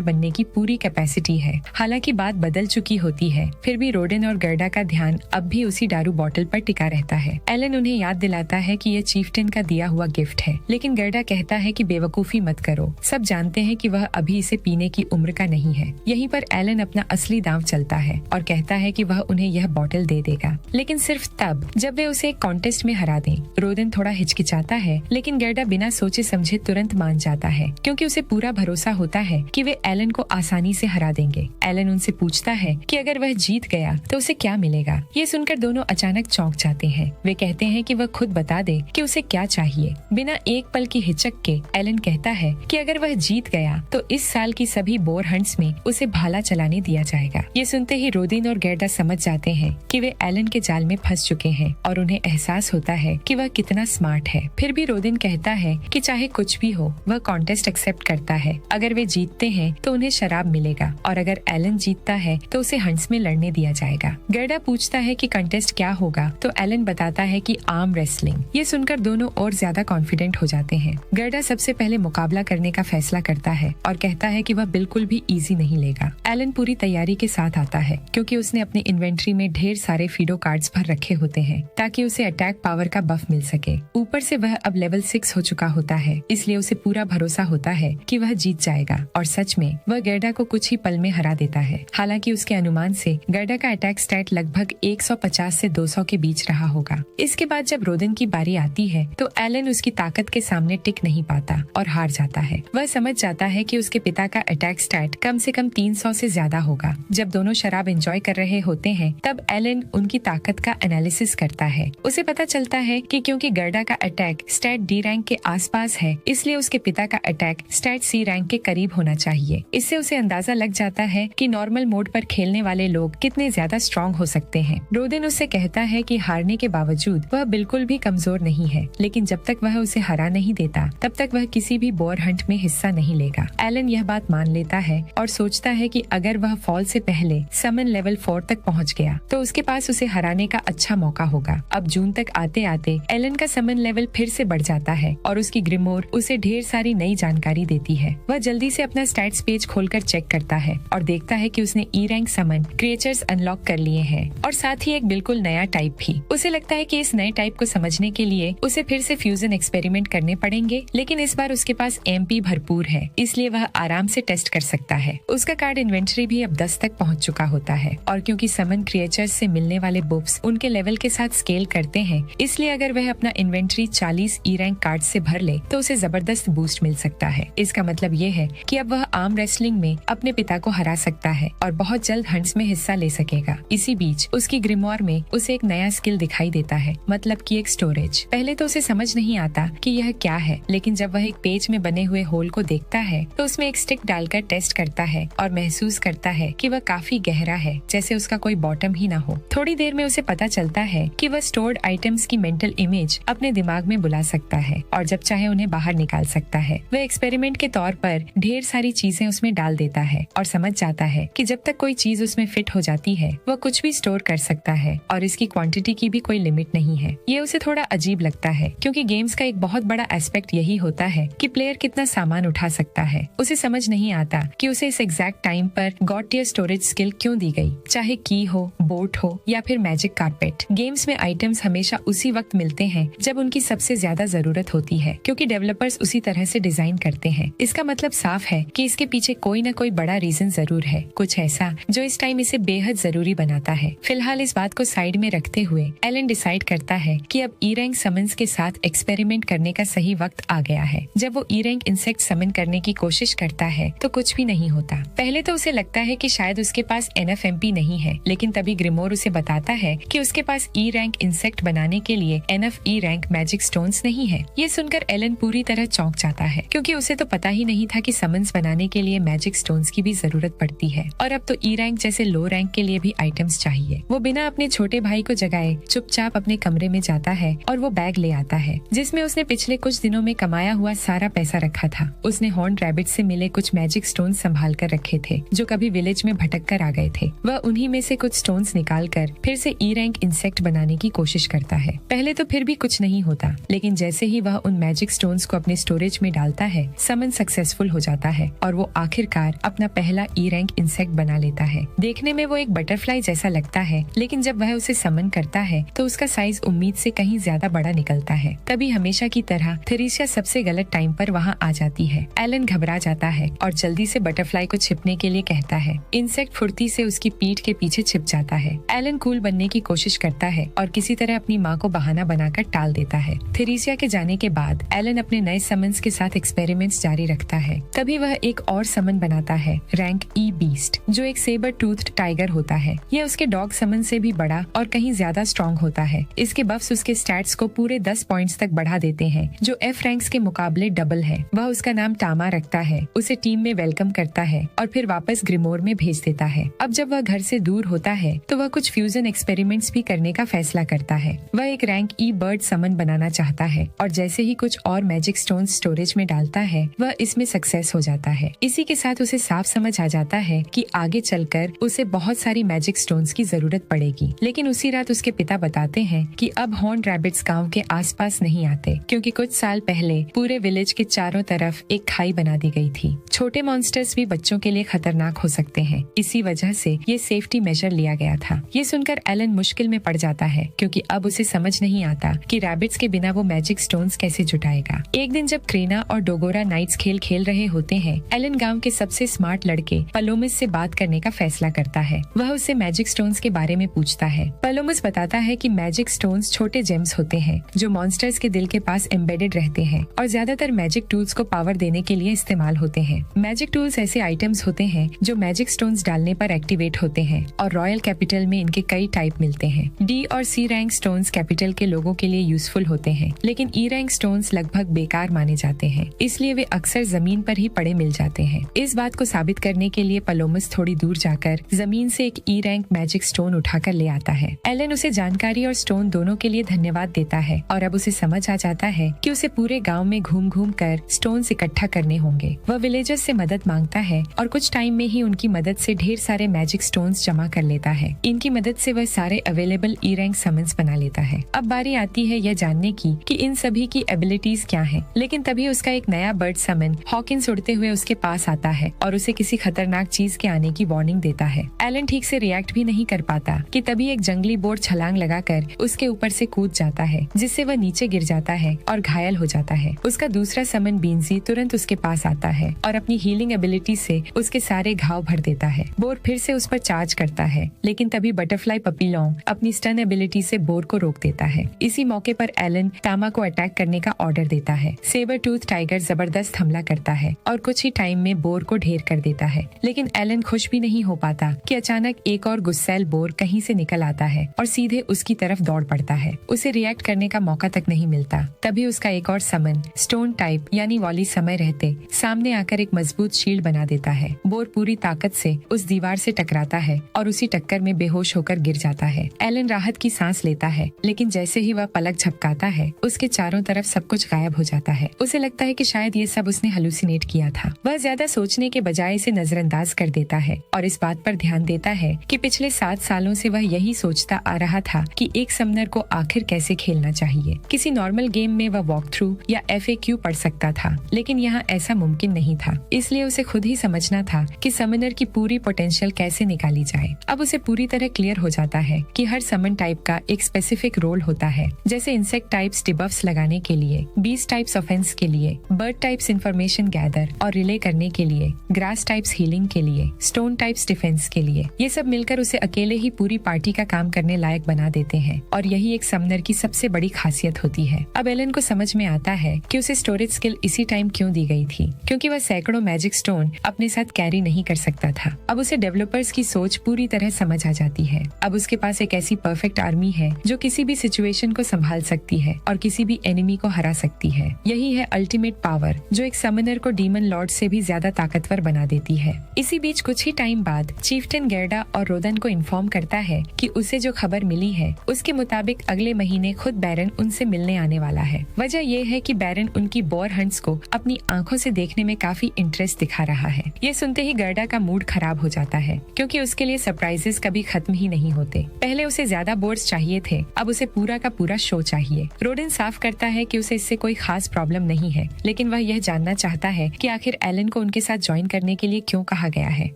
बनने की पूरी कैपेसिटी है। हालांकि बात बदल चुकी होती है, फिर भी रोडेन और गर्डा का ध्यान अब भी उसी दारू बॉटल पर टिका रहता है। एलन उन्हें याद दिलाता है कि यह चीफ्टेन का दिया हुआ गिफ्ट है, लेकिन गर्डा कहता है कि बेवकूफी मत करो, सब जानते हैं कि वह अभी इसे पीने की उम्र का नहीं है। यहीं पर एलन अपना असली दांव चलता है और कहता है कि वह उन्हें यह बॉटल दे देगा, लेकिन सिर्फ तब जब वे उसे एक कॉन्टेस्ट में हरा दें। रोदेन थोड़ा हिचकिचाता है, लेकिन गर्डा बिना सोचे समझे तुरंत मान जाता है क्योंकि उसे पूरा भरोसा होता है कि वे एलन को आसानी से हरा देंगे। एलन उनसे पूछता है कि अगर वह जीत गया तो उसे क्या मिलेगा। ये सुनकर दोनों अचानक चौंक जाते हैं। वे कहते हैं कि वह खुद बता दे कि उसे क्या चाहिए। बिना एक पल की हिचक के एलन कहता है कि अगर वह जीत गया तो इस साल की सभी बोर हंट्स में उसे भाला चलाने दिया जाएगा। ये सुनते ही रोदेन और गर्डा समझ जाते हैं कि वे एलन के जाल में फंस चुके हैं और उन्हें एहसास होता है कि वह कितना स्मार्ट है। फिर भी रोदेन कहता है कि चाहे कुछ भी हो, वह कॉन्टेस्ट एक्सेप्ट करता है। अगर वे जीतते हैं तो उन्हें शराब मिलेगा और अगर एलन जीतता है तो उसे हंट्स में लड़ने दिया जाएगा। गर्डा पूछता है कि कंटेस्ट क्या होगा, तो एलन बताता है कि आर्म रेसलिंग। ये सुनकर दोनों और ज्यादा कॉन्फिडेंट हो जाते हैं। गर्डा सबसे पहले मुकाबला करने का फैसला करता है और कहता है कि वह बिल्कुल भी इजी नहीं लेगा। एलन पूरी तैयारी के साथ आता है क्योंकि उसने अपनी इन्वेंट्री में ढेर सारे फीडो कार्ड्स भर रखे होते हैं ताकि उसे अटैक पावर का बफ मिल सके। ऊपर से वह अब लेवल 6 हो चुका होता है, इसलिए उसे पूरा भरोसा होता है कि वह जीत जाएगा और सच में वह गर्डा को कुछ ही पल में हरा देता है। हालांकि उसके अनुमान से गर्डा का अटैक स्टैट लगभग 150 से 200 के बीच रहा होगा। इसके बाद जब रोदेन की बारी आती है तो एलन उसकी ताकत के सामने टिक नहीं पाता और हार जाता है। वह समझ जाता है कि उसके पिता का अटैक स्टैट कम से कम 300 से ज्यादा होगा। जब दोनों शराब एंजॉय कर रहे होते हैं तब एलन उनकी ताकत का एनालिसिस करता है। उसे पता चलता है कि क्योंकि गर्डा का अटैक स्टैट डी रैंक के आसपास है, इसलिए उसके पिता का अटैक स्टैट सी रैंक के करीब होना चाहिए। इससे उसे अंदाजा लग जाता है कि नॉर्मल मोड पर खेलने वाले लोग कितने ज्यादा स्ट्रॉन्ग हो सकते हैं। रोदेन उससे कहता है कि हारने के बावजूद वह बिल्कुल भी कमजोर नहीं है, लेकिन जब तक वह उसे हरा नहीं देता तब तक वह किसी भी बोर हंट में हिस्सा नहीं लेगा। एलन यह बात मान लेता है और सोचता है कि अगर वह फॉल से पहले समन लेवल 4 तक पहुंच गया तो उसके पास उसे हराने का अच्छा मौका होगा। अब जून तक आते आते एलन का समन लेवल फिर से बढ़ जाता है और उसकी ग्रिमोर उसे ढेर सारी नई जानकारी देती है। वह जल्दी से अपना स्टैट्स पेज खोलकर चेक करता है और देखता है कि उसने ई रैंक समन क्रिएचर्स अनलॉक कर लिए हैं और साथ ही एक बिल्कुल नया टाइप भी। उसे लगता है कि इस नए टाइप को समझने के लिए उसे फिर से फ्यूजन एक्सपेरिमेंट करने पड़ेंगे, लेकिन इस बार उसके पास एमपी भरपूर है, इसलिए वह आराम से टेस्ट कर सकता है। उसका कार्ड इन्वेंटरी भी अब 10 तक पहुंच चुका होता है और क्योंकि समन क्रिएचर्स से मिलने वाले बुफ्स उनके लेवल के साथ स्केल करते हैं, इसलिए अगर वह अपना इन्वेंटरी 40 ई रैंक कार्ड से भर ले तो उसे जबरदस्त बूस्ट मिल सकता है। इसका मतलब ये है कि अब वह आर्म रेसलिंग में अपने पिता को हरा सकता है और बहुत जल्द हंट्स में हिस्सा ले सकेगा। इसी बीच उसकी ग्रिमोर में उसे एक नया स्किल दिखाई देता है, मतलब कि एक स्टोरेज। पहले तो उसे समझ नहीं आता कि यह क्या है, लेकिन जब वह एक पेज में बने हुए होल को देखता है तो उसमें एक स्टिक डालकर टेस्ट करता है और महसूस करता है कि वह काफी गहरा है, जैसे उसका कोई बॉटम ही ना हो। थोड़ी देर में उसे पता चलता है कि वह स्टोर्ड आइटम्स की मेंटल इमेज अपने दिमाग में बुला सकता है और जब चाहे उन्हें बाहर निकाल सकता है। वह एक्सपेरिमेंट के तौर पर ढेर सारी चीजें उसमें डाल देता है और समझ जाता है कि जब तक कोई चीज उसमें फिट हो जाती है वह कुछ भी स्टोर कर सकता है और इसकी क्वांटिटी की भी कोई लिमिट नहीं है। ये उसे थोड़ा अजीब लगता है क्योंकि गेम्स का एक बहुत बड़ा एस्पेक्ट यही होता है कि प्लेयर कितना सामान उठा सकता है। उसे समझ नहीं आता कि उसे इस एग्जैक्ट टाइम पर गॉड टियर स्टोरेज स्किल क्यों दी गई, चाहे की हो, बोट हो या फिर मैजिक कारपेट। गेम्स में आइटम्स हमेशा उसी वक्त मिलते हैं जब उनकी सबसे ज्यादा जरूरत होती है। है, क्योंकि डेवलपर्स उसी तरह से डिजाइन करते हैं। इसका मतलब साफ है कि इसके पीछे कोई न कोई बड़ा रीजन जरूर है, कुछ ऐसा जो इस टाइम इसे बेहद जरूरी बनाता है। फिलहाल इस बात को साइड में रखते हुए एलन डिसाइड करता है कि अब ई रैंक समन्स के साथ एक्सपेरिमेंट करने का सही वक्त आ गया है। जब वो ई रैंक इंसेक्ट समन करने की कोशिश करता है तो कुछ भी नहीं होता। पहले तो उसे लगता है कि शायद उसके पास एनएफ एमपी नहीं है, लेकिन तभी ग्रिमोर उसे बताता है कि उसके पास ई रैंक इंसेक्ट बनाने के लिए NF E rank magic stones नहीं है। ये सुनकर एलन पूरी तरह चौंक जाता है, क्योंकि उसे तो पता ही नहीं था कि समन्स बनाने के लिए मैजिक स्टोन्स की भी जरूरत पड़ती है, और अब तो ई रैंक जैसे लो रैंक के लिए भी आइटम्स चाहिए। वो बिना अपने छोटे भाई को जगाए चुपचाप अपने कमरे में जाता है और वो बैग ले आता है जिसमें उसने पिछले कुछ दिनों में कमाया हुआ सारा पैसा रखा था। उसने हॉर्न रैबिट से मिले कुछ मैजिक स्टोन्स संभाल कर रखे थे जो कभी विलेज में भटक कर आ गए थे। वह उन्हीं में से कुछ स्टोन्स निकाल कर फिर से ई रैंक इंसेक्ट बनाने की कोशिश करता है। पहले तो फिर भी कुछ नहीं होता, लेकिन जैसे ही वह उन मैजिक स्टोन्स को अपने स्टोरेज में डालता है, समन सक्सेसफुल हो जाता है और वो आखिरकार अपना पहला ई रैंक इंसेक्ट बना लेता है। देखने में वो एक बटरफ्लाई जैसा लगता है, लेकिन जब वह उसे समन करता है तो उसका साइज उम्मीद से कहीं ज्यादा बड़ा निकलता है। तभी हमेशा की तरह थेरेसिया सबसे गलत टाइम पर वहाँ आ जाती है। एलन घबरा जाता है और जल्दी से बटरफ्लाई को छिपने के लिए कहता है। इंसेक्ट फुर्ती से उसकी पीठ के पीछे छिप जाता है। एलन कूल बनने की कोशिश करता है और किसी तरह अपनी माँ को बहाना बनाकर टाल देता है। थेरेसिया के जाने के बाद एलन अपने नए समन्स के साथ एक्सपेरिमेंट्स जारी रखता है। तभी वह एक और समन बनाता है, रैंक ई बीस्ट, जो एक सेबर टूथ्ड टाइगर होता है। यह उसके डॉग समन से भी बड़ा और कहीं ज्यादा स्ट्रॉन्ग होता है। इसके बफ्स उसके स्टैट्स को पूरे 10 पॉइंट्स तक बढ़ा देते हैं, जो एफ रैंक्स के मुकाबले डबल है। वह उसका नाम टामा रखता है, उसे टीम में वेलकम करता है और फिर वापस ग्रिमोर में भेज देता है। अब जब वह घर से दूर होता है तो वह कुछ फ्यूजन एक्सपेरिमेंट्स भी करने का फैसला करता है। वह एक रैंक ई बर्ड समन बनाना चाहता है और जैसे ही कुछ और मैजिक स्टोन स्टोरेज में डालता है, वह इसमें सक्सेस हो जाता है। इसी के साथ उसे साफ समझ आ जाता है कि आगे चलकर उसे बहुत सारी मैजिक स्टोन्स की जरूरत पड़ेगी। लेकिन उसी रात उसके पिता बताते हैं कि अब हॉर्न रैबिट्स गांव के आसपास नहीं आते, क्योंकि कुछ साल पहले पूरे विलेज के चारों तरफ एक खाई बना दी गई थी। छोटे मॉन्स्टर्स भी बच्चों के लिए खतरनाक हो सकते हैं, इसी वजह से ये सेफ्टी मेजर लिया गया था। ये सुनकर एलन मुश्किल में पड़ जाता है, क्योंकि अब उसे समझ नहीं आता कि रैबिट्स के बिना वो मैजिक स्टोन्स कैसे जुटाएगा। एक दिन जब क्रेना और डोगोरा नाइट्स खेल खेल रहे होते हैं, एलन गांव के सबसे स्मार्ट लड़के पलोमिस से बात करने का फैसला करता है। वह उससे मैजिक स्टोन्स के बारे में पूछता है। पलोमिस बताता है कि मैजिक स्टोन्स छोटे जेम्स होते हैं जो मॉन्स्टर्स के दिल के पास एम्बेडेड रहते हैं और ज्यादातर मैजिक टूल्स को पावर देने के लिए इस्तेमाल होते हैं। मैजिक टूल्स ऐसे आइटम्स होते हैं जो मैजिक स्टोन्स डालने पर एक्टिवेट होते हैं और रॉयल कैपिटल में इनके कई टाइप मिलते हैं। डी और सी रैंक स्टोन्स कैपिटल के लोगों के लिए यूजफुल होते हैं, लेकिन ई रैंक स्टोन्स लगभग बेकार माने जाते हैं, इसलिए वे अक्सर जमीन पर ही पड़े मिल जाते हैं। इस बात को साबित करने के लिए पलोमस थोड़ी दूर जाकर जमीन से एक ई रैंक मैजिक स्टोन उठाकर ले आता है। एलन उसे जानकारी और स्टोन दोनों के लिए धन्यवाद देता है और अब उसे समझ आ जाता है कि उसे पूरे गांव में घूम घूम कर स्टोन्स इकट्ठा करने होंगे। वह विलेजर्स से मदद मांगता है और कुछ टाइम में ही उनकी मदद से ढेर सारे मैजिक स्टोन्स जमा कर लेता है। इनकी मदद से वह सारे अवेलेबल ई रैंक समन्स बना लेता है। अब बारी आती है यह जानने की कि इन सभी की एबिलिटीज क्या हैं। लेकिन तभी उसका एक नया बर्ड समन हॉकिंस उड़ते हुए उसके पास आता है और उसे किसी खतरनाक चीज के आने की वार्निंग देता है। एलन ठीक से रिएक्ट भी नहीं कर पाता कि तभी एक जंगली बोर छलांग लगाकर उसके ऊपर से कूद जाता है, जिससे वह नीचे गिर जाता है और घायल हो जाता है। उसका दूसरा समन बीन्जी तुरंत उसके पास आता है और अपनी हीलिंग एबिलिटी से उसके सारे घाव भर देता है। बोर फिर से उस पर चार्ज करता है, लेकिन तभी बटरफ्लाई पपीलोंग अपनी स्टन एबिलिटी से बोर को रोक देता है। इसी मौके पर एलन टामा को अटैक करने का ऑर्डर देता है। सेबर टूथ टाइगर जबरदस्त हमला करता है और कुछ ही टाइम में बोर को ढेर कर देता है, लेकिन एलन खुश भी नहीं हो पाता कि अचानक एक और गुस्सैल बोर कहीं से निकल आता है और सीधे उसकी तरफ दौड़ पड़ता है। उसे रिएक्ट करने का मौका तक नहीं मिलता। तभी उसका एक और समन स्टोन टाइप यानी वॉली समय रहते सामने आकर एक मजबूत शील्ड बना देता है। बोर पूरी ताकत से उस दीवार से टकराता है और उसी टक्कर में बेहोश होकर गिर जाता है। एलन राहत की सांस लेता है, लेकिन जैसे ही वह पलक झपकाता है उसके चारों तरफ सब कुछ गायब हो जाता है। उसे लगता है कि शायद ये सब उसने हेलुसिनेट किया था। वह ज्यादा सोचने के बजाय इसे नजरअंदाज कर देता है और इस बात पर ध्यान देता है कि पिछले 7 सालों से वह यही सोचता आ रहा था कि एक समनर को आखिर कैसे खेलना चाहिए। किसी नॉर्मल गेम में वह वॉक थ्रू या FAQ पढ़ सकता था, लेकिन यहाँ ऐसा मुमकिन नहीं था। इसलिए उसे खुद ही समझना था कि समनर की पूरी पोटेंशियल कैसे निकाली जाए। अब उसे पूरी तरह क्लियर हो जाता है कि हर समन टाइप का एक स्पेसिफिक रोल होता है। जैसे इंसेक्ट टाइप्स डिबफ्स लगाने के लिए, 20 टाइप्स ऑफेंस के लिए, बर्ड टाइप्स इंफॉर्मेशन गैदर और रिले करने के लिए, ग्रास टाइप्स हीलिंग के लिए, स्टोन टाइप्स डिफेंस के लिए। ये सब मिलकर उसे अकेले ही पूरी पार्टी का काम करने लायक बना देते हैं और यही एक समनर की सबसे बड़ी खासियत होती है। अब एलन को समझ में आता है कि उसे स्टोरेज स्किल इसी टाइम क्यों दी गई थी, क्योंकि वह सैकड़ों मैजिक स्टोन अपने साथ कैरी नहीं कर सकता था। अब उसे डेवलपर्स की सोच पूरी तरह समझ आ जाती है। अब उसके पास एक ऐसी परफेक्ट आर्मी है जो किसी भी सिचुएशन को संभाल सकती है और किसी भी एनिमी को हरा सकती है। यही है अल्टीमेट पावर जो एक समनर को डीमन लॉर्ड से भी ज्यादा ताकतवर बना देती है। इसी बीच कुछ ही टाइम बाद चीफ्टेन गेर्डा और रोदन को इन्फॉर्म करता है कि उसे जो खबर मिली है उसके मुताबिक अगले महीने खुद बैरन उनसे मिलने आने वाला है। वजह ये है कि बैरन उनकी बोर हंट्स को अपनी आंखों से देखने में काफी इंटरेस्ट दिखा रहा है। ये सुनते ही गर्डा का मूड खराब हो जाता है, क्योंकि उसके लिए सरप्राइजेस कभी खत्म ही नहीं होते। पहले उसे ज्यादा बोर्ड्स चाहिए थे, अब उसे पूरा का पूरा शो चाहिए। रोडन साफ करता है कि उसे इससे कोई खास प्रॉब्लम नहीं है, लेकिन वह यह जानना चाहता है कि आखिर एलन को उनके साथ ज्वाइन करने के लिए क्यों कहा गया है।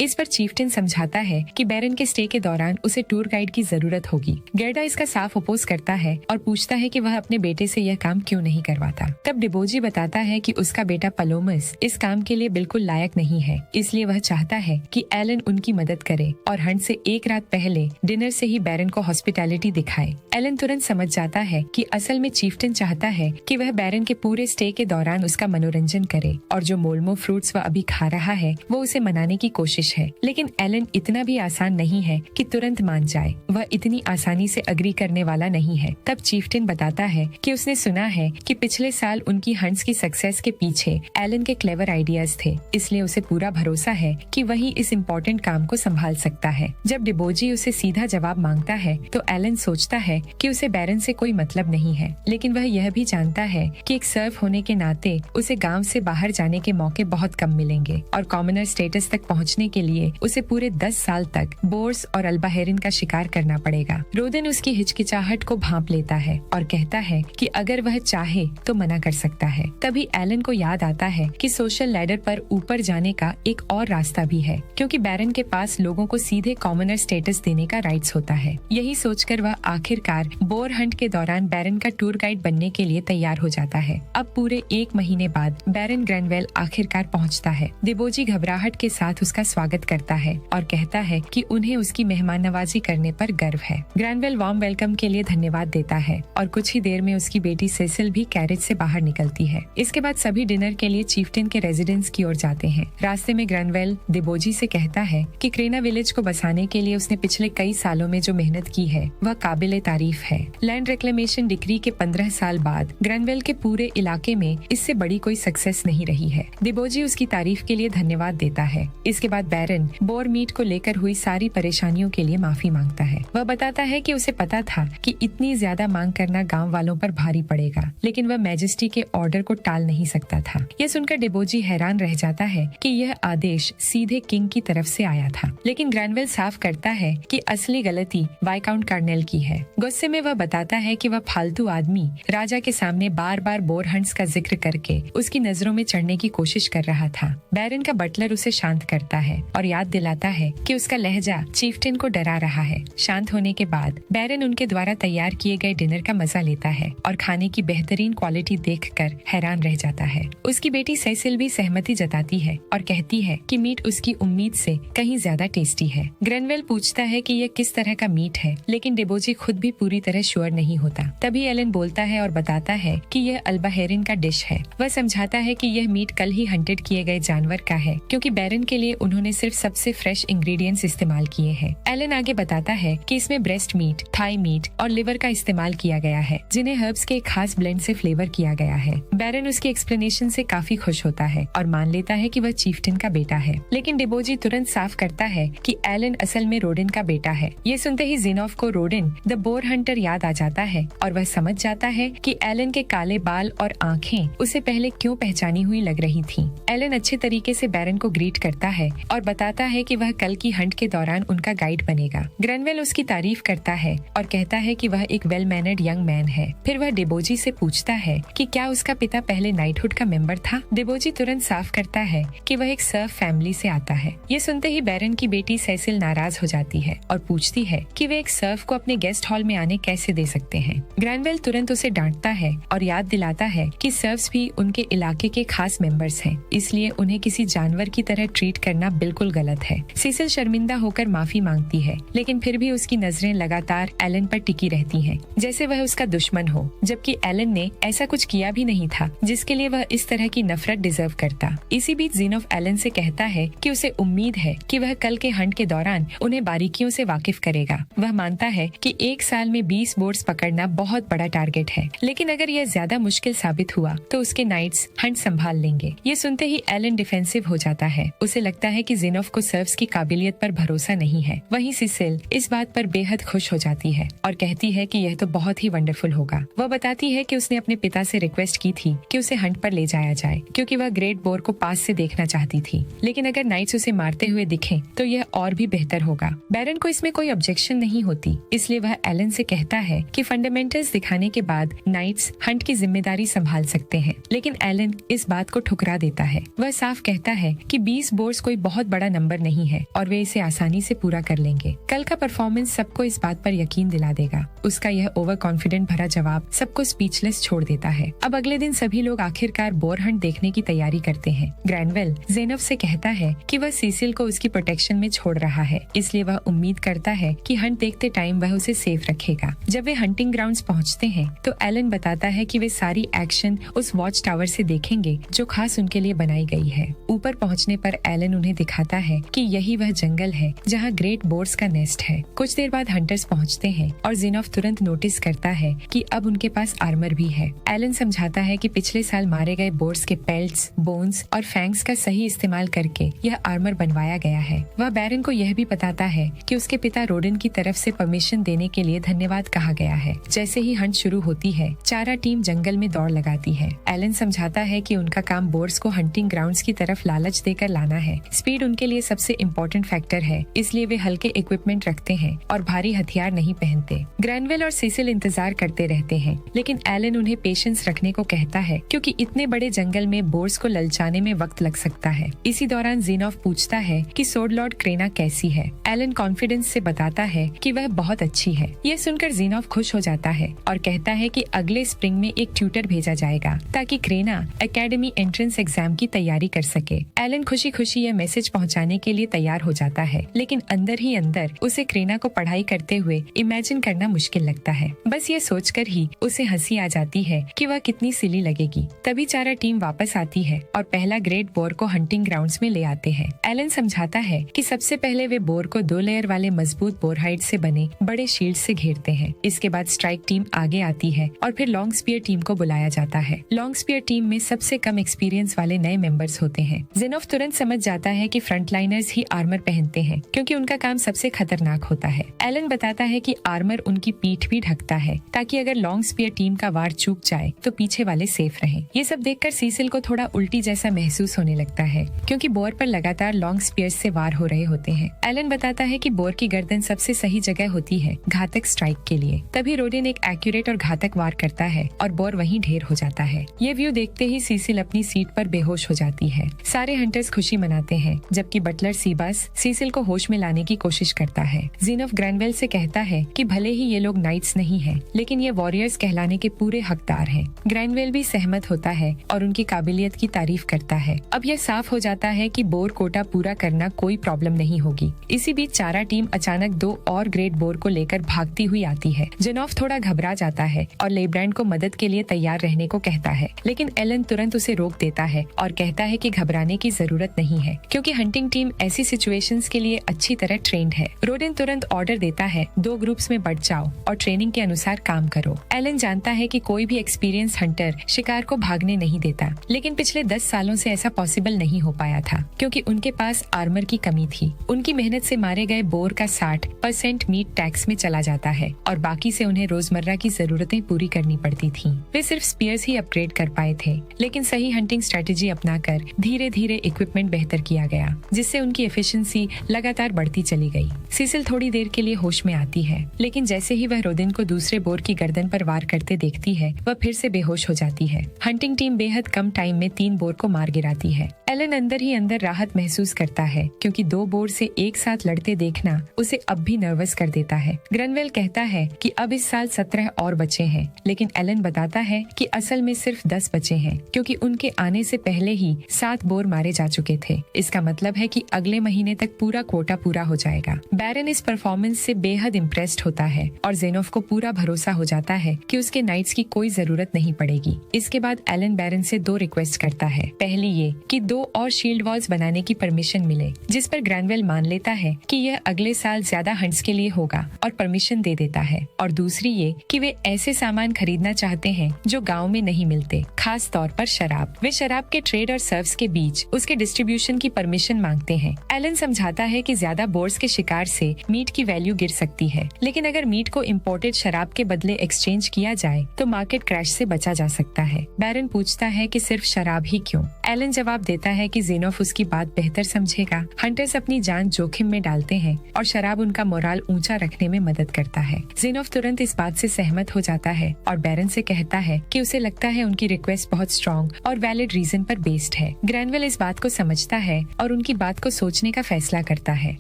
इस पर चीफ्टेन समझाता है कि बैरन के स्टे के दौरान उसे टूर गाइड की जरूरत होगी। गेर्डा इसका साफ अपोज करता है और पूछता है कि वह अपने बेटे से यह काम क्यों नहीं करवाता। तब डिबोजी बताता है कि उसका बेटा पलोमस इस काम के लिए बिल्कुल लायक नहीं है, इसलिए वह चाहता है कि एलन उनकी मदद करे और हंट से एक रात पहले डिनर से ही बैरन को हॉस्पिटैलिटी दिखाए। एलन तुरंत समझ जाता है कि असल में चीफ्टेन चाहता है कि वह बैरन के पूरे स्टे के दौरान उसका मनोरंजन करे और जो मोलमो फ्रूट्स वह अभी खा रहा है वो उसे मनाने की कोशिश है। लेकिन एलन इतना भी आसान नहीं है कि तुरंत मान जाए, वह इतनी आसानी से अग्री करने वाला नहीं है। तब चीफ्टेन बताता है कि उसने सुना है कि पिछले साल उनकी हंट्स की सक्सेस के पीछे एलन के क्लेवर आइडियाज थे, इसलिए उसे पूरा भरोसा है कि वही इस इम्पोर्टेंट काम को संभाल सकता है। जब डिबोजी उसे सीधा जवाब मांगता है तो एलन सोचता है कि उसे बैरन से कोई मतलब नहीं है, लेकिन वह यह भी जानता है कि एक सर्फ होने के नाते उसे गांव से बाहर जाने के मौके बहुत कम मिलेंगे और कॉमनर स्टेटस तक पहुंचने के लिए उसे पूरे 10 साल तक बोर्स और अल्बाहेरिन का शिकार करना पड़ेगा। रोदन उसकी हिचकिचाहट को भांप लेता है और कहता है कि अगर वह चाहे तो मना कर सकता है। तभी एलन को याद आता है कि सोशल लैडर पर ऊपर जाने का एक और रास्ता भी है, क्योंकि बैरन के पास लोगों को सीधे कॉमनर स्टेटस देने का राइट्स होता है। यही सोचकर वह आखिरकार बोर हंट के दौरान बैरन का टूर गाइड बनने के लिए तैयार हो जाता है। अब पूरे 1 महीने बाद बैरन ग्रैनवेल आखिरकार पहुंचता है। डिबोजी घबराहट के साथ उसका स्वागत करता है और कहता है कि उन्हें उसकी मेहमान नवाजी करने पर गर्व है। ग्रैनवेल वार्म वेलकम के लिए धन्यवाद देता है और कुछ ही देर में उसकी बेटी सेसिल भी कैरेज से बाहर निकलती है। इसके बाद सभी डिनर के लिए चीफ्टेन के रेजिडेंस की ओर जाते हैं। रास्ते में ग्रैनवेल डिबोजी से कहता है कि क्रेना विलेज को बसाने के लिए उसने पिछले कई सालों में जो मेहनत की है वह काबिले तारीफ है। लैंड रिक्लेमेशन डिक्री के 15 साल बाद ग्रैनवेल के पूरे इलाके में इससे बड़ी कोई सक्सेस नहीं रही है। डिबोजी उसकी तारीफ के लिए धन्यवाद देता है। इसके बाद बैरन बोर मीट को लेकर हुई सारी परेशानियों के लिए माफी मांगता है। वह बताता है कि उसे पता था कि इतनी ज्यादा मांग करना गांव वालों पर भारी पड़ेगा, लेकिन वह मैजेस्टी के ऑर्डर को टाल नहीं सकता था। यह सुनकर डिबोजी हैरान रह जाता है कि यह आदेश सीधे किंग की तरफ से आया था, लेकिन ग्रैनवेल साफ करता है कि असली गलती वाइकाउंट कार्नेल की है। गुस्से में वह बताता है कि वह फालतू आदमी राजा के सामने बार बार बोर हंट्स का जिक्र करके उसकी नजरों में चढ़ने की कोशिश कर रहा था। बैरन का बटलर उसे शांत करता है और याद दिलाता है कि उसका लहजा चीफ्टेन को डरा रहा है। शांत होने के बाद बैरन उनके द्वारा तैयार किए गए डिनर का मजा लेता है और खाने की बेहतरीन क्वालिटी देखकर हैरान रह जाता है। उसकी बेटी सेसिल भी सहमति जताती है और कहती है कि मीट उसकी उम्मीद से कहीं ज्यादा टेस्टी है। ग्रैनवेल पूछता है कि यह किस तरह का मीट है, लेकिन डिबोजी खुद भी पूरी तरह श्योर नहीं होता। तभी एलन बोलता है और बताता है कि यह अल्बाहेरिन का डिश है। वह समझाता है कि यह मीट कल ही हंटेड किए गए जानवर का है, क्योंकि बैरन के लिए उन्होंने सिर्फ सबसे फ्रेश इंग्रेडिएंट्स इस्तेमाल किए हैं। एलन आगे बताता है कि इसमें ब्रेस्ट मीट, थाई मीट और लिवर का इस्तेमाल किया गया है, जिन्हें हर्ब्स के एक खास ब्लेंड से फ्लेवर किया गया है। बैरन उसकी एक्सप्लेनेशन से काफी खुश होता है और मान लेता है कि वह चीफ्टेन का बेटा है, लेकिन डिबोजी तुरंत साफ करता है कि एलन असल में रोडन का बेटा है। ये सुनते ही ज़ेनोफ को रोडन द बोर हंटर याद आ जाता है और वह समझ जाता है कि एलन के काले बाल और आँखें उसे पहले क्यों पहचानी हुई लग रही थी। एलन अच्छे तरीके से बैरन को ग्रीट करता है और बताता है कि वह कल की हंट के दौरान उनका गाइड बनेगा। ग्रैनवेल उसकी तारीफ करता है और कहता है कि वह एक वेल मैनर्ड यंग मैन है। फिर वह डिबोजी से पूछता है कि क्या उसका पिता पहले नाइटहुड का मेंबर था। डिबोजी तुरंत साफ करता है कि वह एक सर्फ फैमिली से आता है। ये सुनते ही बैरन की बेटी सेसिल नाराज हो जाती है और पूछती है कि वे एक सर्फ को अपने गेस्ट हॉल में आने कैसे दे सकते हैं। ग्रैनवेल तुरंत उसे डांटता है और याद दिलाता है कि सर्व्स भी उनके इलाके के खास मेंबर्स हैं, इसलिए उन्हें किसी जानवर की तरह ट्रीट करना बिल्कुल गलत है। सीसिल शर्मिंदा होकर माफी मांगती है, लेकिन फिर भी उसकी नजरें लगातार एलन पर टिकी रहती हैं, जैसे वह उसका दुश्मन हो, जबकि एलन ने ऐसा कुछ किया भी नहीं था जिसके लिए वह इस तरह की नफरत डिजर्व करता। इसी बीच ज़ीनोफ एलन से कहता है कि उसे उम्मीद है कि वह कल के हंट के दौरान उन्हें बारीकियों से वाकिफ करेगा। वह मानता है कि एक साल में 20 बोर्ड्स पकड़ना बहुत बड़ा टारगेट है, लेकिन अगर यह ज्यादा मुश्किल साबित हुआ तो उसके नाइट्स हंट संभाल लेंगे। ये सुनते ही एलन डिफेंसिव हो जाता है। उसे लगता है कि ज़ीनोफ को सर्व्स की काबिलियत पर भरोसा नहीं है। वहीं सिसिल इस बात पर बेहद खुश हो जाती है और कहती है कि यह तो बहुत ही वंडरफुल होगा। वह बताती है कि उसने अपने पिता से रिक्वेस्ट की थी कि उसे हंट पर ले जाया जाए, क्योंकि वह ग्रेट बोर को पास से देखना चाहती थी, लेकिन अगर नाइट्स उसे मारते हुए दिखें तो यह और भी बेहतर होगा। बैरन को इसमें कोई ऑब्जेक्शन नहीं होती, इसलिए वह एलन से कहता है कि फंडामेंटल्स दिखाने के बाद नाइट्स हंट की जिम्मेदारी संभाल सकते हैं, लेकिन एलन इस बात को ठुकरा देता है। वह साफ कहता है कि 20 बोर्ड्स कोई बहुत बड़ा नंबर नहीं है और वे इसे आसानी से पूरा कर लेंगे। कल का परफॉर्मेंस सबको इस बात पर यकीन दिला देगा। उसका यह ओवर कॉन्फिडेंट भरा जवाब सबको स्पीचलेस छोड़ देता है। अब अगले दिन सभी लोग आखिरकार बोर हंट देखने की तैयारी करते हैं। ग्रैनवेल ज़ेनफ से कहता है कि वह सीसिल को उसकी प्रोटेक्शन में छोड़ रहा है, इसलिए वह उम्मीद करता है कि हंट देखते टाइम वह उसे सेफ रखेगा। जब वे हंटिंग ग्राउंड्स पहुंचते हैं तो एलन बताता है कि वे सारी एक्शन उस वॉच टावर से देखेंगे जो खास उनके लिए बनाई गई है। ऊपर पहुंचने पर एलन उन्हें दिखाता है कि यही वह जंगल है जहां ग्रेट बोर्ड्स का नेस्ट है। कुछ देर बाद हंटर्स पहुंचते हैं और ज़ेनफ तुरंत नोटिस करता है कि अब उनके पास आर्मर भी है। एलन समझाता है कि पिछले साल मारे गए बोर्ड्स के पेल्ट्स, बोन्स और फैंग्स का सही इस्तेमाल करके यह आर्मर बनवाया गया है। वह बैरन को यह भी बताता है कि उसके पिता रोडन की तरफ से परमिशन देने के लिए धन्यवाद कहा गया है। जैसे ही हंट शुरू होती है, चारा टीम जंगल में दौड़ लगाती है। एलन समझाता है कि उनका काम बोर्ड्स को हंटिंग ग्राउंड्स की तरफ लालच देकर लाना है। स्पीड उनके लिए सबसे इम्पोर्टेंट फैक्टर है, इसलिए वे हल्के इक्विपमेंट रखते हैं और भारी हथियार नहीं पहनते। ग्रैनवेल और सीसिल इंतजार करते रहते हैं, लेकिन एलन उन्हें पेशेंस रखने को कहता है, क्योंकि इतने बड़े जंगल में बोर्ड्स को ललचाने में वक्त लग सकता है। इसी दौरान ज़ेनफ पूछता है कि सोर्ड लॉर्ड क्रेना कैसी है। एलन कॉन्फिडेंस से बताता है कि वह बहुत अच्छी है। यह सुनकर ज़ेनफ खुश हो जाता है और कहता है कि अगले स्प्रिंग में एक ट्यूटर भेजा जाएगा ताकि क्रेना एकेडमी एंट्रेंस एग्जाम की तैयारी कर सके। एलन खुशी खुशी यह मैसेज पहुंचाने के लिए तैयार हो जाता है, लेकिन अंदर ही अंदर उसे क्रेना को पढ़ाई करते हुए इमेजिन करना मुश्किल लगता है। बस ये सोचकर ही उसे हंसी आ जाती है कि वह कितनी सिली लगेगी। तभी चारा टीम वापस आती है और पहला ग्रेट बोर को हंटिंग ग्राउंड्स में ले आते हैं। एलन समझाता है कि सबसे पहले वे बोर को 2 लेयर वाले मजबूत बोर हाइड से बने बड़े शील्ड से घेरते हैं। इसके बाद स्ट्राइक टीम आगे आती है और फिर लॉन्ग स्पीयर टीम को बुलाया जाता है। लॉन्ग स्पीयर टीम में सबसे कम एक्सपीरियंस वाले नए मेंबर्स होते हैं। ज़ेनफ तुरंत समझ जाता है कि फ्रंटलाइनर्स ही आर्मर पहनते हैं, क्योंकि उनका काम सबसे खतरनाक होता है। एलन बताता है कि आर्मर उनकी पीठ भी ढकता है, ताकि अगर लॉन्ग स्पीयर टीम का वार चूक जाए तो पीछे वाले सेफ रहें। ये सब देखकर सीसिल को थोड़ा उल्टी जैसा महसूस होने लगता है, क्योंकि बोर पर लगातार लॉन्ग स्पीयर से वार हो रहे होते हैं। एलन बताता है कि बोर की गर्दन सबसे सही जगह होती है घातक स्ट्राइक के लिए। तभी रोडेन एक एक्यूरेट और घातक वार करता है और बोर वहीं ढेर हो जाता है। ये व्यू देखते ही सीसिल अपनी सीट पर बेहोश हो जाती है। सारे हंटर्स खुशी मनाते हैं, जबकि बटलर सीबास सीसिल को होश में लाने की कोशिश करता है। ज़ेनफ ग्रैनवेल से कहता है कि भले ही ये लोग नाइट्स नहीं हैं, लेकिन ये वॉरियर्स कहलाने के पूरे हकदार हैं। ग्रैनवेल भी सहमत होता है और उनकी काबिलियत की तारीफ करता है। अब यह साफ हो जाता है कि बोर कोटा पूरा करना कोई प्रॉब्लम नहीं होगी। इसी बीच चारा टीम अचानक 2 और ग्रेट बोर को लेकर भागती हुई आती है। जेनॉफ थोड़ा घबरा जाता है और लेब्रैंड को मदद के लिए तैयार रहने को कहता है, लेकिन एलन तुरंत उसे रोक देता है और कहता है कि घबराने की जरूरत नहीं है, क्योंकि हंटिंग टीम ऐसी सिचुएशंस के लिए अच्छी तरह ट्रेंड है। रोडेन तुरंत ऑर्डर देता है 2 ग्रुप्स में बंट जाओ और ट्रेनिंग के अनुसार काम करो। एलन जानता है कि कोई भी एक्सपीरियंस हंटर शिकार को भागने नहीं देता, लेकिन पिछले 10 सालों से ऐसा पॉसिबल नहीं हो पाया था, क्योंकि उनके पास आर्मर की कमी थी। उनकी मेहनत से मारे गए बोर का 60% मीट टैक्स में चला जाता है और बाकी से उन्हें रोजमर्रा की जरूरतें पूरी करनी पड़ती थी। वे सिर्फ स्पीयर्स ही अपग्रेड कर पाए थे, लेकिन सही हंटिंग स्ट्रेटेजी अपनाकर धीरे धीरे इक्विपमेंट बेहतर किया गया, जिससे उनकी एफिशिएंसी लगातार बढ़ती चली गई। सीसिल थोड़ी देर के लिए होश में आती है, लेकिन जैसे ही वह रोदेन को दूसरे बोर की गर्दन पर वार करते देखती है, वह फिर से बेहोश हो जाती है। हंटिंग टीम बेहद कम टाइम में 3 बोर को मार गिराती है। एलन अंदर ही अंदर राहत महसूस करता है, क्योंकि 2 बोर से एक साथ लड़ते देखना उसे अब भी नर्वस कर देता है। ग्रैनवेल कहता है कि अब इस साल 17 और बचे हैं, लेकिन एलन एलन बताता है कि असल में सिर्फ 10 बचे हैं, क्योंकि उनके आने से पहले ही 7 बोर मारे जा चुके थे। इसका मतलब है कि अगले महीने तक पूरा कोटा पूरा हो जाएगा। बैरन इस परफॉर्मेंस से बेहद इम्प्रेस्ड होता है और जेनोफ को पूरा भरोसा हो जाता है कि उसके नाइट्स की कोई जरूरत नहीं पड़ेगी। इसके बाद एलन बैरन से 2 रिक्वेस्ट करता है। पहली ये कि 2 और शील्ड वॉल्स बनाने की परमिशन मिले, जिस पर ग्रैनवेल मान लेता है कि यह अगले साल ज्यादा हंट्स के लिए होगा और परमिशन दे देता है। और दूसरी ये कि वे ऐसे सामान खरीदना चाहते हैं जो गांव में नहीं मिलते, खास तौर पर शराब। वे शराब के ट्रेड और सर्व्स के बीच उसके डिस्ट्रीब्यूशन की परमिशन मांगते हैं। एलन समझाता है कि ज्यादा बोर्स के शिकार से मीट की वैल्यू गिर सकती है, लेकिन अगर मीट को इम्पोर्टेड शराब के बदले एक्सचेंज किया जाए तो मार्केट क्रैश से बचा जा सकता है। बैरन पूछता है कि सिर्फ शराब ही क्यों? एलन जवाब देता है कि जेनोफ उसकी बात बेहतर समझेगा। हंटर्स अपनी जान जोखिम में डालते हैं और शराब उनका मोराल ऊंचा रखने में मदद करता है। जेनोफ तुरंत इस बात से सहमत हो जाता है और बैरन से कहता है कि उसे लगता है उनकी रिक्वेस्ट बहुत स्ट्रॉन्ग और वैलिड रीजन पर बेस्ड है। ग्रैनवेल इस बात को समझता है और उनकी बात को सोचने का फैसला करता है।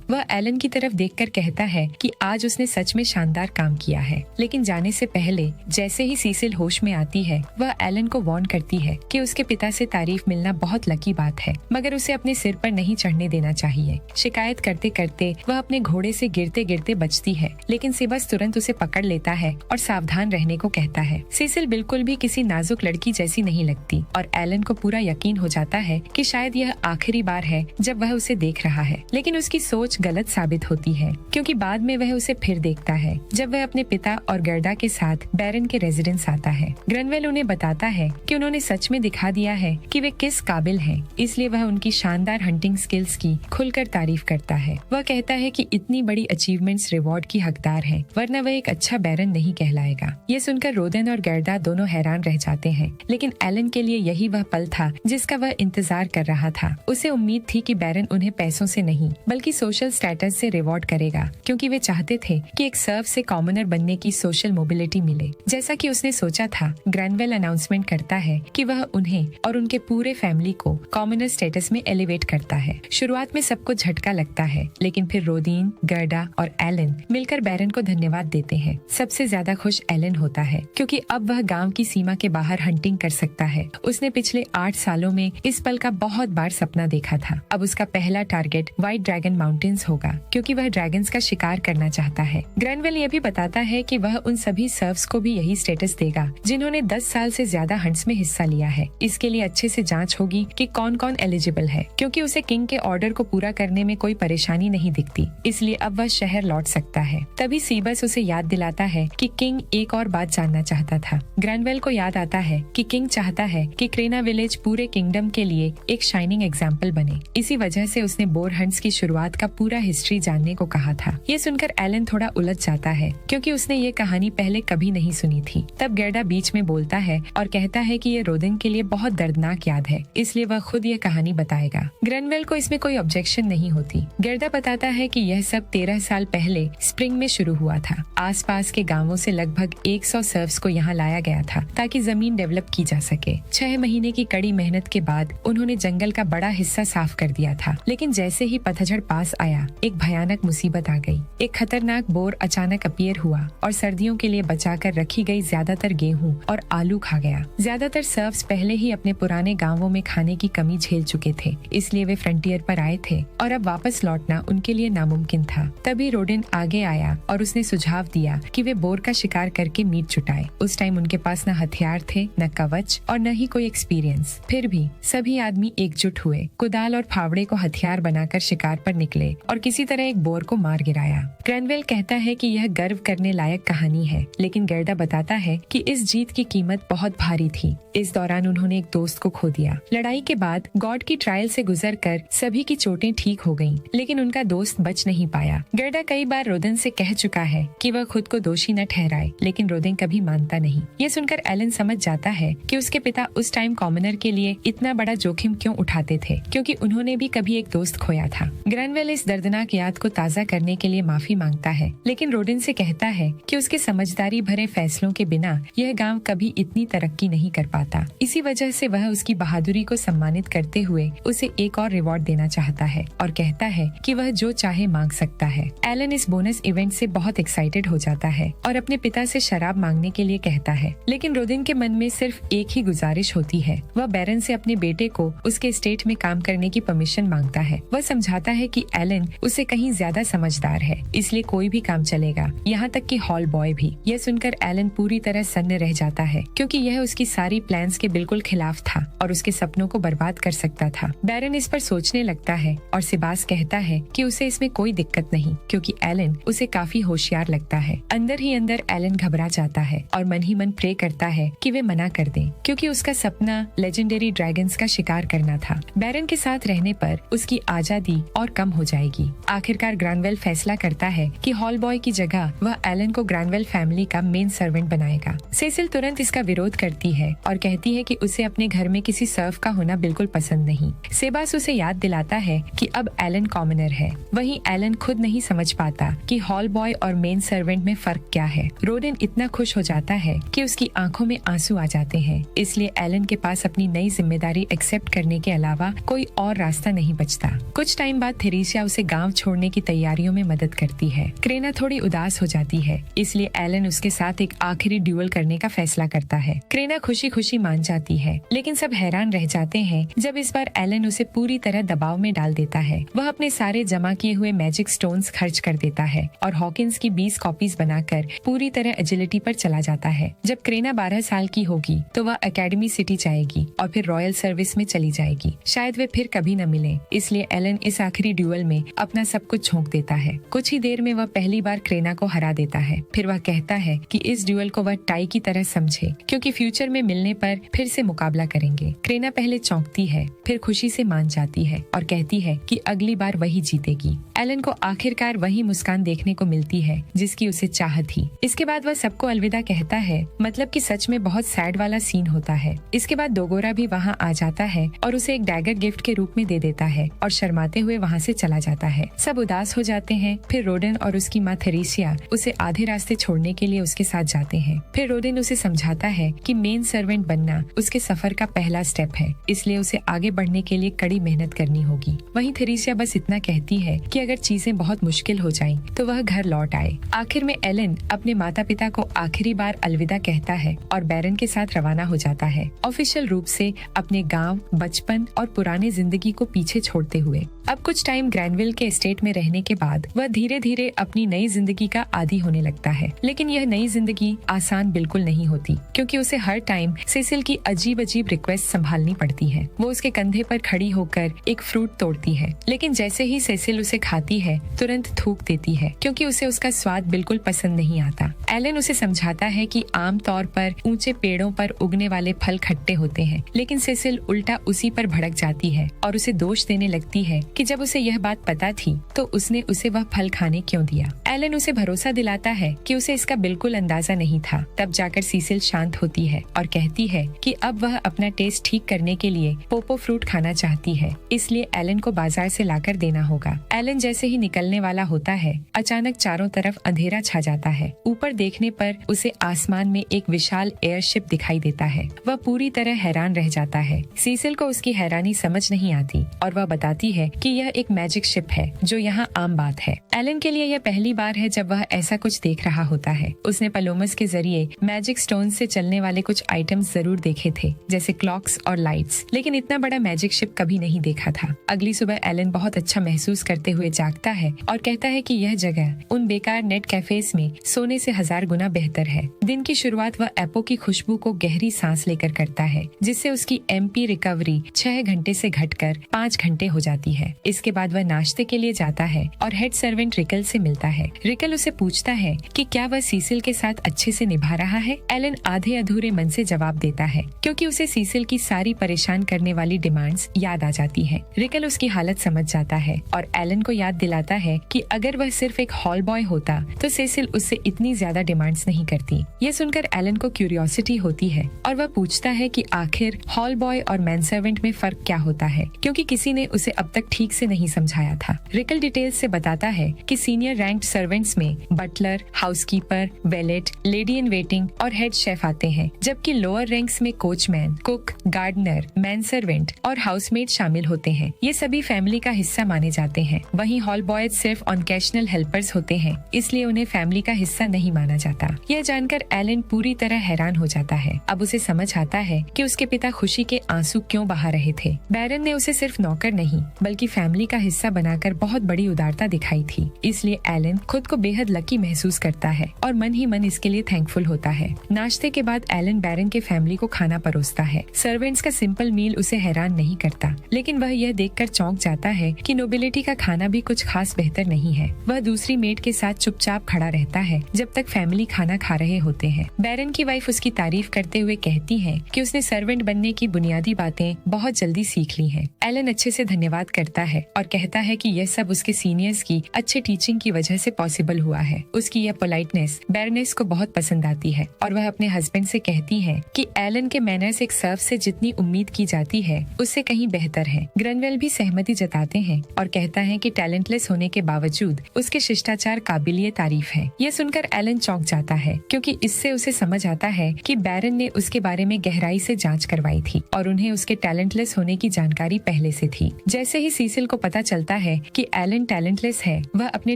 वह एलन की तरफ देखकर कहता है कि आज उसने सच में शानदार काम किया है। लेकिन जाने से पहले जैसे ही सीसिल होश में आती है, वह एलन को वार्न करती है कि उसके पिता से तारीफ मिलना बहुत लकी बात है, मगर उसे अपने सिर पर नहीं चढ़ने देना चाहिए। शिकायत करते करते वह अपने घोड़े से गिरते गिरते बचती है, लेकिन सिबस तुरंत उसे पकड़ लेता है और सावधान रहने को कहता है। सीसिल बिल्कुल भी किसी नाजुक लड़की जैसी नहीं लगती और एलन को पूरा यकीन हो जाता है कि शायद यह आखिरी बार है जब वह उसे देख रहा है। लेकिन उसकी सोच गलत साबित होती है, क्योंकि बाद में वह उसे फिर देखता है जब वह अपने पिता और गर्डा के साथ बैरन के रेजिडेंस आता है। ग्रैनवेल उन्हें बताता है कि उन्होंने सच में दिखा दिया है कि वे किस काबिल हैं, इसलिए वह उनकी शानदार हंटिंग स्किल्स की खुलकर तारीफ करता है। वह कहता है कि इतनी बड़ी अचीवमेंट्स रिवॉर्ड की हकदार है, वरना वह एक अच्छा बैरन नहीं कहलाएगा। ये सुनकर रोदेन और गर्डा दोनों हैरान रह जाते हैं, लेकिन एलन के लिए यही वह पल था जिसका वह इंतजार कर रहा था। उसे उम्मीद थी कि बैरन उन्हें पैसों से नहीं बल्कि सोशल स्टेटस से रिवॉर्ड करेगा, क्योंकि वे चाहते थे कि एक सर्व से कॉमनर बनने की सोशल मोबिलिटी मिले। जैसा कि उसने सोचा था, ग्रैनवेल अनाउंसमेंट करता है कि वह उन्हें और उनके पूरे फैमिली को कॉमनर स्टेटस में एलिवेट करता है। शुरुआत में सबको झटका लगता है, लेकिन फिर रोदीन, गर्डा और एलन मिलकर बैरन को धन्यवाद देते हैं। सबसे ज्यादा खुश एलन होता है, क्योंकि अब वह गांव की सीमा के बाहर हंटिंग कर सकता है। उसने पिछले 8 सालों में इस पल का बहुत बार सपना देखा था। अब उसका पहला टारगेट व्हाइट ड्रैगन माउंटेन्स होगा, क्योंकि वह ड्रैगन्स का शिकार करना चाहता है। ग्रैनवेल यह भी बताता है कि वह उन सभी सर्व्स को भी यही स्टेटस देगा जिन्होंने 10 साल से ज्यादा हंट्स में हिस्सा लिया है। इसके लिए अच्छे से जांच होगी कि कौन कौन एलिजिबल है, क्योंकि उसे किंग के ऑर्डर को पूरा करने में कोई परेशानी नहीं दिखती। इसलिए अब वह शहर लौट सकता है। तभी सीबस उसे याद दिलाता है कि किंग एक और बात जानना चाहता था। ग्रैनवेल को याद आता है कि किंग चाहता है कि क्रेना विलेज पूरे किंगडम के लिए एक शाइनिंग एग्जाम्पल बने। इसी वजह से उसने बोर हंट्स की शुरुआत का पूरा हिस्ट्री जानने को कहा था। ये सुनकर एलन थोड़ा उलझ जाता है, क्योंकि उसने ये कहानी पहले कभी नहीं सुनी थी। तब गर्डा बीच में बोलता है और कहता है कि ये रोदेन के लिए बहुत दर्दनाक याद है, इसलिए वह खुद ये कहानी बताएगा। ग्रैनवेल को इसमें कोई ऑब्जेक्शन नहीं होती। गर्डा बताता है कि यह सब 13 साल पहले स्प्रिंग में शुरू हुआ था। आसपास के गांवों से लगभग 100 सर्व्स को यहाँ लाया गया था ताकि जमीन डेवलप की जा सके। 6 महीने की कड़ी मेहनत के बाद उन्होंने जंगल का बड़ा हिस्सा साफ कर दिया था, लेकिन जैसे ही पतझड़ पास आया, एक भयानक मुसीबत आ गई। एक खतरनाक बोर अचानक अपीयर हुआ और सर्दियों के लिए बचाकर रखी गई ज्यादातर गेहूं और आलू खा गया। ज्यादातर सर्व्स पहले ही अपने पुराने गांवों में खाने की कमी झेल चुके थे, इसलिए वे फ्रंटियर पर आए थे और अब वापस लौटना उनके लिए नामुमकिन था। तभी रोडेन आगे आया और उसने सुझाव दिया कि वे बोर का शिकार करके मीट जुटाए। उस टाइम उनके पास न हथियार थे, न कवच और न ही कोई एक्सपीरियंस। फिर भी सभी आदमी एकजुट हुए, कुदाल और फावड़े को हथियार बनाकर शिकार पर निकले और किसी तरह एक बोर को मार गिराया। ग्रैनवेल कहता है कि यह गर्व करने लायक कहानी है, लेकिन गर्डा बताता है कि इस जीत की कीमत बहुत भारी थी। इस दौरान उन्होंने एक दोस्त को खो दिया। लड़ाई के बाद गॉड की ट्रायल से गुजरकर सभी की चोटें ठीक हो गईं, लेकिन उनका दोस्त बच नहीं पाया। गर्डा कई बार रोदेन से कह चुका है कि वह खुद को दोषी न ठहराए, लेकिन रोदेन कभी मानता नहीं। ये सुनकर एलन समझ जाता है कि उसके पिता उस टाइम कॉमनर के लिए इतना बड़ा जोखिम क्यों उठाते थे, क्योंकि उन्होंने भी कभी एक दोस्त खोया था। ग्रैनवेल इस दर्दनाक याद को ताज़ा करने के लिए माफी मांगता है, लेकिन रोडेन से कहता है कि उसके समझदारी भरे फैसलों के बिना यह गांव कभी इतनी तरक्की नहीं कर पाता। इसी वजह से वह उसकी बहादुरी को सम्मानित करते हुए उसे एक और रिवॉर्ड देना चाहता है और कहता है कि वह जो चाहे मांग सकता है। एलन इस बोनस इवेंट से बहुत एक्साइटेड हो जाता है और अपने पिता से शराब मांगने के लिए कहता जाता है, लेकिन रोदेन के मन में सिर्फ एक ही गुजारिश होती है। वह बैरन से अपने बेटे को उसके एस्टेट में काम करने की परमिशन मांगता है। वह समझाता है कि एलन उससे कहीं ज्यादा समझदार है, इसलिए कोई भी काम चलेगा, यहाँ तक कि हॉल बॉय भी। यह सुनकर एलन पूरी तरह सन्न रह जाता है, क्योंकि यह उसकी सारी प्लान्स के बिल्कुल खिलाफ था और उसके सपनों को बर्बाद कर सकता था। बैरन इस पर सोचने लगता है और सिबास कहता है कि उसे इसमें कोई दिक्कत नहीं, क्योंकि एलन उसे काफी होशियार लगता है। अंदर ही अंदर एलन घबरा जाता है और मन ही मन प्रे करता है कि वे मना कर दें, क्योंकि उसका सपना लेजेंडरी ड्रैगन्स का शिकार करना था। बैरन के साथ रहने पर उसकी आजादी और कम हो जाएगी। आखिरकार ग्रैनवेल फैसला करता है कि हॉल बॉय की जगह वह एलन को ग्रैनवेल फैमिली का मेन सर्वेंट बनाएगा। सेसिल तुरंत इसका विरोध करती है और कहती है कि उसे अपने घर में किसी सर्व का होना बिल्कुल पसंद नहीं। सेबास उसे याद दिलाता है कि अब एलन कॉमनर है। वहीं एलन खुद नहीं समझ पाता कि हॉल बॉय और मेन सर्वेंट में फर्क क्या है। रोडेन इतना खुश हो जाता है कि उसकी आंखों में आंसू आ जाते हैं, इसलिए एलन के पास अपनी नई जिम्मेदारी एक्सेप्ट करने के अलावा कोई और रास्ता नहीं बचता। कुछ टाइम बाद थेरेसिया उसे गांव छोड़ने की तैयारियों में मदद करती है। क्रेना थोड़ी उदास हो जाती है, इसलिए एलन उसके साथ एक आखिरी ड्यूल करने का फैसला करता है। क्रेना खुशी खुशी मान जाती है, लेकिन सब हैरान रह जाते हैं जब इस बार एलन उसे पूरी तरह दबाव में डाल देता है। वह अपने सारे जमा किए हुए मैजिक स्टोन्स खर्च कर देता है और हॉकिंस की 20 कॉपीज बनाकर पूरी तरह एजिलिटी पर चला जाता है। जब क्रेना 12 साल की होगी तो वह एकेडमी सिटी जाएगी और फिर रॉयल सर्विस में चली जाएगी। शायद वे फिर कभी न मिले, इसलिए एलन इस आखिरी ड्यूल में अपना सब कुछ झोंक देता है। कुछ ही देर में वह पहली बार क्रेना को हरा देता है। फिर वह कहता है कि इस ड्यूल को वह टाई की तरह समझे, क्योंकि फ्यूचर में मिलने पर फिर से मुकाबला करेंगे। क्रेना पहले चौंकती है, फिर खुशी से मान जाती है और कहती है कि अगली बार वही जीतेगी। एलन को आखिरकार वही मुस्कान देखने को मिलती है जिसकी उसे चाह थी। इसके बाद वह सबको अलविदा कहता है, मतलब कि सच में बहुत सैड वाला सीन होता है। इसके बाद दोगोरा भी वहाँ आ जाता है और उसे एक डैगर गिफ्ट के रूप में दे देता है और शर्माते हुए वहाँ से चला जाता है। सब उदास हो जाते हैं। फिर रोडेन और उसकी माँ थेरेसिया उसे आधे रास्ते छोड़ने के लिए उसके साथ जाते हैं। फिर रोडेन उसे समझाता है कि मेन सर्वेंट बनना उसके सफर का पहला स्टेप है, इसलिए उसे आगे बढ़ने के लिए कड़ी मेहनत करनी होगी। वहीं थेरेसिया बस इतना कहती है कि अगर चीजें बहुत मुश्किल हो जाएं, तो वह घर लौट आए। आखिर में एलन अपने माता पिता को आखिरी बार अलविदा कहता है और बैरन के साथ रवाना हो जाता है, ऑफिशियल रूप से अपने गांव, बचपन और पुराने जिंदगी को पीछे छोड़ते हुए। अब कुछ टाइम ग्रैनविल के एस्टेट में रहने के बाद वह धीरे धीरे अपनी नई जिंदगी का आदी होने लगता है। लेकिन यह नई जिंदगी आसान बिल्कुल नहीं होती, क्योंकि उसे हर टाइम सेसिल की अजीब अजीब रिक्वेस्ट संभालनी पड़ती है। वो उसके कंधे पर खड़ी होकर एक फ्रूट तोड़ती है, लेकिन जैसे ही सेसिल उसे खाती है तुरंत थूक देती है, क्योंकि उसे उसका स्वाद बिल्कुल पसंद नहीं आता। एलन उसे समझाता है कि आम तौर पर ऊंचे पेड़ों पर उगने वाले फल खट्टे होते हैं, लेकिन सेसिल उल्टा उसी पर भड़क जाती है और उसे दोष देने लगती है कि जब उसे यह बात पता थी तो उसने उसे वह फल खाने क्यों दिया। एलन उसे भरोसा दिलाता है कि उसे इसका बिल्कुल अंदाजा नहीं था। तब जाकर सीसिल शांत होती है और कहती है कि अब वह अपना टेस्ट ठीक करने के लिए पोपो फ्रूट खाना चाहती है, इसलिए एलन को बाजार से लाकर देना होगा। एलन जैसे ही निकलने वाला होता है, अचानक चारों तरफ अंधेरा छा जाता है। ऊपर देखने पर उसे आसमान में एक विशाल एयरशिप दिखाई देता है। वह पूरी तरह हैरान रह जाता है। सीसिल को उसकी हैरानी समझ नहीं आती और वह बताती है कि यह एक मैजिक शिप है, जो यहाँ आम बात है। एलन के लिए यह पहली बार है जब वह ऐसा कुछ देख रहा होता है। उसने पलोमस के जरिए मैजिक स्टोन से चलने वाले कुछ आइटम्स जरूर देखे थे, जैसे क्लॉक्स और लाइट्स, लेकिन इतना बड़ा मैजिक शिप कभी नहीं देखा था। अगली सुबह एलन बहुत अच्छा महसूस करते हुए जागता है और कहता है कि यह जगह उन बेकार नेट कैफेज में सोने से 1000 गुना बेहतर है। दिन की शुरुआत वह एपो की खुशबू को गहरी सांस लेकर करता है, जिससे उसकी एमपी रिकवरी 6 घंटे से घटकर 5 घंटे हो जाती है। इसके बाद वह नाश्ते के लिए जाता है और हेड सर्वेंट रिकल से मिलता है। रिकल उसे पूछता है कि क्या वह सीसिल के साथ अच्छे से निभा रहा है। एलन आधे अधूरे मन से जवाब देता है, क्योंकि उसे सीसिल की सारी परेशान करने वाली डिमांड्स याद आ जाती है। रिकल उसकी हालत समझ जाता है और एलन को याद दिलाता है कि अगर वह सिर्फ एक हॉल बॉय होता तो सेसिल उससे इतनी ज्यादा डिमांड्स नहीं करती। ये सुनकर एलन को क्यूरियोसिटी होती है और वह पूछता है कि आखिर हॉल बॉय और मैन सर्वेंट में फर्क क्या होता है, क्योंकि किसी ने उसे अब तक ठीक से नहीं समझाया था। रिकल डिटेल्स से बताता है कि सीनियर रैंक्ड सर्वेंट्स में butler, housekeeper, valet, lady in waiting और हेड शेफ आते हैं, जबकि लोअर रैंक्स में coachman, cook, gardener, man servant और हाउसमेट शामिल होते हैं। ये सभी फैमिली का हिस्सा माने जाते हैं। वहीं हॉल बॉयज सिर्फ ऑकेशनल हेल्पर्स होते हैं, इसलिए उन्हें फैमिली का हिस्सा नहीं माना जाता। यह जानकर एलन एलन पूरी तरह हैरान हो जाता है। अब उसे समझ आता है कि उसके पिता खुशी के आंसू क्यों बहा रहे थे। बैरन ने उसे सिर्फ नौकर नहीं बल्कि फैमिली का हिस्सा बनाकर बहुत बड़ी उदारता दिखाई थी। इसलिए एलन खुद को बेहद लकी महसूस करता है और मन ही मन इसके लिए थैंकफुल होता है। नाश्ते के बाद एलन बैरन के फैमिली को खाना परोसता है। सर्वेंट्स का सिंपल मील उसे हैरान नहीं करता, लेकिन वह यह देखकर चौंक जाता है कि नोबिलिटी का खाना भी कुछ खास बेहतर नहीं है। वह दूसरी मेड के साथ चुपचाप खड़ा रहता है जब तक फैमिली खाना खा रहे होते हैं। बैरन की वाइफ उसकी तारीफ करते हुए कहती है कि उसने सर्वेंट बनने की बुनियादी बातें बहुत जल्दी सीख ली हैं। एलन अच्छे से धन्यवाद करता है और कहता है कि यह सब उसके सीनियर्स की अच्छे टीचिंग की वजह से पॉसिबल हुआ है। उसकी यह पोलाइटनेस बैरनेस को बहुत पसंद आती है और वह अपने हस्बैंड से कहती है कि एलन के मैनर्स एक सर्व से जितनी उम्मीद की जाती है उससे कहीं बेहतर है। ग्रेनवेल भी सहमति जताते हैं और कहता है कि टैलेंटलेस होने के बावजूद उसके शिष्टाचार काबिलिए तारीफ है। यह सुनकर एलन चौंक जाता है क्योंकि इससे उसे समझ आता है कि बैरन ने उसके बारे में गहराई से जांच करवाई थी और उन्हें उसके टैलेंटलेस होने की जानकारी पहले से थी। जैसे ही सीसिल को पता चलता है कि एलन टैलेंटलेस है, वह अपने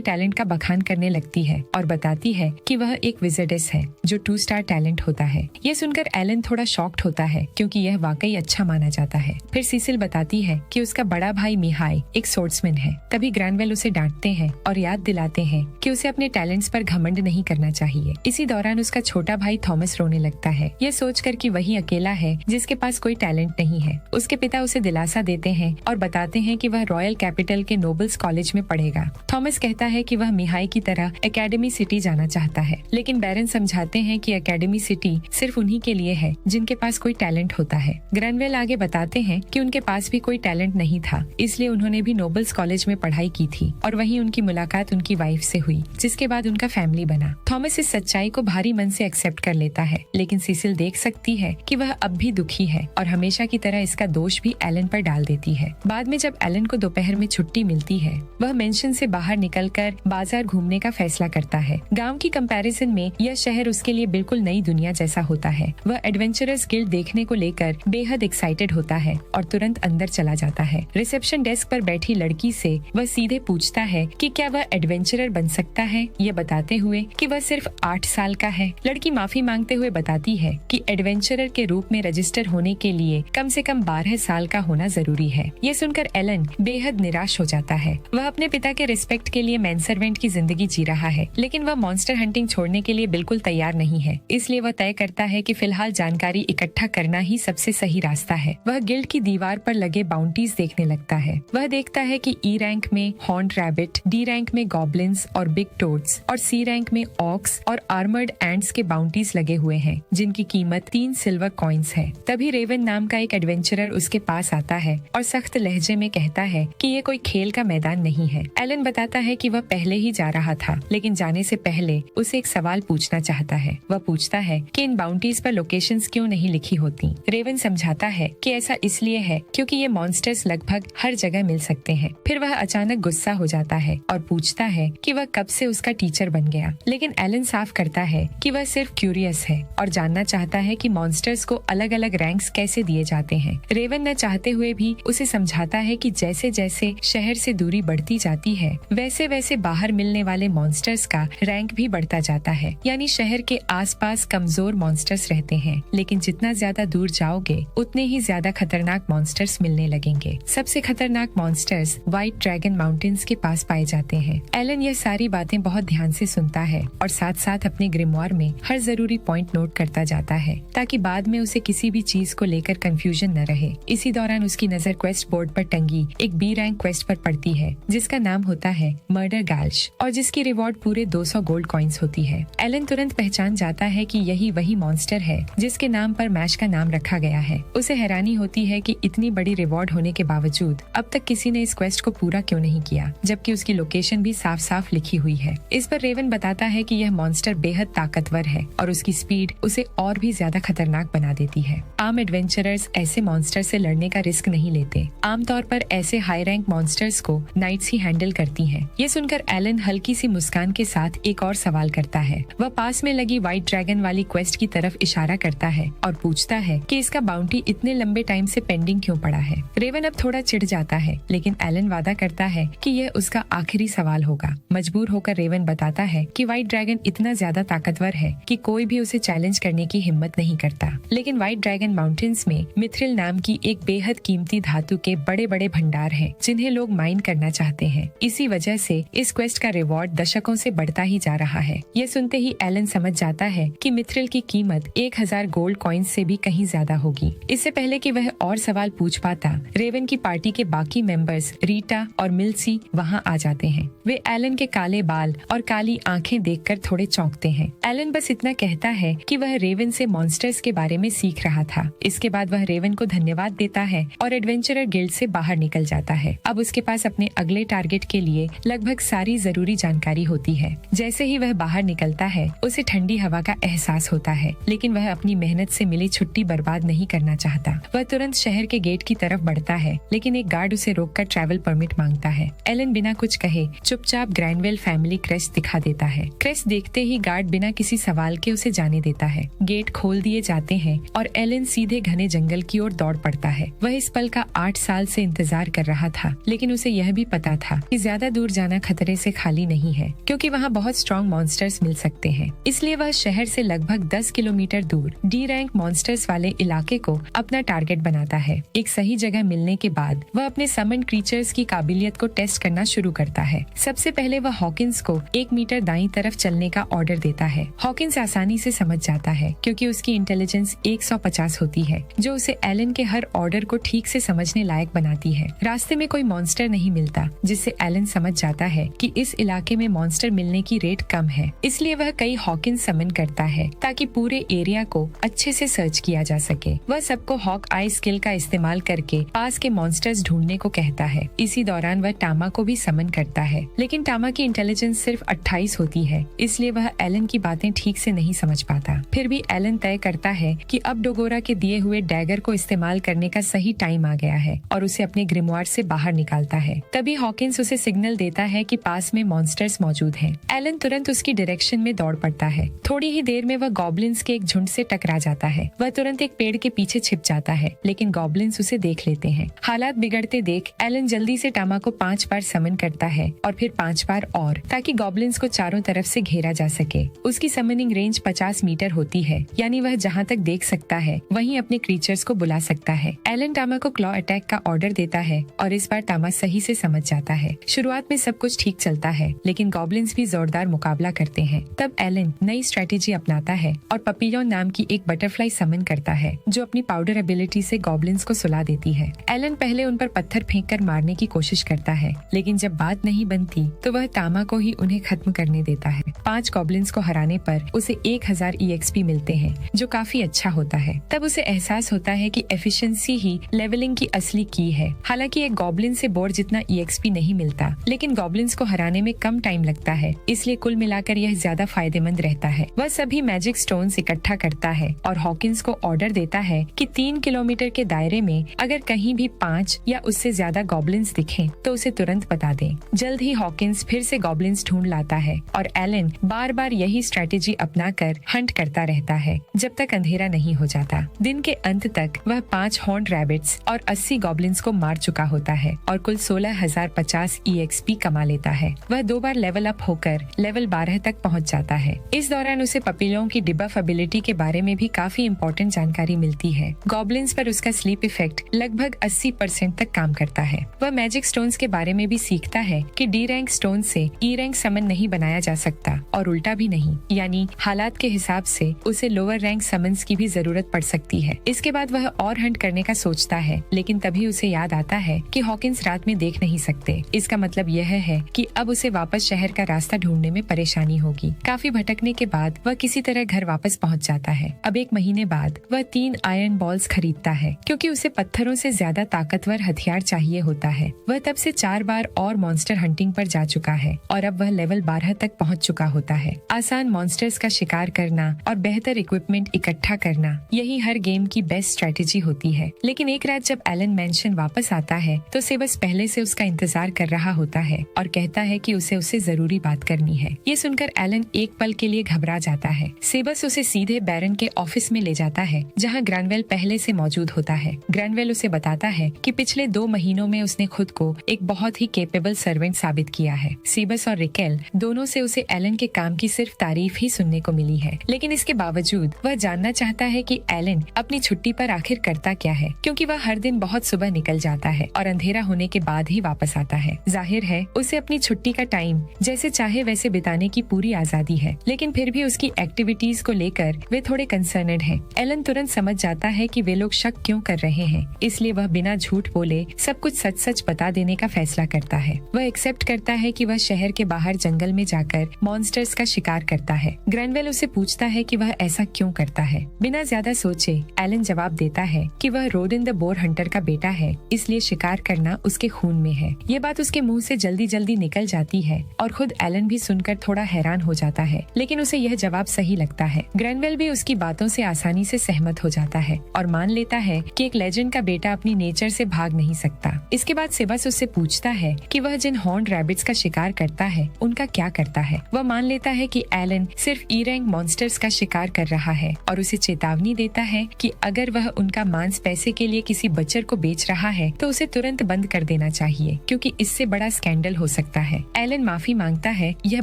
टैलेंट का बखान करने लगती है और बताती है कि वह एक विजिडेस है जो 2 स्टार टैलेंट होता है। यह सुनकर एलन थोड़ा शॉक्ड होता है क्योंकि यह वाकई अच्छा माना जाता है। फिर सीसिल बताती है कि उसका बड़ा भाई मिहाई एक सोर्ट्समैन है। तभी ग्रैनवेल उसे डांटते हैं और याद दिलाते हैं कि उसे अपने टैलेंट्स पर घमंड नहीं करना चाहिए। इसी दौरान उसका छोटा भाई थॉमस रोने लगता है, यह सोचकर कि वही अकेला है जिसके पास कोई टैलेंट नहीं है। उसके पिता उसे दिलासा देते हैं और बताते हैं कि वह रॉयल कैपिटल के नोबल्स कॉलेज में पढ़ेगा। थॉमस कहता है कि वह मिहाई की तरह एकेडमी सिटी जाना चाहता है, लेकिन बैरन समझाते हैं कि एकेडमी सिटी सिर्फ उन्हीं के लिए है जिनके पास कोई टैलेंट होता है। ग्रैनवेल आगे बताते हैं कि उनके पास भी कोई टैलेंट नहीं था, इसलिए उन्होंने भी नोबल्स कॉलेज में पढ़ाई की थी और वहीं उनकी मुलाकात उनकी वाइफ से हुई, जिसके बाद उनका फैमिली बना। थॉमस इस सच्चाई को भारी मन से एक्सेप्ट कर लेता है, लेकिन सीसिल देख सकती है कि वह अब भी दुखी है और हमेशा की तरह इसका दोष भी एलन पर डाल देती है। बाद में जब एलन को दोपहर में छुट्टी मिलती है, वह मेंशन से बाहर निकलकर बाजार घूमने का फैसला करता है। गांव की कंपैरिजन में यह शहर उसके लिए बिल्कुल नई दुनिया जैसा होता है। वह एडवेंचरर्स गिल्ड देखने को लेकर बेहद एक्साइटेड होता है और तुरंत अंदर चला जाता है। रिसेप्शन डेस्क पर बैठी लड़की से वह सीधे पूछता है कि क्या वह एडवेंचरर बन सकता है, ये बताते हुए कि वह सिर्फ 8 साल का है। लड़की माफी मांगते हुए बताती है कि एडवेंचरर के रूप में रजिस्टर होने के लिए कम से कम 12 साल का होना जरूरी है। ये सुनकर एलन बेहद निराश हो जाता है। वह अपने पिता के रिस्पेक्ट के लिए मैन सर्वेंट की जिंदगी जी रहा है, लेकिन वह मॉन्स्टर हंटिंग छोड़ने के लिए बिल्कुल तैयार नहीं है। इसलिए वह तय करता है कि फिलहाल जानकारी इकट्ठा करना ही सबसे सही रास्ता है। वह गिल्ड की दीवार पर लगे बाउंटीज देखने लगता है। वह देखता है कि ई रैंक में हॉर्न्ड रैबिट, डी रैंक में गॉब्लिन्स और बिग टोड्स और सी रैंक में ऑक्स और आर्मर्ड एंट्स के बाउंटीज लगे हुए हैं, जिनकी कीमत 3 सिल्वर कॉइन्स है। तभी रेवन नाम का एक एडवेंचरर उसके पास आता है और सख्त लहजे में कहता है कि ये कोई खेल का मैदान नहीं है। एलन बताता है कि वह पहले ही जा रहा था, लेकिन जाने से पहले उसे एक सवाल पूछना चाहता है। वह पूछता है कि इन बाउंटीज पर लोकेशंस क्यों नहीं लिखी होती। रेवन समझाता है कि ऐसा इसलिए है क्योंकि ये मॉन्स्टर्स लगभग हर जगह मिल सकते हैं। फिर वह अचानक गुस्सा हो जाता है और पूछता है कि वह कब से उसका टीचर बन गया, लेकिन एलन साफ करता है कि वह सिर्फ क्यूरियस है और जानना चाहता है कि मॉन्स्टर्स को अलग अलग रैंक्स कैसे दिए जाते हैं। रेवन न चाहते हुए भी उसे समझाता है कि जैसे जैसे शहर से दूरी बढ़ती जाती है, वैसे वैसे बाहर मिलने वाले मॉन्स्टर्स का रैंक भी बढ़ता जाता है। यानी शहर के आसपास कमजोर मॉन्स्टर्स रहते हैं, लेकिन जितना ज्यादा दूर जाओगे उतने ही ज्यादा खतरनाक मॉन्स्टर्स मिलने लगेंगे। सबसे खतरनाक मॉन्स्टर्स व्हाइट ड्रैगन माउंटेन्स के पास पाए जाते हैं। एलन यह सारी बातें बहुत ध्यान से सुनता है और साथ साथ अपने ग्रिमवार में हर जरूरी पॉइंट नोट करता जाता है, ताकि बाद में उसे किसी भी चीज को लेकर कंफ्यूजन न रहे। इसी दौरान उसकी नजर क्वेस्ट बोर्ड पर टंगी एक बी रैंक क्वेस्ट पर पड़ती है, जिसका नाम होता है मर्डर गैल्श और जिसकी रिवॉर्ड पूरे 200 गोल्ड कॉइन्स होती है। एलन तुरंत पहचान जाता है कि यही वही मॉन्स्टर है जिसके नाम पर मैश का नाम रखा गया है। उसे हैरानी होती है कि इतनी बड़ी रिवॉर्ड होने के बावजूद अब तक किसी ने इस क्वेस्ट को पूरा क्यों नहीं किया, जबकि उसकी लोकेशन भी साफ साफ लिखी हुई है। इस पर रेवन बताता है कि यह मॉन्स्टर बेहद ताकतवर है और उसकी स्पीड उसे और भी ज्यादा खतरनाक बना देती है। आम एडवेंचरर्स ऐसे मॉन्स्टर से लड़ने का रिस्क नहीं लेते। आमतौर पर ऐसे हाई रैंक मॉन्स्टर्स को नाइट्स ही हैंडल करती हैं। ये सुनकर एलन हल्की सी मुस्कान के साथ एक और सवाल करता है। वह पास में लगी व्हाइट ड्रैगन वाली क्वेस्ट की तरफ इशारा करता है और पूछता है कि इसका बाउंटी इतने लंबे टाइम से पेंडिंग क्यों पड़ा है। रेवन अब थोड़ा चिढ़ जाता है, लेकिन एलन वादा करता है कि यह उसका आखिरी सवाल होगा। मजबूर होकर रेवन बताता है कि व्हाइट ड्रैगन इतना ज्यादा ताकतवर है कि कोई भी उसे चैलेंज करने की हिम्मत नहीं करता। लेकिन व्हाइट ड्रैगन माउंटेन्स में मिथ्रिल नाम की एक बेहद कीमती धातु के बड़े बड़े भंडार हैं, जिन्हें लोग माइन करना चाहते हैं। इसी वजह से इस क्वेस्ट का रिवॉर्ड दशकों से बढ़ता ही जा रहा है। यह सुनते ही एलन समझ जाता है कि मिथ्रिल की कीमत 1000 गोल्ड कॉइन्स से भी कहीं ज्यादा होगी। इससे पहले कि वह और सवाल पूछ पाता, रेवन की पार्टी के बाकी मेंबर्स रीटा और मिल्सी वहां आ जाते हैं। वे एलन के काले बाल और काली आंखें देखकर थोड़े चौंकते हैं। एलन बस इतना कहता है कि वह रेवन से मॉन्स्टर्स के बारे में सीख रहा था। इसके बाद वह रेवन को धन्यवाद देता है और एडवेंचरर गिल्ड से बाहर निकल जाता है। अब उसके पास अपने अगले टारगेट के लिए लगभग सारी जरूरी जानकारी होती है। जैसे ही वह बाहर निकलता है, उसे ठंडी हवा का एहसास होता है, लेकिन वह अपनी मेहनत से मिली छुट्टी बर्बाद नहीं करना चाहता। वह तुरंत शहर के गेट की तरफ बढ़ता है, लेकिन एक गार्ड उसे रोककर ट्रैवल परमिट मांगता है। एलन बिना कुछ कहे चुपचाप ग्रैंडवेल फैमिली क्रेस्ट दिखा देता है। क्रेस्ट देखते ही गार्ड बिना किसी सवाल के उसे जाने देता है। गेट खोल दिए जाते हैं और एलन सीधे घने जंगल की ओर दौड़ पड़ता है। वह इस पल का 8 साल से इंतजार कर रहा था, लेकिन उसे यह भी पता था कि ज्यादा दूर जाना खतरे से खाली नहीं है, क्योंकि वहाँ बहुत स्ट्रॉन्ग मॉन्स्टर्स मिल सकते हैं। इसलिए वह शहर से लगभग 10 किलोमीटर दूर डी रैंक मॉन्स्टर्स वाले इलाके को अपना टारगेट बनाता है। एक सही जगह मिलने के बाद वह अपने समन क्रीचर्स की काबिलियत को टेस्ट करना शुरू करता है। सबसे पहले वह हॉकिंस को 1 मीटर दाईं तरफ चलने का ऑर्डर देता है। हॉकिंस आसानी से समझ जाता है, क्योंकि उसकी इंटेलिजेंस 150 होती है, जो उसे एलन के हर ऑर्डर को ठीक से समझने लायक बनाती है। रास्ते में कोई मॉन्स्टर नहीं मिलता, जिससे एलन समझ जाता है कि इस इलाके में मॉन्स्टर मिलने की रेट कम है। इसलिए वह कई हॉकिंस समन करता है, ताकि पूरे एरिया को अच्छे से सर्च किया जा सके। वह सबको हॉक आई स्किल का इस्तेमाल करके पास के मॉन्स्टर्स ढूंढने को कहता है। इसी दौरान वह टामा को भी समन करता है, लेकिन टामा की इंटेलिजेंस सिर्फ 28 होती है, इसलिए वह एलन की बातें ठीक से नहीं समझ पाता। फिर भी एलन तय करता है कि अब डोगोरा के दिए हुए डैगर को इस्तेमाल करने का सही टाइम आ गया है, और उसे अपने ग्रिमवार से बाहर निकालता है। तभी हॉकिंस उसे सिग्नल देता है कि पास में मॉन्स्टर्स मौजूद हैं। एलन तुरंत उसकी डायरेक्शन में दौड़ पड़ता है। थोड़ी ही देर में वह गॉब्लिन्स के एक झुंड से टकरा जाता है। वह तुरंत एक पेड़ के पीछे छिप जाता है, लेकिन गॉब्लिन्स उसे देख लेते हैं। हालात बिगड़ते देख एलन जल्दी से टामा को 5 बार समन करता है, और फिर 5 बार और, ताकि गॉब्लिन्स को चारों तरफ से घेरा जा सके। उसकी समनिंग रेंज 50 मीटर होती है, यानी वह जहाँ तक देख सकता है वहीं अपने क्रीचर्स को बुला सकता है। एलन टामा को क्लॉ अटैक का ऑर्डर देता है, और इस बार टामा सही से समझ जाता है। शुरुआत में सब कुछ ठीक चलता है, लेकिन गॉब्लिन्स भी जोरदार मुकाबला करते हैं। तब एलन नई स्ट्रेटेजी अपनाता है और पपीलोन नाम की एक बटरफ्लाई समन करता है, जो अपनी पाउडर एबिलिटी से गॉब्लिन्स को सुला देती है। एलन पहले उन पर पत्थर फेंककर मारने की कोशिश करता है, लेकिन जब बात नहीं बनती तो वह टामा को ही उन्हें खत्म करने देता है। 5 गॉब्लिन्स को हराने पर उसे 1000 EXP मिलते हैं, जो काफी अच्छा होता है। तब उसे एहसास होता है कि एफिशिएंसी ही लेवलिंग की असली की है। हालांकि एक गॉब्लिन से बोर जितना EXP नहीं मिलता, लेकिन गॉब्लिन्स को हराने में कम टाइम लगता है, इसलिए कुल मिलाकर यह ज्यादा फायदेमंद रहता है। वह सभी मैजिक स्टोन्स इकट्ठा करता है और हॉकिंस को ऑर्डर देता है कि 3 किलोमीटर के दायरे में अगर कहीं भी 5 या उससे ज्यादा गॉब्लिन्स दिखें तो उसे तुरंत बता दें। जल्द ही हॉकिंस फिर से गॉब्लिन्स ढूंढ लाता है, और एलन बार बार यही स्ट्रेटेजी अपनाकर हंट करता रहता है, जब तक अंधेरा नहीं हो जाता। दिन के अंत तक वह 5 हॉर्न्ड रैबिट्स और 80 गॉब्लिन्स को मार चुका होता है, और कुल 16,050 EXP कमा लेता है। वह 2 बार लेवल अप होकर लेवल 12 तक पहुंच जाता है। इस दौरान उसे पपीलों की डिबफ एबिलिटी के बारे में भी काफी इम्पोर्टेंट जानकारी मिलती है। गॉब्लिन्स पर उसका स्लीप इफेक्ट लगभग 80% तक काम करता है। वह मैजिक स्टोन्स के बारे में भी सीखता है कि डी रैंक स्टोन से E रैंक समन नहीं बनाया जा सकता, और उल्टा भी नहीं, यानी हालात के हिसाब से उसे लोअर रैंक समन्स की भी जरूरत पड़ सकती है। इसके बाद वह और हंट करने का सोचता है, लेकिन तभी उसे याद आता है कि हॉकिंस रात में देख नहीं सकते। इसका मतलब यह है कि अब उसे वापस शहर का रास्ता ढूंढने में परेशानी होगी। काफी भटकने के बाद वह किसी तरह घर वापस पहुंच जाता है। अब 1 महीने बाद वह 3 आयरन बॉल्स खरीदता है, क्योंकि उसे पत्थरों से ज्यादा ताकतवर हथियार चाहिए होता है। वह तब से 4 बार और मॉन्स्टर हंटिंग पर जा चुका है, और अब वह लेवल 12 तक पहुंच चुका होता है। आसान मॉन्स्टर्स का शिकार करना और बेहतर इक्विपमेंट इकट्ठा करना, यही हर गेम की बेस्ट स्ट्रेटेजी होती है। लेकिन एक रात जब एलन मैंशन वापस आता है, तो सेबस पहले से उसका इंतजार कर रहा होता है और कहता है कि उसे जरूरी बात करनी है। ये सुनकर एलन एक पल के लिए घबरा जाता है। सेबस उसे सीधे बैरन के ऑफिस में ले जाता है, जहाँ ग्रैनवेल पहले से मौजूद होता है। ग्रैनवेल उसे बताता है कि पिछले 2 महीनों में उसने खुद को एक बहुत ही केपेबल सर्वेंट साबित किया है। सेबस और रिकेल दोनों से उसे एलन के काम की सिर्फ तारीफ ही सुनने सुनने को मिली है, लेकिन इसके बावजूद वह जानना चाहता है कि एलन अपनी छुट्टी पर आखिर करता क्या है, क्योंकि वह हर दिन बहुत सुबह निकल जाता है और अंधेरा होने के बाद ही वापस आता है। जाहिर है उसे अपनी छुट्टी का टाइम जैसे चाहे वैसे बिताने की पूरी आजादी है, लेकिन फिर भी उसकी एक्टिविटीज को लेकर वे थोड़े कंसर्नड हैं। एलन तुरंत समझ जाता है कि वे लोग शक क्यों कर रहे हैं, इसलिए वह बिना झूठ बोले सब कुछ सच सच बता देने का फैसला करता है। वह एक्सेप्ट करता है कि वह शहर के बाहर जंगल में जाकर मॉन्स्टर्स का शिकार करता है। ग्रैनवेल उसे पूछता है कि वह ऐसा क्यों करता है। बिना ज्यादा सोचे एलन जवाब देता है कि वह रोडिन द बोर हंटर का बेटा है, इसलिए शिकार करना उसके खून में है। ये बात उसके मुंह से जल्दी जल्दी निकल जाती है और खुद एलन भी सुनकर थोड़ा हैरान हो जाता है, लेकिन उसे यह जवाब सही लगता है। ग्रैनवेल भी उसकी बातों से आसानी से सहमत हो जाता है और मान लेता है कि एक लेजेंड का बेटा अपनी नेचर से भाग नहीं सकता। इसके बाद सिबस उससे पूछता है कि वह जिन हॉर्न्ड रैबिट्स का शिकार करता है उनका क्या करता है। वह मान लेता है कि एलन सिर्फ ई रैंक मॉन्स्टर्स का शिकार कर रहा है और उसे चेतावनी देता है कि अगर वह उनका मांस पैसे के लिए किसी बच्चर को बेच रहा है तो उसे तुरंत बंद कर देना चाहिए, क्योंकि इससे बड़ा स्कैंडल हो सकता है। एलन माफी मांगता है, यह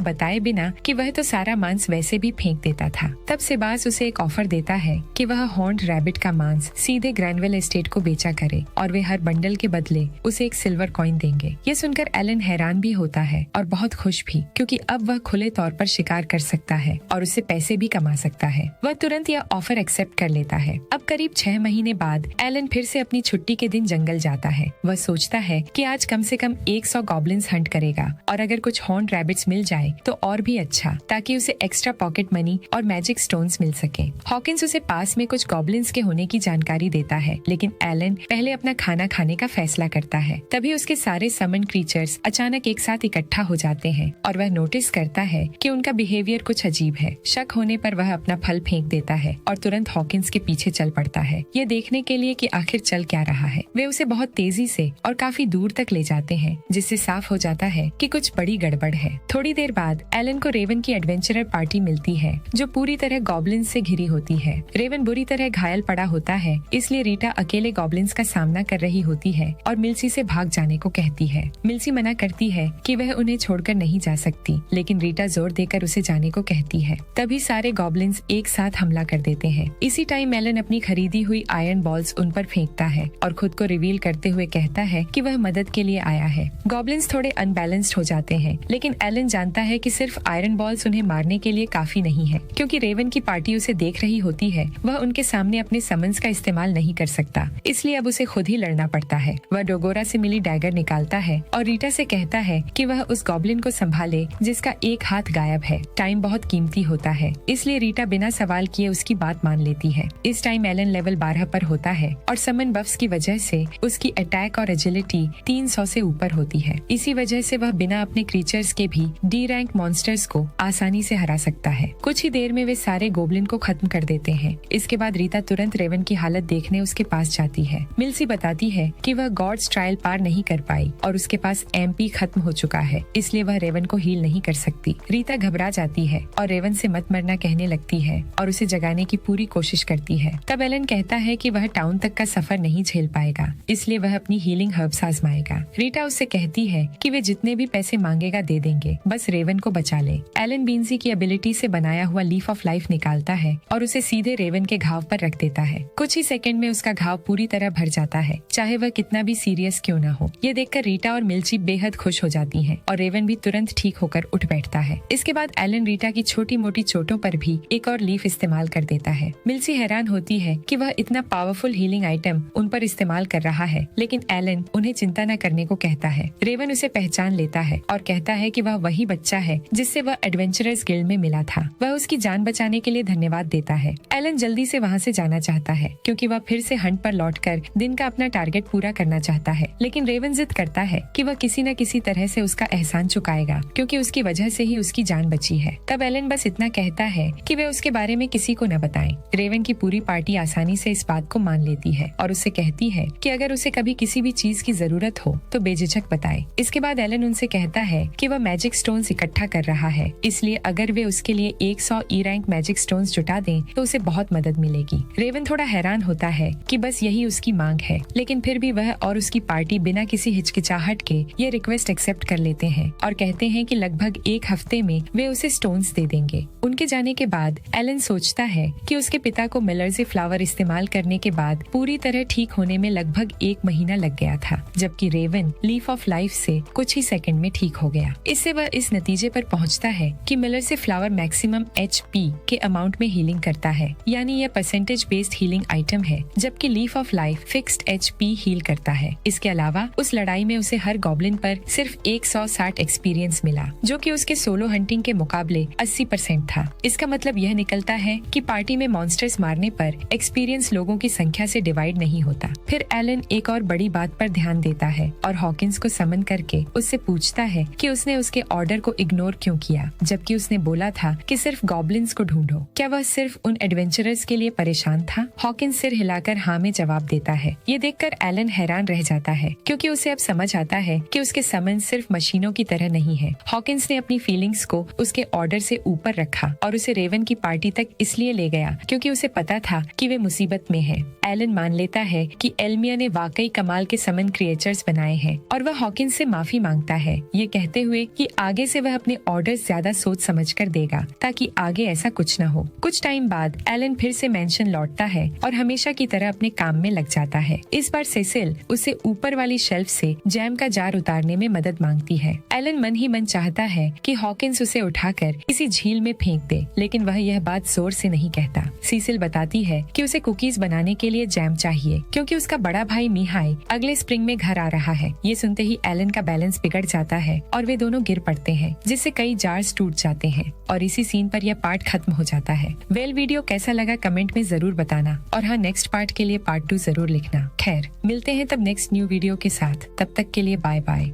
बताए बिना कि वह तो सारा मांस वैसे भी फेंक देता था। तब सिबास उसे एक ऑफर देता है कि वह हॉर्न्ड रैबिट का मांस सीधे ग्रैनवेल एस्टेट को बेचा करे और वे हर बंडल के बदले उसे एक सिल्वर कॉइन देंगे। ये सुनकर एलन हैरान भी होता है और बहुत खुश भी, क्योंकि अब वह खुले तौर पर शिकार कर सकता है और उससे पैसे भी कमा सकता है। वह तुरंत यह ऑफर एक्सेप्ट कर लेता है। अब करीब 6 महीने बाद एलन फिर से अपनी छुट्टी के दिन जंगल जाता है। वह सोचता है कि आज कम से कम 100 गॉब्लिन्स हंट करेगा और अगर कुछ हॉर्न्ड रैबिट्स मिल जाए तो और भी अच्छा, ताकि उसे एक्स्ट्रा पॉकेट मनी और मैजिक स्टोन्स मिल सके। हॉकिंस उसे पास में कुछ गॉब्लिन्स के होने की जानकारी देता है, लेकिन एलन पहले अपना खाना खाने का फैसला करता है। तभी उसके सारे समन क्रीचर्स अचानक एक साथ इकट्ठा हो जाते हैं और वह नोटिस करता है कि उनका बिहेवियर कुछ अजीब है। शक होने पर वह अपना फल फेंक देता है और तुरंत हॉकिंस के पीछे चल पड़ता है, ये देखने के लिए कि आखिर चल क्या रहा है। वे उसे बहुत तेजी से और काफी दूर तक ले जाते हैं, जिससे साफ हो जाता है कि कुछ बड़ी गड़बड़ है। थोड़ी देर बाद एलन को रेवन की एडवेंचरर पार्टी मिलती है, जो पूरी तरह गॉब्लिन से घिरी होती है। रेवन बुरी तरह घायल पड़ा होता है, इसलिए रीटा अकेले गॉब्लिन्स का सामना कर रही होती है और मिल्सी से भाग जाने को कहती है। मिल्सी मना करती है कि वह उन्हें छोड़कर नहीं जा सकती, लेकिन रीटा जोर देकर उसे जाने को कहती है। तभी सारे गॉब्लिन्स एक साथ हमला कर देते हैं। इसी टाइम एलन अपनी खरीदी हुई आयरन बॉल्स उन पर फेंकता है और खुद को रिवील करते हुए कहता है कि वह मदद के लिए आया है। गॉब्लिन्स थोड़े अनबैलेंस्ड हो जाते हैं, लेकिन एलन जानता है कि सिर्फ आयरन बॉल्स उन्हें मारने के लिए काफी नहीं है, क्योंकि रेवन की पार्टी उसे देख रही होती है। वह उनके सामने अपने समन्स का इस्तेमाल नहीं कर सकता, इसलिए अब उसे खुद ही लड़ना पड़ता है। वह डोगोरा से मिली डैगर निकालता है और रीटा से कहता है कि वह उस गॉब्लिन को संभाले जिसका एक हाथ गायब है। टाइम बहुत कीमती होता है, इसलिए रीटा बिना सवाल किए उसकी बात मान लेती है। इस टाइम एलन लेवल 12 पर होता है और समन बफ्स की वजह से उसकी अटैक और एजिलिटी 300 से ऊपर होती है। इसी वजह से वह बिना अपने क्रीचर्स के भी डी रैंक मॉन्स्टर्स को आसानी से हरा सकता है। कुछ ही देर में वे सारे गोब्लिन को खत्म कर देते हैं। इसके बाद रीता तुरंत रेवन की हालत देखने उसके पास जाती है। मिल्सी बताती है कि वह गॉड्स ट्रायल पार नहीं कर पाई और उसके पास एमपी खत्म हो चुका है, इसलिए वह रेवन को हील नहीं कर सकती। रीता घबरा जाती है और रेवन से मत मरना कहने लगती है और उसे जगाने की पूरी कोशिश करती है। तब एलन कहता है कि वह टाउन तक का सफर नहीं झेल पाएगा, इसलिए वह अपनी हीलिंग हर्ब्स आजमाएगा। रीटा उससे कहती है कि वे जितने भी पैसे मांगेगा दे देंगे, बस रेवन को बचा ले। एलन बीन्सी की एबिलिटी से बनाया हुआ लीफ ऑफ लाइफ निकालता है और उसे सीधे रेवन के घाव पर रख देता है। कुछ ही सेकंड में उसका घाव पूरी तरह भर जाता है, चाहे वह कितना भी सीरियस क्यों न हो। ये देखकर रीटा और मिल्ची बेहद खुश हो जाती हैं और रेवन भी तुरंत ठीक होकर उठ बैठता है। इसके बाद एलन रीटा की छोटी मोटी चोटों पर भी एक और लीफ इस्तेमाल कर देता है। मिल्सी हैरान होती है कि वह इतना पावरफुल हीलिंग आइटम उन पर इस्तेमाल कर रहा है, लेकिन एलन उन्हें चिंता न करने को कहता है। रेवन उसे पहचान लेता है और कहता है कि वह वही बच्चा है जिससे वह एडवेंचरर्स गिल्ड में मिला था। वह उसकी जान बचाने के लिए धन्यवाद देता है। एलन जल्दी से वहाँ से जाना चाहता है, क्योंकि वह फिर से हंट पर लौटकर दिन का अपना टारगेट पूरा करना चाहता है, लेकिन रेवन जिद करता है कि वह किसी न किसी तरह से उसका एहसान चुकाएगा, क्योंकि उसकी वजह से ही उसकी जान बची है। तब एलन बस इतना कहता है कि वे उसके बारे में किसी को न बताएं। रेवन की पूरी पार्टी आसानी से इस बात को मान लेती है और उससे कहती है कि अगर उसे कभी किसी भी चीज की जरूरत हो तो बेझिझक बताए। इसके बाद एलन उनसे कहता है कि वह मैजिक स्टोन्स इकट्ठा कर रहा है, इसलिए अगर वे उसके लिए 100 ई रैंक मैजिक स्टोन्स जुटा दें तो उसे बहुत मदद मिलेगी। रेवन थोड़ा हैरान होता है कि बस यही उसकी मांग है, लेकिन फिर भी वह और उसकी पार्टी बिना किसी हिचकिचाहट के ये रिक्वेस्ट एक्सेप्ट कर लेते हैं और कहते हैं कि लगभग 1 हफ्ते में वे उसे स्टोन्स दे देंगे। है। उनके जाने के बाद एलन सोचता है कि उसके पिता को मिलर्जी फ्लावर इस्तेमाल करने के बाद पूरी तरह ठीक होने में लगभग 1 महीना लग गया था, जबकि रेवन लीफ ऑफ लाइफ से कुछ ही सेकंड में ठीक हो गया। इससे वह इस नतीजे पर पहुंचता है कि मिलर्जी फ्लावर मैक्सिमम HP के अमाउंट में हीलिंग करता है, यानी यह परसेंटेज बेस्ड हीलिंग आइटम है, जबकि leaf of life fixed HP heal करता है। इसके अलावा उस लड़ाई में उसे हर गॉब्लिन पर सिर्फ 160 एक्सपीरियंस मिला, जो कि उसके सोलो हंटिंग के मुकाबले 80% था। इसका मतलब यह निकलता है कि पार्टी में मॉन्स्टर्स मारने पर एक्सपीरियंस लोगों की संख्या से डिवाइड नहीं होता। फिर एलन एक और बड़ी बात पर ध्यान देता है और हॉकिंस को समन करके उससे पूछता है कि उसने उसके ऑर्डर को इग्नोर क्यों किया, जबकि उसने बोला था कि सिर्फ गॉब्लिन्स को ढूंढो। क्या वह सिर्फ उन एडवेंचरर्स के लिए परेशान था? हॉकिंस सिर हिलाकर हाँ में जवाब देता है। ये देखकर एलन हैरान रह जाता है, क्योंकि उसे अब समझ आता है कि उसके समन सिर्फ मशीनों की तरह नहीं है। हॉकिंस ने अपनी फीलिंग्स को उसके ऑर्डर से ऊपर रखा और उसे रेवन की पार्टी तक इसलिए ले गया क्योंकि उसे पता था कि वे मुसीबत में हैं। एलन मान लेता है कि एल्मिया ने वाकई कमाल के समन क्रिएचर्स बनाए हैं और वह हॉकिंस से माफी मांगता है, ये कहते हुए कि आगे से वह अपने ऑर्डर्स ज्यादा सोच समझ कर देगा ताकि आगे ऐसा कुछ न हो। कुछ टाइम बाद एलन फिर से मेंशन लौटता है और हमेशा की तरह अपने काम में लग जाता है। इस बार सेसिल उसे ऊपर वाली शेल्फ से जैम का जार उतारने में मदद मांगती है। एलन मन ही मन चाहता है कि हॉकिंस उसे उठाकर किसी झील में फेंक दे, लेकिन वह यह बात जोर से नहीं कहता। सीसिल बताती है कि उसे कुकीज बनाने के लिए जैम चाहिए क्योंकि उसका बड़ा भाई मिहाई अगले स्प्रिंग में घर आ रहा है। ये सुनते ही एलन का बैलेंस बिगड़ जाता है और वे दोनों गिर पड़ते हैं, जिससे कई जार्स टूट जाते हैं और इसी सीन पर यह पार्ट खत्म हो जाता है। वीडियो कैसा लगा कमेंट में जरूर बताना और हाँ, नेक्स्ट पार्ट के लिए पार्ट 2 जरूर लिखना। खैर, मिलते हैं तब नेक्स्ट न्यू वीडियो के साथ। तब तक के लिए बाय बाय।